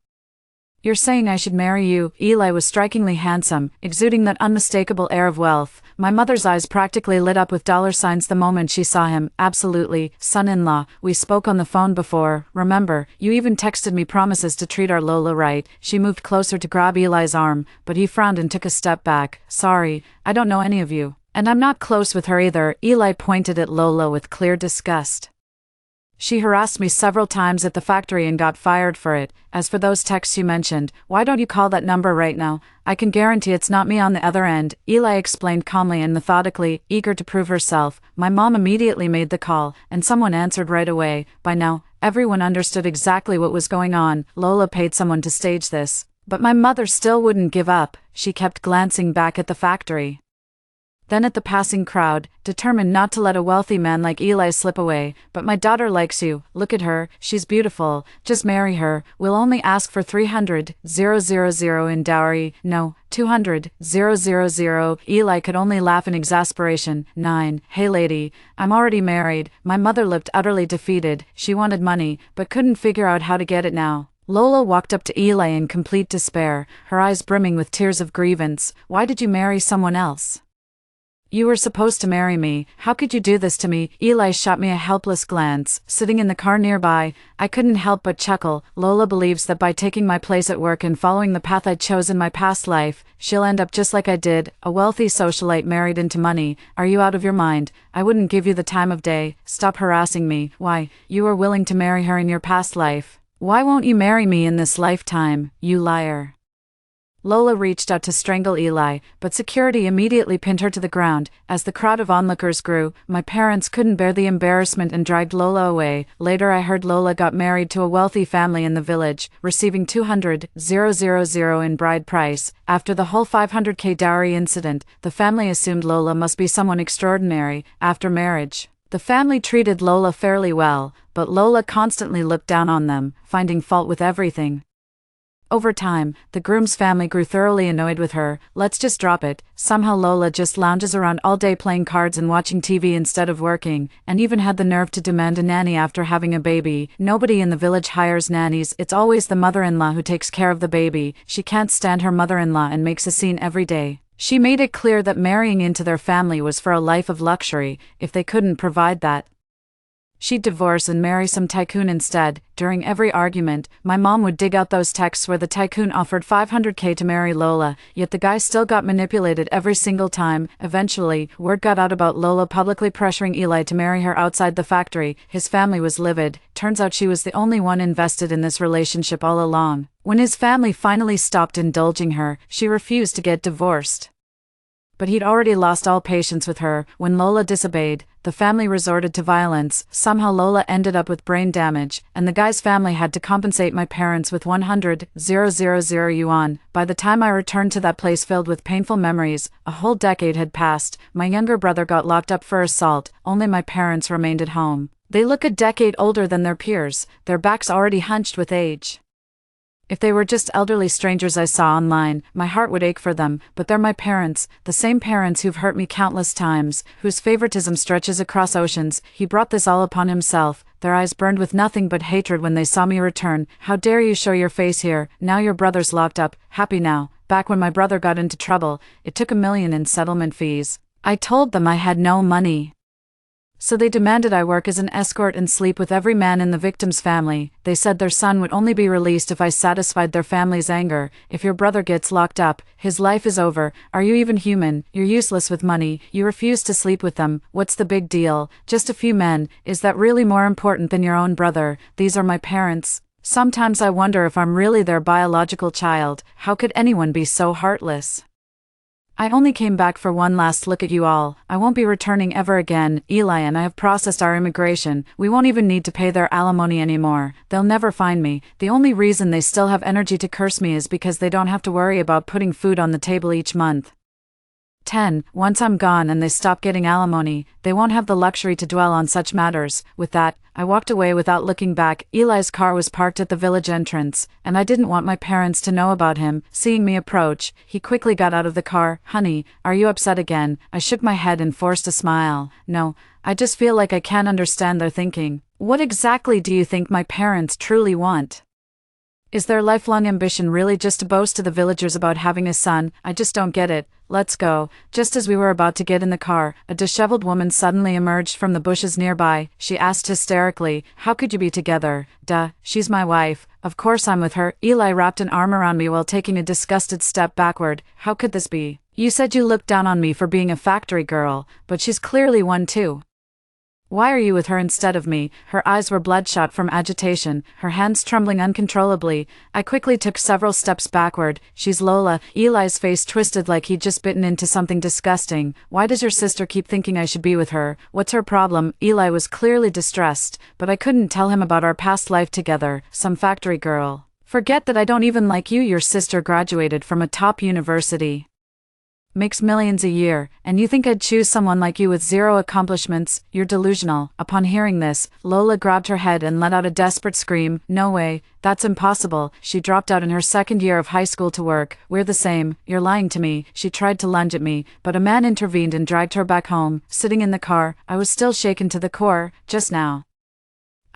"You're saying I should marry you?" Eli was strikingly handsome, exuding that unmistakable air of wealth. My mother's eyes practically lit up with dollar signs the moment she saw him. "Absolutely, son-in-law. We spoke on the phone before, remember? You even texted me promises to treat our Lola right." She moved closer to grab Eli's arm, but he frowned and took a step back. "Sorry, I don't know any of you. And I'm not close with her either." Eli pointed at Lola with clear disgust. "She harassed me several times at the factory and got fired for it. As for those texts you mentioned, why don't you call that number right now? I can guarantee it's not me on the other end," Eli explained calmly and methodically, eager to prove herself. My mom immediately made the call, and someone answered right away. By now, everyone understood exactly what was going on. Lola paid someone to stage this. But my mother still wouldn't give up. She kept glancing back at the factory, then at the passing crowd, determined not to let a wealthy man like Eli slip away. "But my daughter likes you. Look at her. She's beautiful. Just marry her. We'll only ask for $300,000 in dowry. No, $200,000. Eli could only laugh in exasperation. "9. Hey lady, I'm already married." My mother looked utterly defeated. She wanted money, but couldn't figure out how to get it now. Lola walked up to Eli in complete despair, her eyes brimming with tears of grievance. "Why did you marry someone else? You were supposed to marry me. How could you do this to me?" Eli shot me a helpless glance. Sitting in the car nearby, I couldn't help but chuckle. Lola believes that by taking my place at work and following the path I chose in my past life, she'll end up just like I did, a wealthy socialite married into money. Are you out of your mind? I wouldn't give you the time of day. Stop harassing me. Why, you were willing to marry her in your past life. Why won't you marry me in this lifetime, you liar? Lola reached out to strangle Eli, but security immediately pinned her to the ground. As the crowd of onlookers grew, my parents couldn't bear the embarrassment and dragged Lola away. Later I heard Lola got married to a wealthy family in the village, receiving $200,000 in bride price. After the whole $500K dowry incident, the family assumed Lola must be someone extraordinary. After marriage, the family treated Lola fairly well, but Lola constantly looked down on them, finding fault with everything. Over time, the groom's family grew thoroughly annoyed with her. Let's just drop it. Somehow Lola just lounges around all day playing cards and watching TV instead of working, and even had the nerve to demand a nanny after having a baby. Nobody in the village hires nannies, it's always the mother-in-law who takes care of the baby. She can't stand her mother-in-law and makes a scene every day. She made it clear that marrying into their family was for a life of luxury. If they couldn't provide that, she'd divorce and marry some tycoon instead. During every argument, my mom would dig out those texts where the tycoon offered $500K to marry Lola, yet the guy still got manipulated every single time. Eventually, word got out about Lola publicly pressuring Eli to marry her outside the factory. His family was livid. Turns out she was the only one invested in this relationship all along. When his family finally stopped indulging her, she refused to get divorced. But he'd already lost all patience with her. When Lola disobeyed, the family resorted to violence. Somehow Lola ended up with brain damage, and the guy's family had to compensate my parents with 100,000 yuan. By the time I returned to that place filled with painful memories, a whole decade had passed. My younger brother got locked up for assault. Only my parents remained at home. They look a decade older than their peers, their backs already hunched with age. If they were just elderly strangers I saw online, my heart would ache for them, but they're my parents, the same parents who've hurt me countless times, whose favoritism stretches across oceans. He brought this all upon himself. Their eyes burned with nothing but hatred when they saw me return. How dare you show your face here? Now your brother's locked up. Happy now. Back when my brother got into trouble, it took $1 million in settlement fees. I told them I had no money, so they demanded I work as an escort and sleep with every man in the victim's family. They said their son would only be released if I satisfied their family's anger. If your brother gets locked up, his life is over. Are you even human? You're useless with money. You refuse to sleep with them. What's the big deal? Just a few men. Is that really more important than your own brother? These are my parents. Sometimes I wonder if I'm really their biological child. How could anyone be so heartless? I only came back for one last look at you all. I won't be returning ever again. Eli and I have processed our immigration. We won't even need to pay their alimony anymore. They'll never find me. The only reason they still have energy to curse me is because they don't have to worry about putting food on the table each month. 10. Once I'm gone and they stop getting alimony, they won't have the luxury to dwell on such matters. With that, I walked away without looking back. Eli's car was parked at the village entrance, and I didn't want my parents to know about him. Seeing me approach, he quickly got out of the car. Honey, are you upset again? I shook my head and forced a smile. No, I just feel like I can't understand their thinking. What exactly do you think my parents truly want? Is their lifelong ambition really just to boast to the villagers about having a son? I just don't get it. Let's go. Just as we were about to get in the car, a disheveled woman suddenly emerged from the bushes nearby. She asked hysterically, "How could you be together?" Duh, she's my wife. Of course I'm with her. Eli wrapped an arm around me while taking a disgusted step backward. How could this be? You said you looked down on me for being a factory girl, but she's clearly one too. Why are you with her instead of me? Her eyes were bloodshot from agitation, her hands trembling uncontrollably. I quickly took several steps backward. She's Lola. Eli's face twisted like he'd just bitten into something disgusting. Why does your sister keep thinking I should be with her? What's her problem? Eli was clearly distressed, but I couldn't tell him about our past life together. Some factory girl. Forget that I don't even like you. Your sister graduated from a top university, makes millions a year, and you think I'd choose someone like you with zero accomplishments? You're delusional. Upon hearing this, Lola grabbed her head and let out a desperate scream. No way, that's impossible. She dropped out in her second year of high school to work. We're the same. You're lying to me. She tried to lunge at me, but a man intervened and dragged her back home. Sitting in the car, I was still shaken to the core. Just now,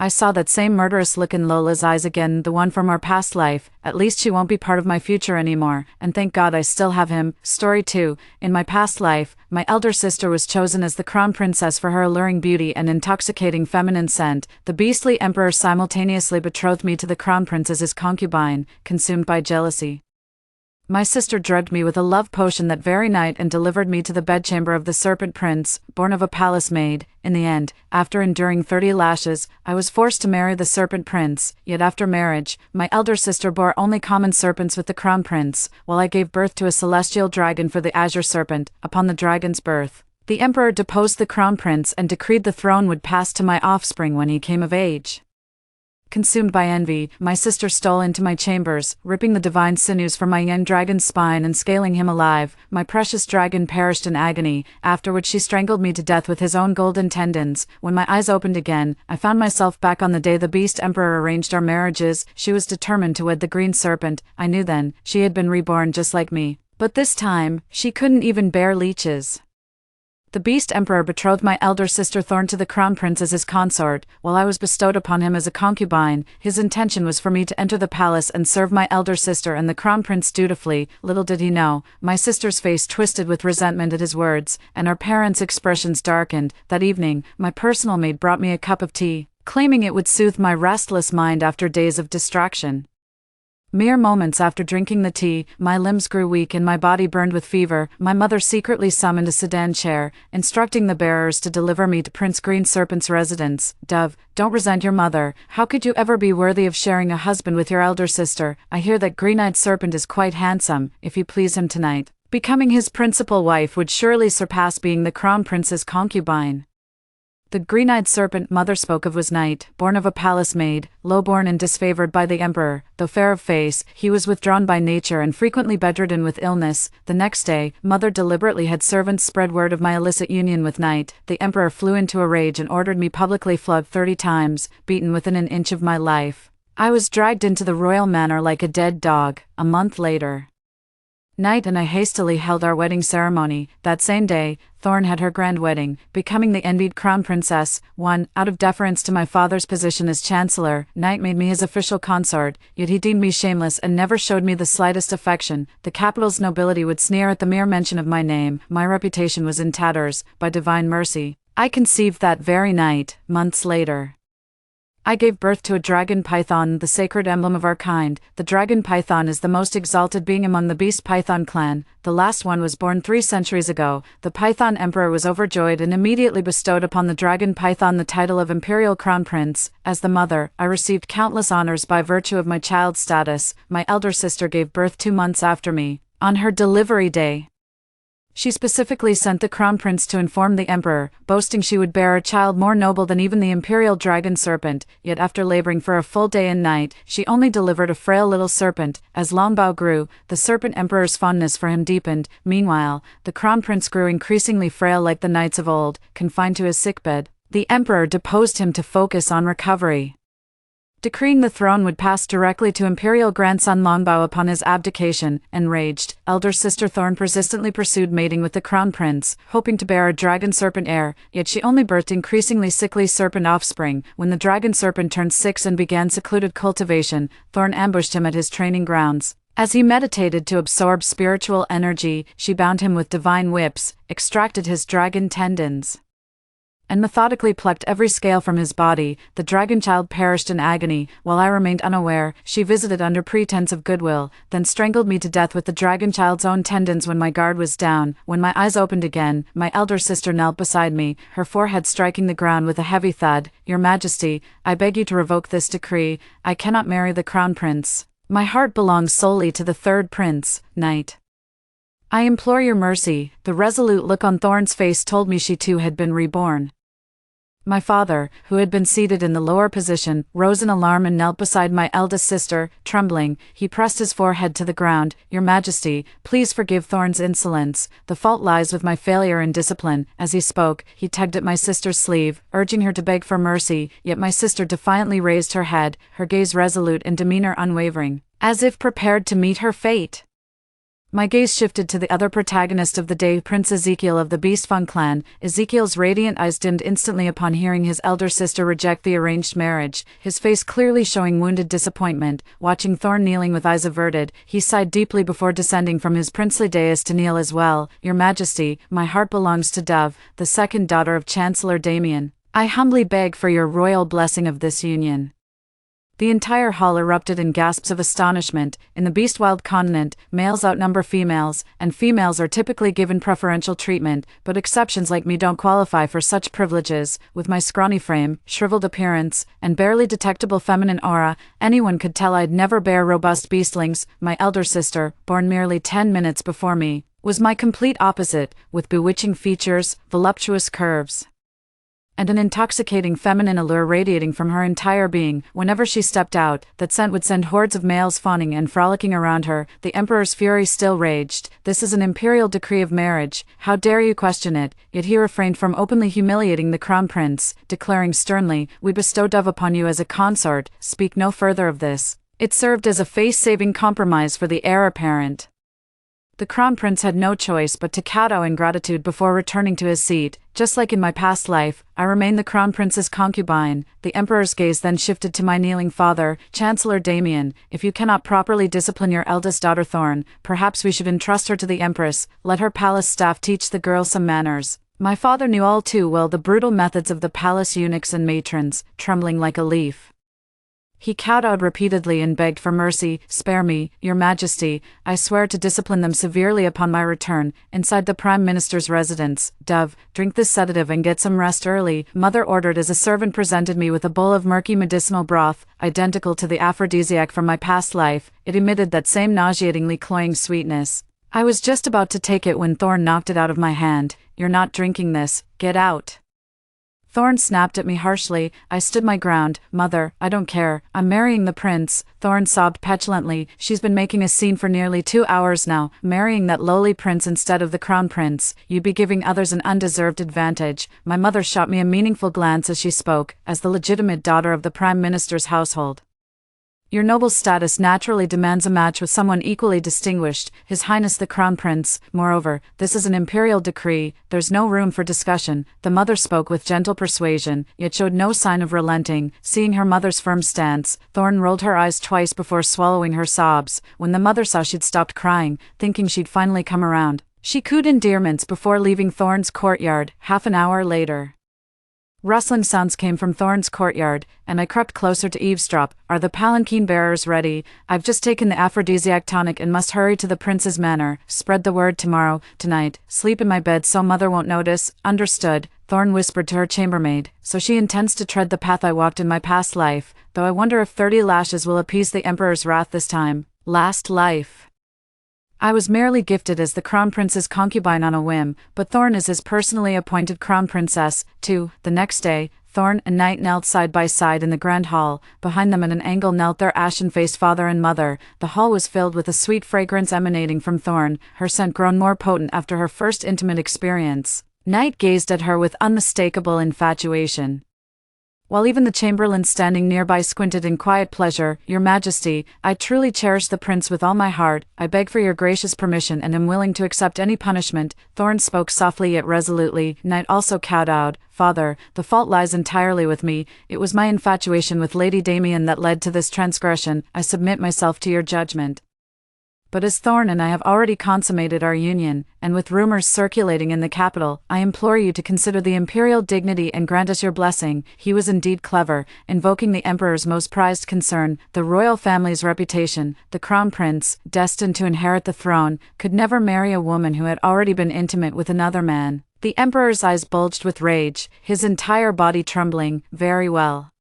I saw that same murderous look in Lola's eyes again, the one from our past life. At least she won't be part of my future anymore, and thank God I still have him. Story 2. In my past life, my elder sister was chosen as the crown princess for her alluring beauty and intoxicating feminine scent. The beastly emperor simultaneously betrothed me to the crown prince as his concubine, consumed by jealousy. My sister drugged me with a love potion that very night and delivered me to the bedchamber of the serpent prince, born of a palace maid. In the end, after enduring 30 lashes, I was forced to marry the serpent prince. Yet after marriage, my elder sister bore only common serpents with the crown prince, while I gave birth to a celestial dragon for the azure serpent. Upon the dragon's birth, the emperor deposed the crown prince and decreed the throne would pass to my offspring when he came of age. Consumed by envy, my sister stole into my chambers, ripping the divine sinews from my young dragon's spine and scaling him alive. My precious dragon perished in agony, after which she strangled me to death with his own golden tendons. When my eyes opened again, I found myself back on the day the Beast Emperor arranged our marriages. She was determined to wed the green serpent. I knew then, she had been reborn just like me. But this time, she couldn't even bear leeches. The Beast Emperor betrothed my elder sister Thorn to the Crown Prince as his consort, while I was bestowed upon him as a concubine. His intention was for me to enter the palace and serve my elder sister and the Crown Prince dutifully. Little did he know, my sister's face twisted with resentment at his words, and our parents' expressions darkened. That evening, my personal maid brought me a cup of tea, claiming it would soothe my restless mind after days of distraction. Mere moments after drinking the tea, my limbs grew weak and my body burned with fever. My mother secretly summoned a sedan chair, instructing the bearers to deliver me to Prince Green Serpent's residence. Dove, don't resent your mother. How could you ever be worthy of sharing a husband with your elder sister? I hear that Green-Eyed Serpent is quite handsome. If you please him tonight, becoming his principal wife would surely surpass being the Crown Prince's concubine. The green-eyed serpent mother spoke of was Night, born of a palace maid, low-born and disfavored by the emperor. Though fair of face, he was withdrawn by nature and frequently bedridden with illness. The next day, mother deliberately had servants spread word of my illicit union with Night. The emperor flew into a rage and ordered me publicly flogged 30 times, beaten within an inch of my life. I was dragged into the royal manor like a dead dog. A month later, Night and I hastily held our wedding ceremony. That same day, Thorn had her grand wedding, becoming the envied crown princess. Out of deference to my father's position as chancellor, Night made me his official consort, yet he deemed me shameless and never showed me the slightest affection. The capital's nobility would sneer at the mere mention of my name. My reputation was in tatters. By divine mercy, I conceived that very night. Months later, I gave birth to a dragon python, the sacred emblem of our kind. The dragon python is the most exalted being among the beast python clan. The last one was born 3 centuries ago. The python emperor was overjoyed and immediately bestowed upon the dragon python the title of imperial crown prince. As the mother, I received countless honors by virtue of my child's status. My elder sister gave birth 2 months after me. On her delivery day, she specifically sent the crown prince to inform the emperor, boasting she would bear a child more noble than even the imperial dragon serpent. Yet after laboring for a full day and night, she only delivered a frail little serpent. As Longbao grew, the serpent emperor's fondness for him deepened. Meanwhile, the crown prince grew increasingly frail like the knights of old, confined to his sickbed. The emperor deposed him to focus on recovery, decreeing the throne would pass directly to imperial grandson Longbao upon his abdication. Enraged, elder sister Thorn persistently pursued mating with the crown prince, hoping to bear a dragon serpent heir, yet she only birthed increasingly sickly serpent offspring. When the dragon serpent turned 6 and began secluded cultivation, Thorn ambushed him at his training grounds. As he meditated to absorb spiritual energy, she bound him with divine whips, extracted his dragon tendons, and methodically plucked every scale from his body. The dragon child perished in agony, while I remained unaware. She visited under pretense of goodwill, then strangled me to death with the dragon child's own tendons when my guard was down. When my eyes opened again, my elder sister knelt beside me, her forehead striking the ground with a heavy thud. Your Majesty, I beg you to revoke this decree. I cannot marry the crown prince. My heart belongs solely to the third prince, Night. I implore your mercy. The resolute look on Thorn's face told me she too had been reborn. My father, who had been seated in the lower position, rose in alarm and knelt beside my eldest sister. Trembling, he pressed his forehead to the ground. Your Majesty, please forgive Thorn's insolence. The fault lies with my failure in discipline. As he spoke, he tugged at my sister's sleeve, urging her to beg for mercy, yet my sister defiantly raised her head, her gaze resolute and demeanor unwavering, as if prepared to meet her fate. My gaze shifted to the other protagonist of the day, Prince Ezekiel of the Beast Fang clan. Ezekiel's radiant eyes dimmed instantly upon hearing his elder sister reject the arranged marriage, his face clearly showing wounded disappointment. Watching Thorn kneeling with eyes averted, he sighed deeply before descending from his princely dais to kneel as well. Your Majesty, my heart belongs to Dove, the second daughter of Chancellor Damien. I humbly beg for your royal blessing of this union. The entire hall erupted in gasps of astonishment. In the Beastwild continent, males outnumber females, and females are typically given preferential treatment, but exceptions like me don't qualify for such privileges. With my scrawny frame, shriveled appearance, and barely detectable feminine aura, anyone could tell I'd never bear robust beastlings. My elder sister, born merely 10 minutes before me, was my complete opposite, with bewitching features, voluptuous curves, and an intoxicating feminine allure radiating from her entire being. Whenever she stepped out, that scent would send hordes of males fawning and frolicking around her. The emperor's fury still raged. This is an imperial decree of marriage. How dare you question it? Yet he refrained from openly humiliating the crown prince, declaring sternly, "We bestow Dove upon you as a consort. Speak no further of this." It served as a face-saving compromise for the heir apparent. The crown prince had no choice but to kowtow in gratitude before returning to his seat. Just like in my past life, I remained the crown prince's concubine. The emperor's gaze then shifted to my kneeling father, Chancellor Damien. "If you cannot properly discipline your eldest daughter Thorn, perhaps we should entrust her to the empress. Let her palace staff teach the girl some manners." My father knew all too well the brutal methods of the palace eunuchs and matrons, trembling like a leaf. He kowtowed repeatedly and begged for mercy. "Spare me, your majesty. I swear to discipline them severely upon my return." Inside the prime minister's residence, "Dove, drink this sedative and get some rest early," mother ordered as a servant presented me with a bowl of murky medicinal broth, identical to the aphrodisiac from my past life. It emitted that same nauseatingly cloying sweetness. I was just about to take it when Thorn knocked it out of my hand. "You're not drinking this. Get out." Thorn snapped at me harshly. I stood my ground. "Mother, I don't care. I'm marrying the prince." Thorn sobbed petulantly. "She's been making a scene for nearly 2 hours now, marrying that lowly prince instead of the crown prince. You'd be giving others an undeserved advantage." My mother shot me a meaningful glance as she spoke, as the legitimate daughter of the prime minister's household. "Your noble status naturally demands a match with someone equally distinguished, His Highness the Crown Prince. Moreover, this is an imperial decree, there's no room for discussion." The mother spoke with gentle persuasion, yet showed no sign of relenting. Seeing her mother's firm stance, Thorn rolled her eyes twice before swallowing her sobs. When the mother saw she'd stopped crying, thinking she'd finally come around, she cooed endearments before leaving Thorn's courtyard. Half an hour later, rustling sounds came from Thorn's courtyard, and I crept closer to eavesdrop. "Are the palanquin bearers ready? I've just taken the aphrodisiac tonic and must hurry to the prince's manor. Spread the word tonight. Sleep in my bed so mother won't notice." "Understood," Thorn whispered to her chambermaid. "So she intends to tread the path I walked in my past life, though I wonder if 30 lashes will appease the emperor's wrath this time." Last life. I was merely gifted as the crown prince's concubine on a whim, but Thorn is his personally appointed crown princess, too. The next day, Thorn and Knight knelt side by side in the grand hall. Behind them at an angle knelt their ashen-faced father and mother. The hall was filled with a sweet fragrance emanating from Thorn, her scent grown more potent after her first intimate experience. Knight gazed at her with unmistakable infatuation, while even the chamberlain standing nearby squinted in quiet pleasure. "Your Majesty, I truly cherish the prince with all my heart. I beg for your gracious permission and am willing to accept any punishment." Thorn spoke softly yet resolutely. Knight also kowtowed. "Father, the fault lies entirely with me. It was my infatuation with Lady Damien that led to this transgression. I submit myself to your judgment. But as Thorn and I have already consummated our union, and with rumors circulating in the capital, I implore you to consider the imperial dignity and grant us your blessing." He was indeed clever, invoking the emperor's most prized concern, the royal family's reputation. The crown prince, destined to inherit the throne, could never marry a woman who had already been intimate with another man. The emperor's eyes bulged with rage, his entire body trembling. "Very well.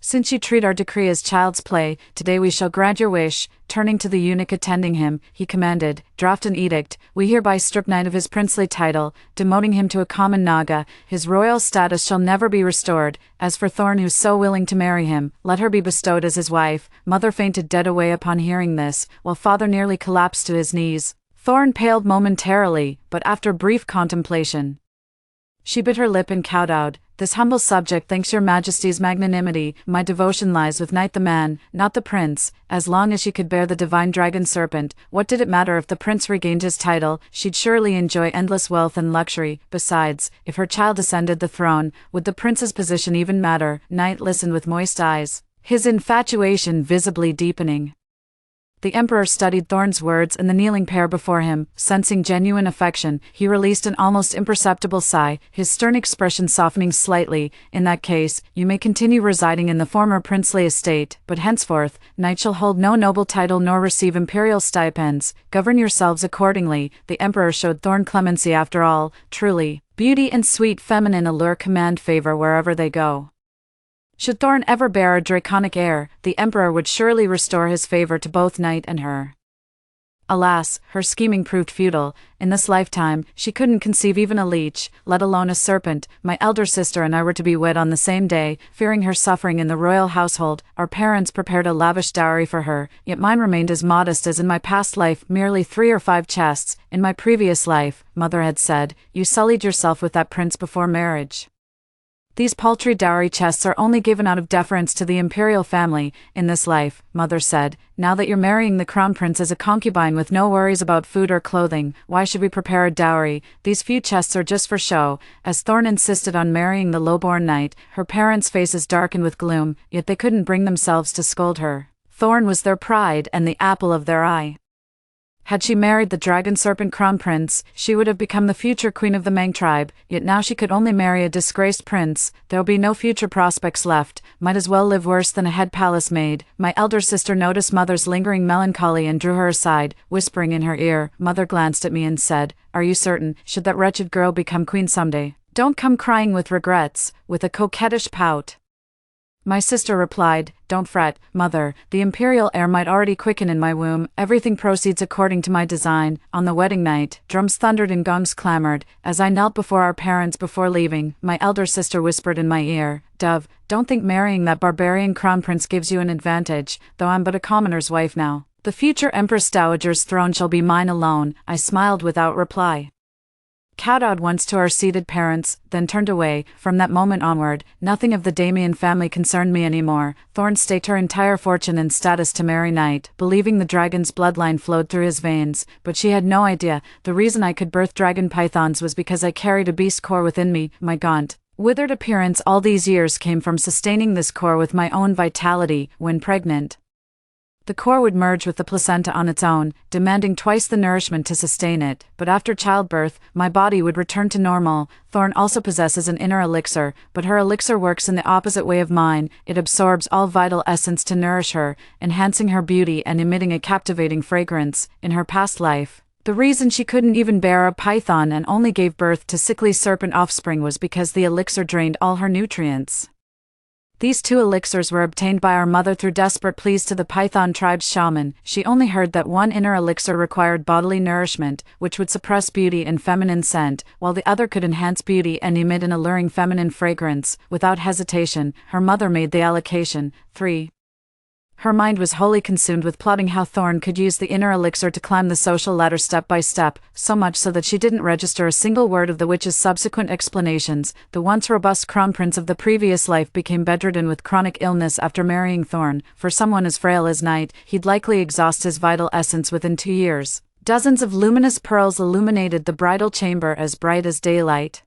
Since you treat our decree as child's play, today we shall grant your wish." Turning to the eunuch attending him, he commanded, "Draft an edict. We hereby strip Knight of his princely title, demoting him to a common Naga. His royal status shall never be restored. As for Thorn, who's so willing to marry him, let her be bestowed as his wife." Mother fainted dead away upon hearing this, while father nearly collapsed to his knees. Thorn paled momentarily, but after brief contemplation, she bit her lip and kowtowed. "This humble subject thanks your Majesty's magnanimity. My devotion lies with Knight the man, not the prince." As long as she could bear the divine dragon serpent, what did it matter if the prince regained his title? She'd surely enjoy endless wealth and luxury. Besides, if her child ascended the throne, would the prince's position even matter? Knight listened with moist eyes, his infatuation visibly deepening. The emperor studied Thorn's words and the kneeling pair before him. Sensing genuine affection, he released an almost imperceptible sigh, his stern expression softening slightly. "In that case, you may continue residing in the former princely estate, but henceforth, Knight shall hold no noble title nor receive imperial stipends. Govern yourselves accordingly." The emperor showed Thorn clemency after all. Truly, beauty and sweet feminine allure command favor wherever they go. Should Thorn ever bear a draconic heir, the emperor would surely restore his favor to both Knight and her. Alas, her scheming proved futile. In this lifetime, she couldn't conceive even a leech, let alone a serpent. My elder sister and I were to be wed on the same day. Fearing her suffering in the royal household, our parents prepared a lavish dowry for her, yet mine remained as modest as in my past life, merely 3 or 5 chests. In my previous life, mother had said, you sullied yourself with that prince before marriage. These paltry dowry chests are only given out of deference to the imperial family. In this life, mother said, now that you're marrying the crown prince as a concubine with no worries about food or clothing, why should we prepare a dowry? These few chests are just for show. As Thorn insisted on marrying the lowborn knight, her parents' faces darkened with gloom, yet they couldn't bring themselves to scold her. Thorn was their pride and the apple of their eye. Had she married the dragon-serpent crown prince, she would have become the future queen of the Mang tribe, yet now she could only marry a disgraced prince. There'll be no future prospects left, might as well live worse than a head palace maid. My elder sister noticed mother's lingering melancholy and drew her aside, whispering in her ear. Mother glanced at me and said, are you certain, should that wretched girl become queen someday? Don't come crying with regrets, with a coquettish pout. My sister replied, don't fret, mother, the imperial heir might already quicken in my womb, everything proceeds according to my design. On the wedding night, drums thundered and gongs clamored. As I knelt before our parents before leaving, my elder sister whispered in my ear, Dove, don't think marrying that barbarian crown prince gives you an advantage, though I'm but a commoner's wife now. The future Empress Dowager's throne shall be mine alone. I smiled without reply. Kowtowed once to our seated parents, then turned away. From that moment onward, nothing of the Damien family concerned me anymore. Thorn staked her entire fortune and status to marry Knight, believing the dragon's bloodline flowed through his veins, but she had no idea. The reason I could birth dragon pythons was because I carried a beast core within me. My gaunt, withered appearance all these years came from sustaining this core with my own vitality. When pregnant, the core would merge with the placenta on its own, demanding twice the nourishment to sustain it, but after childbirth, my body would return to normal. Thorn also possesses an inner elixir, but her elixir works in the opposite way of mine. It absorbs all vital essence to nourish her, enhancing her beauty and emitting a captivating fragrance. In her past life, the reason she couldn't even bear a python and only gave birth to sickly serpent offspring was because the elixir drained all her nutrients. These 2 elixirs were obtained by our mother through desperate pleas to the Python tribe's shaman. She only heard that one inner elixir required bodily nourishment, which would suppress beauty and feminine scent, while the other could enhance beauty and emit an alluring feminine fragrance. Without hesitation, her mother made the allocation. 3. Her mind was wholly consumed with plotting how Thorn could use the inner elixir to climb the social ladder step by step, so much so that she didn't register a single word of the witch's subsequent explanations. The once robust crown prince of the previous life became bedridden with chronic illness after marrying Thorn. For someone as frail as Knight, he'd likely exhaust his vital essence within 2 years. Dozens of luminous pearls illuminated the bridal chamber as bright as daylight.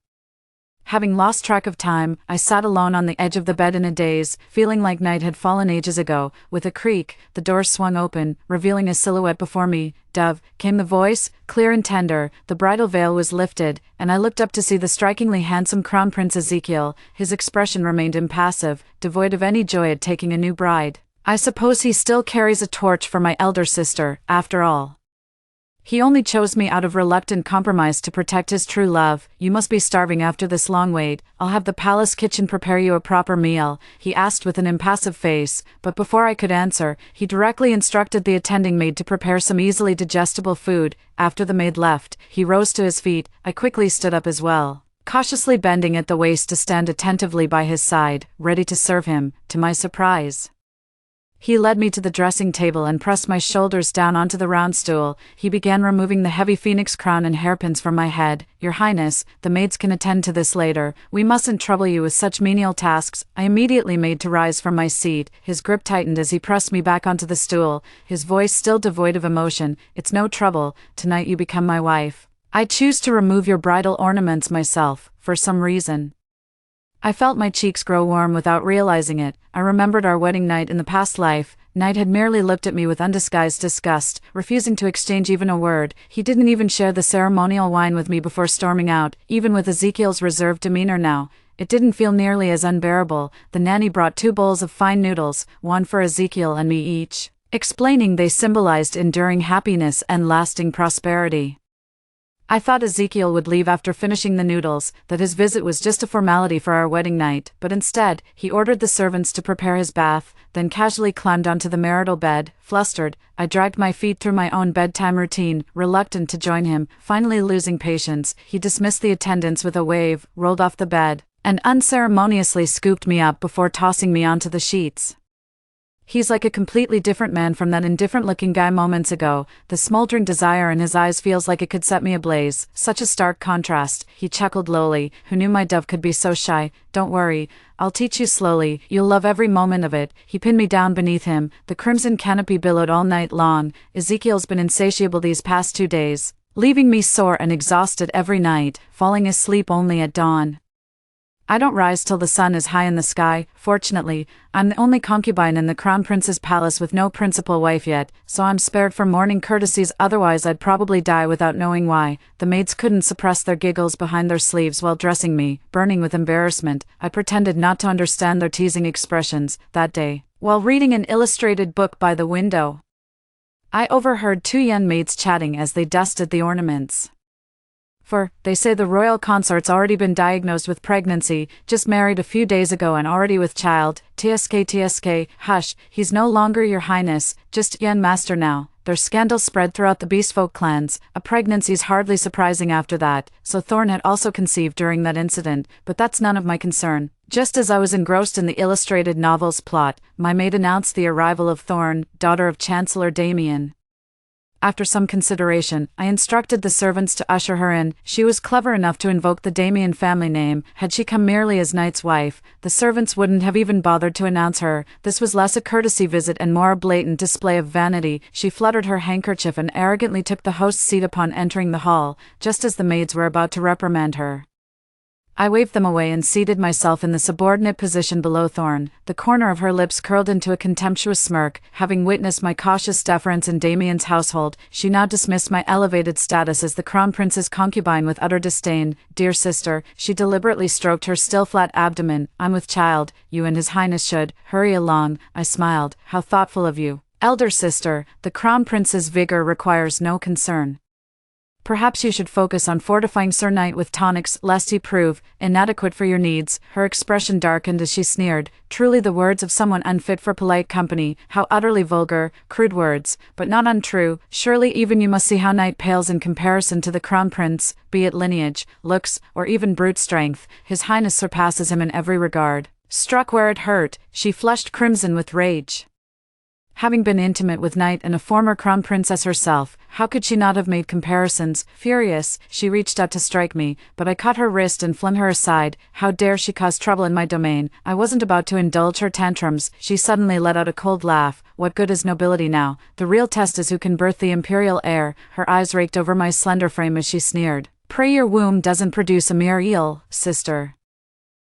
Having lost track of time, I sat alone on the edge of the bed in a daze, feeling like night had fallen ages ago. With a creak, the door swung open, revealing a silhouette before me. Dove, came the voice, clear and tender. The bridal veil was lifted, and I looked up to see the strikingly handsome Crown Prince Ezekiel. His expression remained impassive, devoid of any joy at taking a new bride. I suppose he still carries a torch for my elder sister, after all. He only chose me out of reluctant compromise to protect his true love. You must be starving after this long wait. I'll have the palace kitchen prepare you a proper meal, he asked with an impassive face, but before I could answer, he directly instructed the attending maid to prepare some easily digestible food. After the maid left, he rose to his feet. I quickly stood up as well, cautiously bending at the waist to stand attentively by his side, ready to serve him. To my surprise, he led me to the dressing table and pressed my shoulders down onto the round stool. He began removing the heavy phoenix crown and hairpins from my head. Your Highness, the maids can attend to this later. We mustn't trouble you with such menial tasks. I immediately made to rise from my seat. His grip tightened as he pressed me back onto the stool, his voice still devoid of emotion. It's no trouble. Tonight you become my wife. I choose to remove your bridal ornaments myself, for some reason. I felt my cheeks grow warm without realizing it. I remembered our wedding night in the past life. Knight had merely looked at me with undisguised disgust, refusing to exchange even a word. He didn't even share the ceremonial wine with me before storming out. Even with Ezekiel's reserved demeanor now, it didn't feel nearly as unbearable. The nanny brought 2 bowls of fine noodles, one for Ezekiel and me each, explaining they symbolized enduring happiness and lasting prosperity. I thought Ezekiel would leave after finishing the noodles, that his visit was just a formality for our wedding night, but instead, he ordered the servants to prepare his bath, then casually climbed onto the marital bed. Flustered, I dragged my feet through my own bedtime routine, reluctant to join him. Finally losing patience, he dismissed the attendants with a wave, rolled off the bed, and unceremoniously scooped me up before tossing me onto the sheets. He's like a completely different man from that indifferent-looking guy moments ago. The smoldering desire in his eyes feels like it could set me ablaze. Such a stark contrast. He chuckled lowly. Who knew my dove could be so shy? Don't worry. I'll teach you slowly. You'll love every moment of it. He pinned me down beneath him. The crimson canopy billowed all night long. Ezekiel's been insatiable these past 2 days, leaving me sore and exhausted every night, falling asleep only at dawn. I don't rise till the sun is high in the sky. Fortunately, I'm the only concubine in the crown prince's palace with no principal wife yet, so I'm spared from morning courtesies, otherwise I'd probably die without knowing why. The maids couldn't suppress their giggles behind their sleeves while dressing me. Burning with embarrassment, I pretended not to understand their teasing expressions. That day, while reading an illustrated book by the window, I overheard 2 young maids chatting as they dusted the ornaments. For, they say the royal consort's already been diagnosed with pregnancy, just married a few days ago and already with child. TSK, hush, he's no longer your highness, just Yen Master now. Their scandal spread throughout the beastfolk clans. A pregnancy's hardly surprising after that, so Thorn had also conceived during that incident, but that's none of my concern. Just as I was engrossed in the illustrated novel's plot, my maid announced the arrival of Thorn, daughter of Chancellor Damien. After some consideration, I instructed the servants to usher her in. She was clever enough to invoke the Damien family name. Had she come merely as Knight's wife, the servants wouldn't have even bothered to announce her. This was less a courtesy visit and more a blatant display of vanity. She fluttered her handkerchief and arrogantly took the host's seat upon entering the hall, just as the maids were about to reprimand her. I waved them away and seated myself in the subordinate position below Thorn. The corner of her lips curled into a contemptuous smirk. Having witnessed my cautious deference in Damien's household, she now dismissed my elevated status as the crown prince's concubine with utter disdain. Dear sister, she deliberately stroked her still flat abdomen. I'm with child. You and his highness should hurry along. I smiled. How thoughtful of you. Elder sister, the crown prince's vigor requires no concern. Perhaps you should focus on fortifying Sir Knight with tonics, lest he prove inadequate for your needs. Her expression darkened as she sneered. Truly the words of someone unfit for polite company. How utterly vulgar, crude words, but not untrue. Surely even you must see how Knight pales in comparison to the crown prince, be it lineage, looks, or even brute strength. His highness surpasses him in every regard. Struck where it hurt, she flushed crimson with rage. Having been intimate with Knight and a former crown princess herself, how could she not have made comparisons? Furious, she reached out to strike me, but I caught her wrist and flung her aside. How dare she cause trouble in my domain? I wasn't about to indulge her tantrums. She suddenly let out a cold laugh. What good is nobility now? The real test is who can birth the imperial heir. Her eyes raked over my slender frame as she sneered. Pray your womb doesn't produce a mere eel, sister.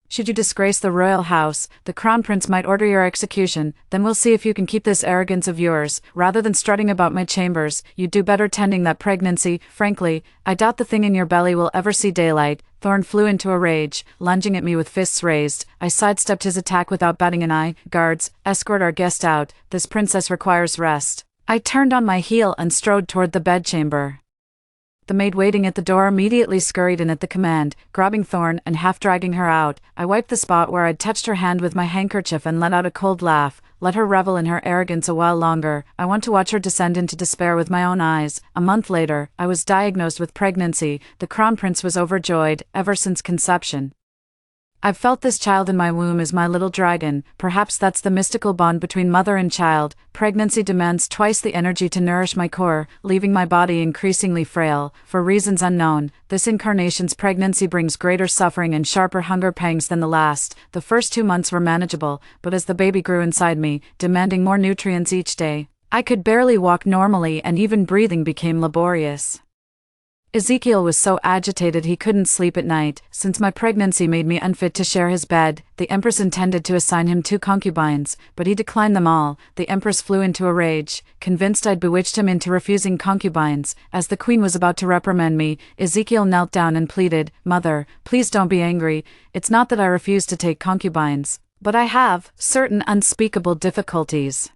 Should you disgrace the royal house, the crown prince might order your execution. Then we'll see if you can keep this arrogance of yours. Rather than strutting about my chambers, you'd do better tending that pregnancy. Frankly, I doubt the thing in your belly will ever see daylight. Thorn flew into a rage, lunging at me with fists raised. I sidestepped his attack without batting an eye. Guards, escort our guest out. This princess requires rest. I turned on my heel and strode toward the bedchamber. The maid waiting at the door immediately scurried in at the command, grabbing Thorn and half-dragging her out. I wiped the spot where I'd touched her hand with my handkerchief and let out a cold laugh. Let her revel in her arrogance a while longer. I want to watch her descend into despair with my own eyes. A month later, I was diagnosed with pregnancy. The crown prince was overjoyed, ever since conception. I've felt this child in my womb as my little dragon. Perhaps that's the mystical bond between mother and child. Pregnancy demands twice the energy to nourish my core, leaving my body increasingly frail. For reasons unknown, this incarnation's pregnancy brings greater suffering and sharper hunger pangs than the last. The first 2 months were manageable, but as the baby grew inside me, demanding more nutrients each day, I could barely walk normally and even breathing became laborious. Ezekiel was so agitated he couldn't sleep at night. Since my pregnancy made me unfit to share his bed, the Empress intended to assign him 2 concubines, but he declined them all. The Empress flew into a rage, convinced I'd bewitched him into refusing concubines. As the Queen was about to reprimand me, Ezekiel knelt down and pleaded, "Mother, please don't be angry. It's not that I refuse to take concubines, but I have certain unspeakable difficulties.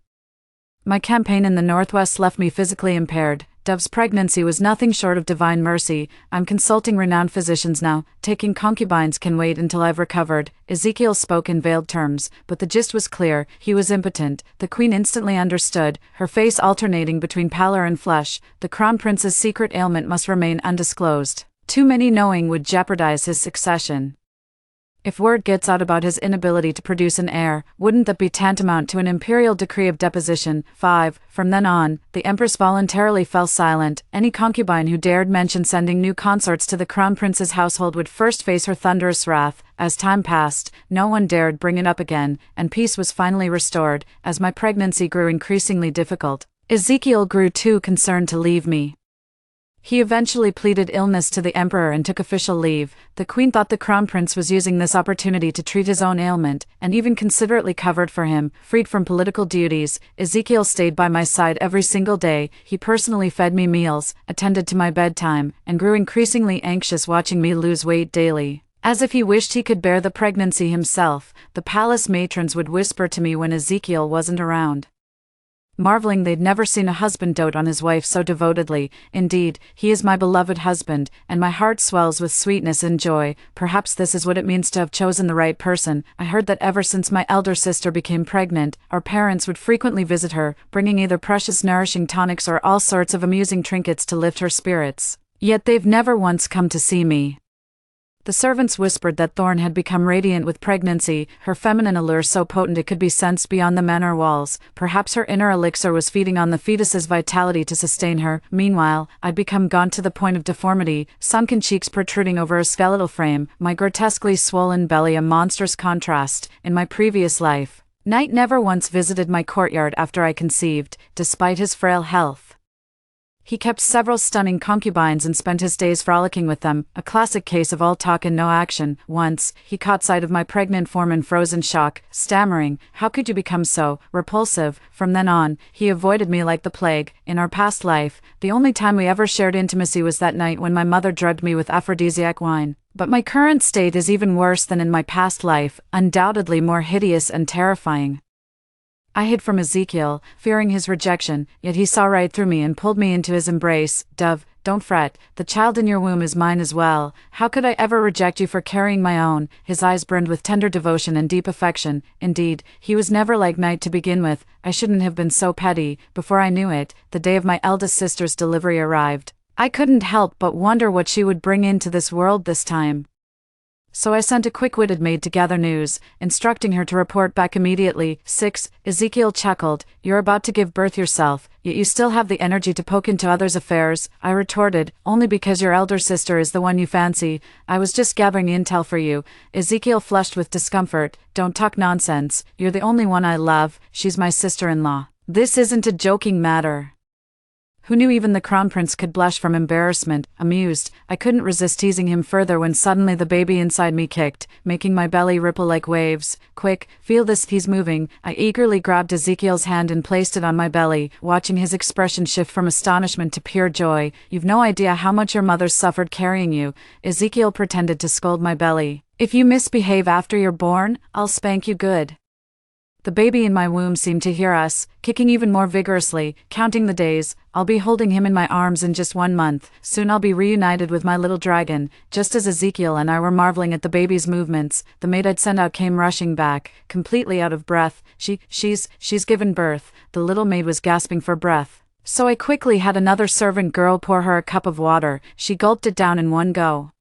My campaign in the Northwest left me physically impaired, Dove's pregnancy was nothing short of divine mercy. I'm consulting renowned physicians now. Taking concubines can wait until I've recovered. Ezekiel spoke in veiled terms, but the gist was clear. He was impotent. The queen instantly understood, her face alternating between pallor and flush. The crown prince's secret ailment must remain undisclosed. Too many knowing would jeopardize his succession. If word gets out about his inability to produce an heir, wouldn't that be tantamount to an imperial decree of deposition? 5. From then on, the empress voluntarily fell silent. Any concubine who dared mention sending new consorts to the crown prince's household would first face her thunderous wrath. As time passed, no one dared bring it up again, and peace was finally restored. As my pregnancy grew increasingly difficult, Ezekiel grew too concerned to leave me. He eventually pleaded illness to the emperor and took official leave. The queen thought the crown prince was using this opportunity to treat his own ailment, and even considerately covered for him. Freed from political duties, Ezekiel stayed by my side every single day. He personally fed me meals, attended to my bedtime, and grew increasingly anxious watching me lose weight daily. As if he wished he could bear the pregnancy himself, the palace matrons would whisper to me when Ezekiel wasn't around, marveling they'd never seen a husband dote on his wife so devotedly. Indeed, he is my beloved husband, and my heart swells with sweetness and joy. Perhaps this is what it means to have chosen the right person. I heard that ever since my elder sister became pregnant, our parents would frequently visit her, bringing either precious nourishing tonics or all sorts of amusing trinkets to lift her spirits. Yet they've never once come to see me. The servants whispered that Thorn had become radiant with pregnancy, her feminine allure so potent it could be sensed beyond the manor walls. Perhaps her inner elixir was feeding on the fetus's vitality to sustain her. Meanwhile, I'd become gaunt to the point of deformity, sunken cheeks protruding over a skeletal frame, my grotesquely swollen belly a monstrous contrast. In my previous life, Knight never once visited my courtyard after I conceived, despite his frail health. He kept several stunning concubines and spent his days frolicking with them, a classic case of all talk and no action. Once, he caught sight of my pregnant form in frozen shock, stammering, "How could you become so repulsive?" From then on, he avoided me like the plague. In our past life, the only time we ever shared intimacy was that night when my mother drugged me with aphrodisiac wine. But my current state is even worse than in my past life, undoubtedly more hideous and terrifying. I hid from Ezekiel, fearing his rejection, yet he saw right through me and pulled me into his embrace. "Dove, don't fret, the child in your womb is mine as well. How could I ever reject you for carrying my own?" His eyes burned with tender devotion and deep affection. Indeed, he was never like Knight to begin with. I shouldn't have been so petty. Before I knew it, the day of my eldest sister's delivery arrived. I couldn't help but wonder what she would bring into this world this time. So I sent a quick-witted maid to gather news, instructing her to report back immediately. 6. Ezekiel chuckled, "You're about to give birth yourself, yet you still have the energy to poke into others' affairs." I retorted, "Only because your elder sister is the one you fancy. I was just gathering intel for you." Ezekiel flushed with discomfort. "Don't talk nonsense. You're the only one I love. She's my sister-in-law. This isn't a joking matter." Who knew even the crown prince could blush from embarrassment? Amused, I couldn't resist teasing him further when suddenly the baby inside me kicked, making my belly ripple like waves. "Quick, feel this, he's moving." I eagerly grabbed Ezekiel's hand and placed it on my belly, watching his expression shift from astonishment to pure joy. "You've no idea how much your mother suffered carrying you." Ezekiel pretended to scold my belly. "If you misbehave after you're born, I'll spank you good." The baby in my womb seemed to hear us, kicking even more vigorously. Counting the days, I'll be holding him in my arms in just 1 month. Soon I'll be reunited with my little dragon. Just as Ezekiel and I were marveling at the baby's movements, the maid I'd sent out came rushing back, completely out of breath. She's given birth." The little maid was gasping for breath, so I quickly had another servant girl pour her a cup of water. She gulped it down in one go,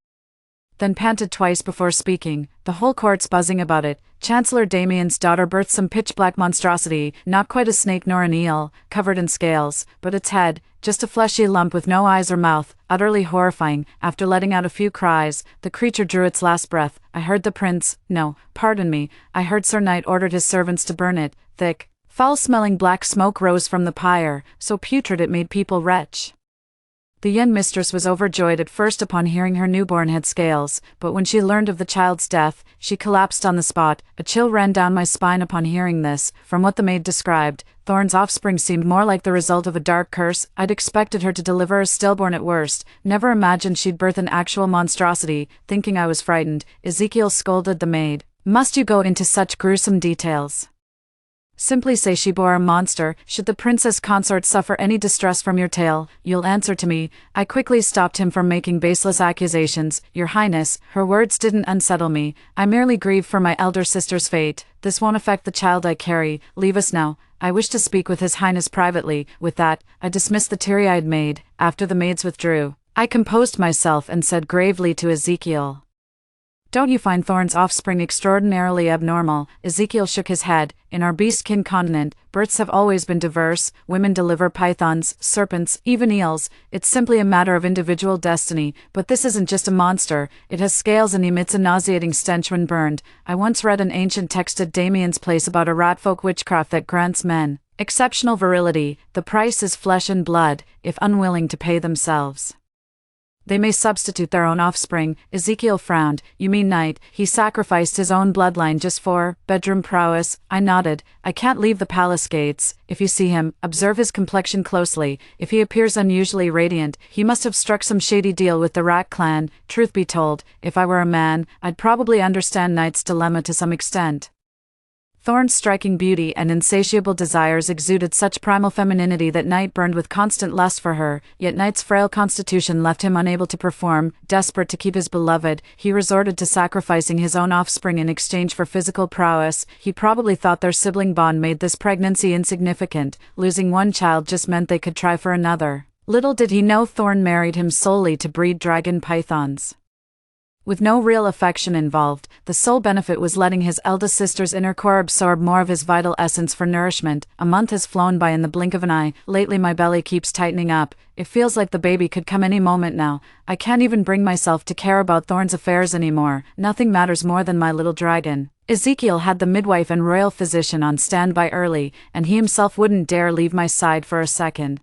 then panted twice before speaking. The whole court's buzzing about it. Chancellor Damien's daughter birthed some pitch-black monstrosity, not quite a snake nor an eel, covered in scales, but its head, just a fleshy lump with no eyes or mouth, utterly horrifying. After letting out a few cries, the creature drew its last breath. I heard the prince, no, pardon me, I heard Sir Knight ordered his servants to burn it. Thick, foul-smelling black smoke rose from the pyre, so putrid it made people retch. The young mistress was overjoyed at first upon hearing her newborn had scales, but when she learned of the child's death, she collapsed on the spot. A chill ran down my spine upon hearing this. From what the maid described, Thorn's offspring seemed more like the result of a dark curse. I'd expected her to deliver a stillborn at worst, never imagined she'd birth an actual monstrosity. Thinking I was frightened, Ezekiel scolded the maid. "Must you go into such gruesome details? Simply say she bore a monster. Should the princess consort suffer any distress from your tale, you'll answer to me." I quickly stopped him from making baseless accusations. "Your Highness," her words didn't unsettle me. "I merely grieve for my elder sister's fate. This won't affect the child I carry. Leave us now. I wish to speak with His Highness privately." With that, I dismissed the teary-eyed maid. After the maids withdrew, I composed myself and said gravely to Ezekiel, "Don't you find Thorn's offspring extraordinarily abnormal?" Ezekiel shook his head. "In our beastkin continent, births have always been diverse. Women deliver pythons, serpents, even eels. It's simply a matter of individual destiny. But this isn't just a monster. It has scales and emits a nauseating stench when burned. I once read an ancient text at Damien's place about a ratfolk witchcraft that grants men exceptional virility. The price is flesh and blood, if unwilling to pay themselves. They may substitute their own offspring." Ezekiel frowned. "You mean Knight? He sacrificed his own bloodline just for bedroom prowess?" I nodded. "I can't leave the palace gates. If you see him, observe his complexion closely. If he appears unusually radiant, he must have struck some shady deal with the Rat clan. Truth be told, if I were a man, I'd probably understand Knight's dilemma to some extent." Thorn's striking beauty and insatiable desires exuded such primal femininity that Knight burned with constant lust for her, yet Knight's frail constitution left him unable to perform. Desperate to keep his beloved, he resorted to sacrificing his own offspring in exchange for physical prowess. He probably thought their sibling bond made this pregnancy insignificant. Losing one child just meant they could try for another. Little did he know Thorn married him solely to breed dragon pythons. With no real affection involved, the sole benefit was letting his eldest sister's inner core absorb more of his vital essence for nourishment. A month has flown by in the blink of an eye. Lately my belly keeps tightening up. It feels like the baby could come any moment now. I can't even bring myself to care about Thorn's affairs anymore. Nothing matters more than my little dragon. Ezekiel had the midwife and royal physician on standby early, and he himself wouldn't dare leave my side for a second.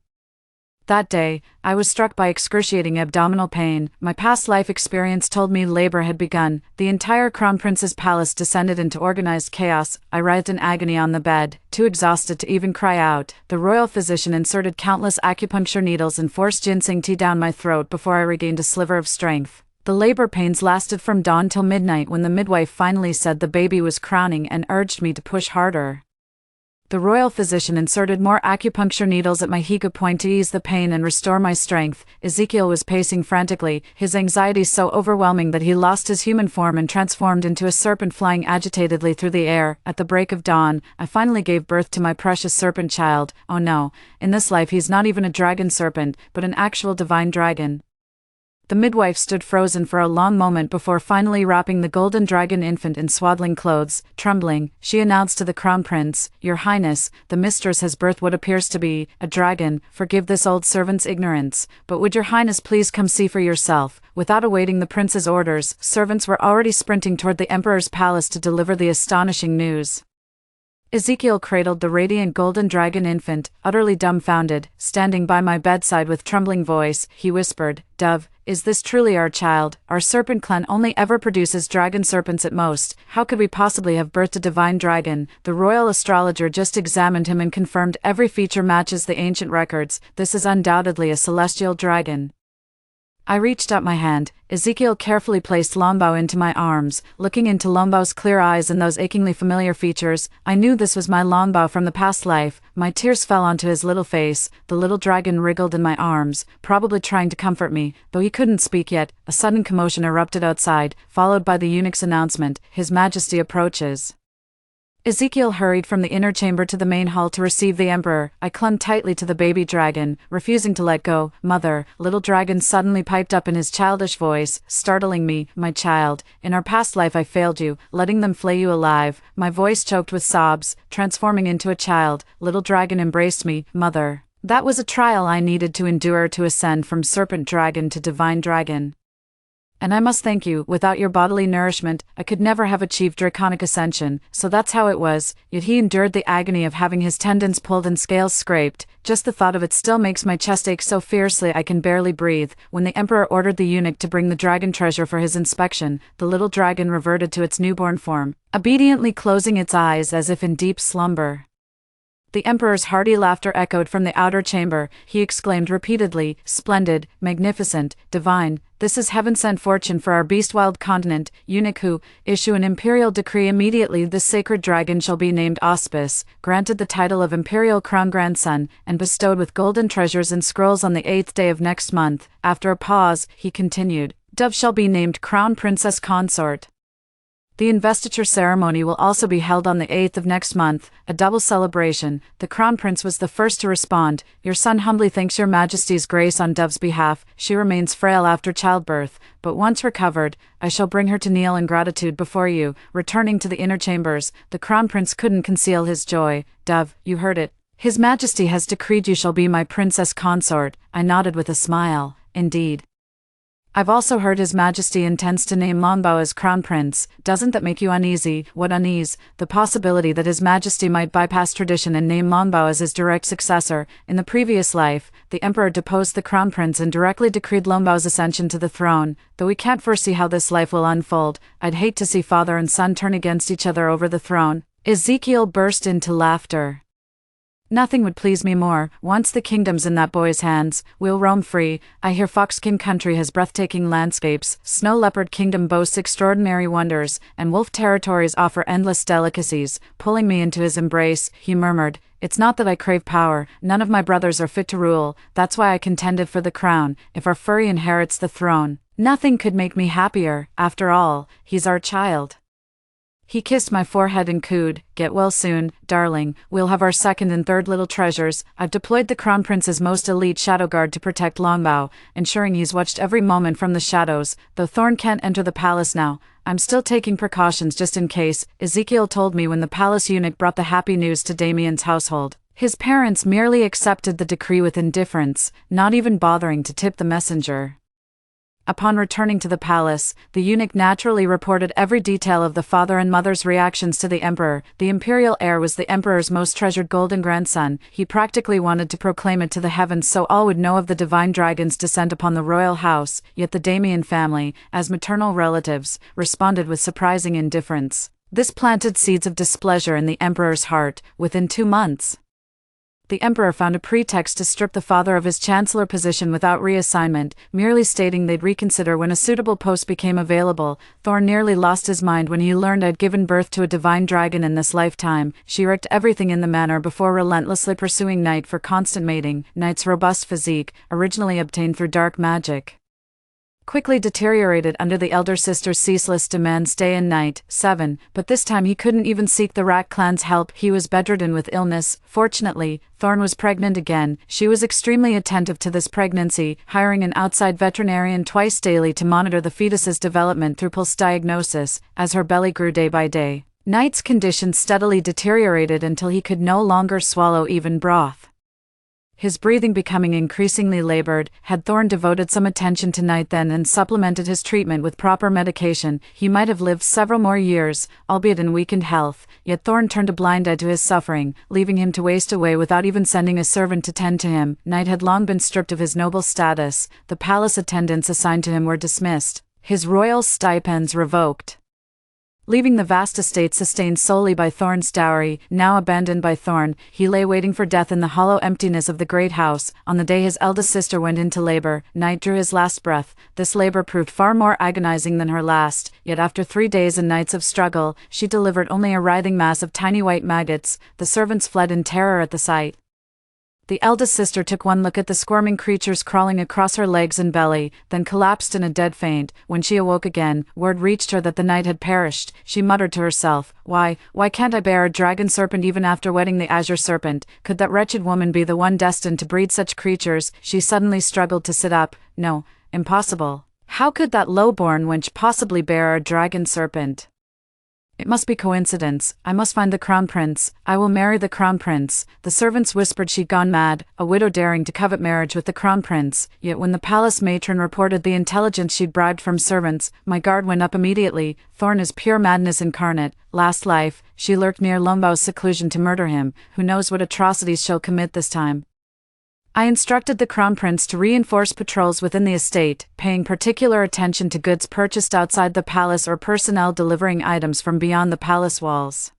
That day, I was struck by excruciating abdominal pain. My past life experience told me labor had begun. The entire Crown Prince's palace descended into organized chaos. I writhed in agony on the bed, too exhausted to even cry out. The royal physician inserted countless acupuncture needles and forced ginseng tea down my throat before I regained a sliver of strength. The labor pains lasted from dawn till midnight when the midwife finally said the baby was crowning and urged me to push harder. The royal physician inserted more acupuncture needles at my higa point to ease the pain and restore my strength. Ezekiel was pacing frantically, his anxiety so overwhelming that he lost his human form and transformed into a serpent flying agitatedly through the air. At the break of dawn, I finally gave birth to my precious serpent child. Oh no, in this life he's not even a dragon serpent, but an actual divine dragon. The midwife stood frozen for a long moment before finally wrapping the golden dragon infant in swaddling clothes. Trembling, she announced to the crown prince, "Your Highness, the mistress has birthed what appears to be a dragon. Forgive this old servant's ignorance, but would your Highness please come see for yourself?" Without awaiting the prince's orders, servants were already sprinting toward the emperor's palace to deliver the astonishing news. Ezekiel cradled the radiant golden dragon infant, utterly dumbfounded. Standing by my bedside with trembling voice, he whispered, "Dove, is this truly our child? Our serpent clan only ever produces dragon serpents at most. How could we possibly have birthed a divine dragon?" The royal astrologer just examined him and confirmed every feature matches the ancient records. This is undoubtedly a celestial dragon. I reached out my hand. Ezekiel carefully placed Lombao into my arms. Looking into Lombao's clear eyes and those achingly familiar features, I knew this was my Lombao from the past life. My tears fell onto his little face. The little dragon wriggled in my arms, probably trying to comfort me, though he couldn't speak yet. A sudden commotion erupted outside, followed by the eunuch's announcement, "His Majesty approaches." Ezekiel hurried from the inner chamber to the main hall to receive the emperor. I clung tightly to the baby dragon, refusing to let go. "Mother," little dragon suddenly piped up in his childish voice, startling me. "My child, in our past life I failed you, letting them flay you alive." My voice choked with sobs, transforming into a child. Little dragon embraced me. "Mother." That was a trial I needed to endure to ascend from serpent dragon to divine dragon. "And I must thank you. Without your bodily nourishment, I could never have achieved draconic ascension." So that's how it was. Yet he endured the agony of having his tendons pulled and scales scraped. Just the thought of it still makes my chest ache so fiercely I can barely breathe. When the emperor ordered the eunuch to bring the dragon treasure for his inspection, the little dragon reverted to its newborn form, obediently closing its eyes as if in deep slumber. The emperor's hearty laughter echoed from the outer chamber. He exclaimed repeatedly, "Splendid, magnificent, divine, this is heaven-sent fortune for our beast-wild continent. Eunuch who, issue an imperial decree immediately. This sacred dragon shall be named Auspice, granted the title of imperial crown grandson, and bestowed with golden treasures and scrolls on the 8th day of next month." After a pause, he continued, "Dove shall be named crown princess consort. The investiture ceremony will also be held on the 8th of next month, a double celebration." The crown prince was the first to respond. "Your son humbly thanks your majesty's grace on Dove's behalf. She remains frail after childbirth, but once recovered, I shall bring her to kneel in gratitude before you." Returning to the inner chambers, the crown prince couldn't conceal his joy. "Dove, you heard it. His majesty has decreed you shall be my princess consort." I nodded with a smile. "Indeed. I've also heard His Majesty intends to name Longbao as crown prince. Doesn't that make you uneasy?" "What unease?" "The possibility that His Majesty might bypass tradition and name Longbao as his direct successor. In the previous life, the emperor deposed the crown prince and directly decreed Longbao's ascension to the throne. Though we can't foresee how this life will unfold, I'd hate to see father and son turn against each other over the throne." Ezekiel burst into laughter. "Nothing would please me more. Once the kingdom's in that boy's hands, we'll roam free. I hear Foxkin country has breathtaking landscapes, Snow Leopard Kingdom boasts extraordinary wonders, and wolf territories offer endless delicacies." Pulling me into his embrace, he murmured, "It's not that I crave power, none of my brothers are fit to rule, that's why I contended for the crown. If our furry inherits the throne, nothing could make me happier. After all, he's our child." He kissed my forehead and cooed, "Get well soon, darling. We'll have our second and third little treasures. I've deployed the crown prince's most elite shadow guard to protect Longbao, ensuring he's watched every moment from the shadows. Though Thorn can't enter the palace now, I'm still taking precautions just in case." Ezekiel told me when the palace eunuch brought the happy news to Damien's household. His parents merely accepted the decree with indifference, not even bothering to tip the messenger. Upon returning to the palace, the eunuch naturally reported every detail of the father and mother's reactions to the emperor. The imperial heir was the emperor's most treasured golden grandson. He practically wanted to proclaim it to the heavens so all would know of the divine dragon's descent upon the royal house, yet the Damien family, as maternal relatives, responded with surprising indifference. This planted seeds of displeasure in the emperor's heart. Within 2 months, the emperor found a pretext to strip the father of his chancellor position without reassignment, merely stating they'd reconsider when a suitable post became available. Thorn nearly lost his mind when he learned I'd given birth to a divine dragon in this lifetime. She wrecked everything in the manor before relentlessly pursuing Night for constant mating. Night's robust physique, originally obtained through dark magic, quickly deteriorated under the elder sister's ceaseless demands day and night. 7. But this time he couldn't even seek the Rat clan's help. He was bedridden with illness. Fortunately, Thorn was pregnant again. She was extremely attentive to this pregnancy, hiring an outside veterinarian twice daily to monitor the fetus's development through pulse diagnosis. As her belly grew day by day, Knight's condition steadily deteriorated until he could no longer swallow even broth. His breathing becoming increasingly labored. Had Thorn devoted some attention to Night then and supplemented his treatment with proper medication, he might have lived several more years, albeit in weakened health. Yet Thorn turned a blind eye to his suffering, leaving him to waste away without even sending a servant to tend to him. Night had long been stripped of his noble status. The palace attendants assigned to him were dismissed, his royal stipends revoked, leaving the vast estate sustained solely by Thorn's dowry. Now abandoned by Thorn, he lay waiting for death in the hollow emptiness of the great house. On the day his eldest sister went into labor, Night drew his last breath. This labor proved far more agonizing than her last, yet after 3 days and nights of struggle, she delivered only a writhing mass of tiny white maggots. The servants fled in terror at the sight. The eldest sister took one look at the squirming creatures crawling across her legs and belly, then collapsed in a dead faint. When she awoke again, word reached her that the Knight had perished. She muttered to herself, why can't I bear a dragon serpent even after wedding the azure serpent? Could that wretched woman be the one destined to breed such creatures?" She suddenly struggled to sit up. No, impossible. How could that low-born wench possibly bear a dragon serpent? It must be coincidence. I must find the crown prince. I will marry the crown prince. The servants whispered she'd gone mad, a widow daring to covet marriage with the crown prince. Yet when the palace matron reported the intelligence she'd bribed from servants, my guard went up immediately. Thorn is pure madness incarnate. Last life, she lurked near Longbao's seclusion to murder him. Who knows what atrocities she'll commit this time? I instructed the crown prince to reinforce patrols within the estate, paying particular attention to goods purchased outside the palace or personnel delivering items from beyond the palace walls.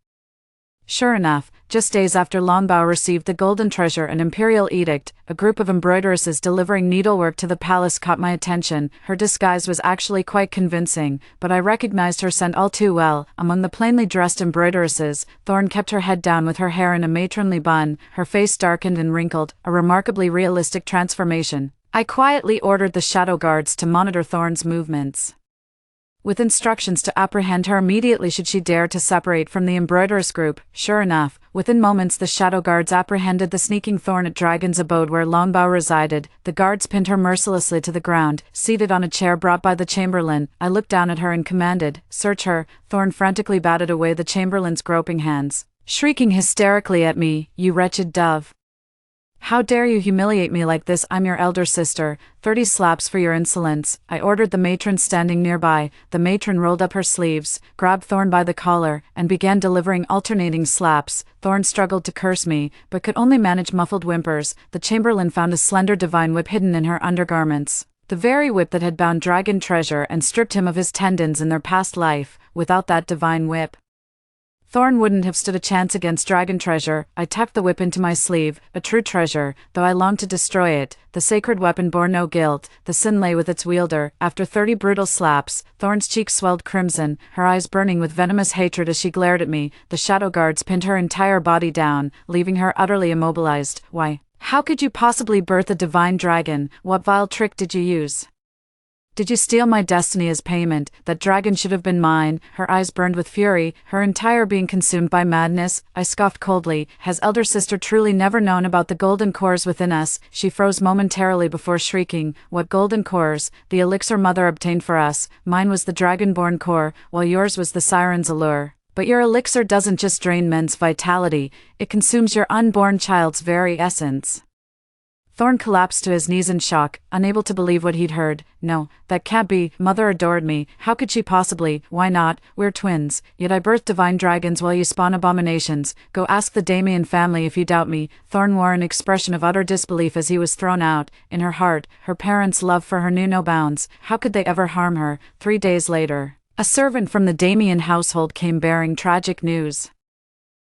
Sure enough, just days after Longbao received the golden treasure and imperial edict, a group of embroideresses delivering needlework to the palace caught my attention. Her disguise was actually quite convincing, but I recognized her scent all too well. Among the plainly dressed embroideresses, Thorn kept her head down with her hair in a matronly bun, her face darkened and wrinkled, a remarkably realistic transformation. I quietly ordered the shadow guards to monitor Thorn's movements, with instructions to apprehend her immediately should she dare to separate from the embroideress group. Sure enough, within moments the shadow guards apprehended the sneaking Thorn at Dragon's abode where Longbao resided. The guards pinned her mercilessly to the ground, seated on a chair brought by the chamberlain. I looked down at her and commanded, "Search her." Thorn frantically batted away the chamberlain's groping hands, shrieking hysterically at me, "You wretched dove! How dare you humiliate me like this? I'm your elder sister. 30 slaps for your insolence," I ordered the matron standing nearby. The matron rolled up her sleeves, grabbed Thorn by the collar, and began delivering alternating slaps. Thorn struggled to curse me, but could only manage muffled whimpers. The chamberlain found a slender divine whip hidden in her undergarments, the very whip that had bound Dragon Treasure and stripped him of his tendons in their past life. Without that divine whip, Thorn wouldn't have stood a chance against Dragon Treasure. I tucked the whip into my sleeve, a true treasure, though I longed to destroy it. The sacred weapon bore no guilt, the sin lay with its wielder. After 30 brutal slaps, Thorn's cheeks swelled crimson, her eyes burning with venomous hatred as she glared at me. The shadow guards pinned her entire body down, leaving her utterly immobilized. "Why? How could you possibly birth a divine dragon? What vile trick did you use? Did you steal my destiny as payment? That dragon should have been mine." Her eyes burned with fury, her entire being consumed by madness. I scoffed coldly. Has elder sister truly never known about the golden cores within us? She froze momentarily before shrieking, "What golden cores?" "The elixir mother obtained for us. Mine was the dragonborn core, while yours was the siren's allure. But your elixir doesn't just drain men's vitality, it consumes your unborn child's very essence." Thorn collapsed to his knees in shock, unable to believe what he'd heard. "No, that can't be. Mother adored me. How could she possibly? Why not? We're twins. Yet I birthed divine dragons while you spawn abominations. Go ask the Damien family if you doubt me." Thorn wore an expression of utter disbelief as he was thrown out. In her heart, her parents' love for her knew no bounds. How could they ever harm her? 3 days later, a servant from the Damien household came bearing tragic news.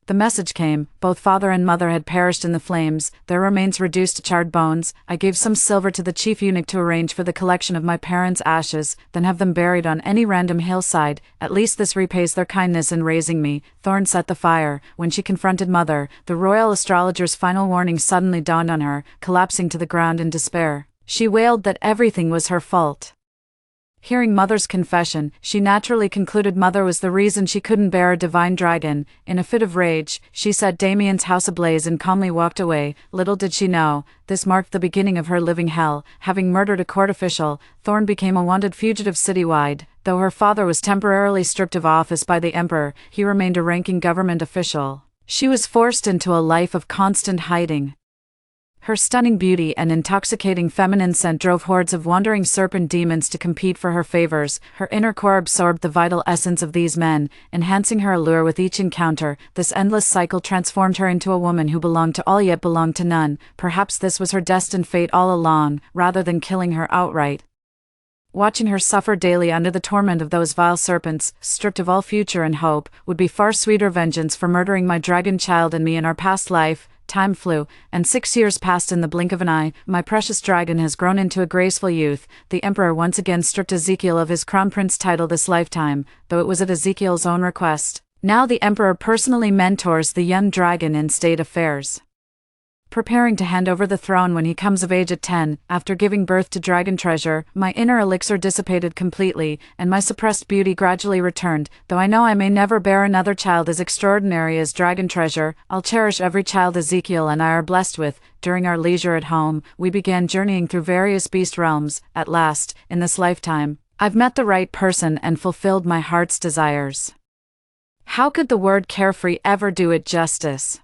The message came, both father and mother had perished in the flames, their remains reduced to charred bones. I gave some silver to the chief eunuch to arrange for the collection of my parents' ashes, then have them buried on any random hillside. At least this repays their kindness in raising me. Thorn set the fire. When she confronted mother, the royal astrologer's final warning suddenly dawned on her, collapsing to the ground in despair. She wailed that everything was her fault. Hearing mother's confession, she naturally concluded mother was the reason she couldn't bear a divine dragon. In a fit of rage, she set Damien's house ablaze and calmly walked away. Little did she know, this marked the beginning of her living hell. Having murdered a court official, Thorn became a wanted fugitive citywide. Though her father was temporarily stripped of office by the emperor, he remained a ranking government official. She was forced into a life of constant hiding. Her stunning beauty and intoxicating feminine scent drove hordes of wandering serpent demons to compete for her favors. Her inner core absorbed the vital essence of these men, enhancing her allure with each encounter. This endless cycle transformed her into a woman who belonged to all yet belonged to none. Perhaps this was her destined fate all along, rather than killing her outright. Watching her suffer daily under the torment of those vile serpents, stripped of all future and hope, would be far sweeter vengeance for murdering my dragon child and me in our past life. Time flew, and 6 years passed in the blink of an eye. My precious dragon has grown into a graceful youth. The emperor once again stripped Ezekiel of his crown prince title this lifetime, though it was at Ezekiel's own request. Now the emperor personally mentors the young dragon in state affairs, preparing to hand over the throne when he comes of age at 10. After giving birth to Dragon Treasure, my inner elixir dissipated completely, and my suppressed beauty gradually returned. Though I know I may never bear another child as extraordinary as Dragon Treasure, I'll cherish every child Ezekiel and I are blessed with. During our leisure at home, we began journeying through various beast realms. At last, in this lifetime, I've met the right person and fulfilled my heart's desires. How could the word carefree ever do it justice?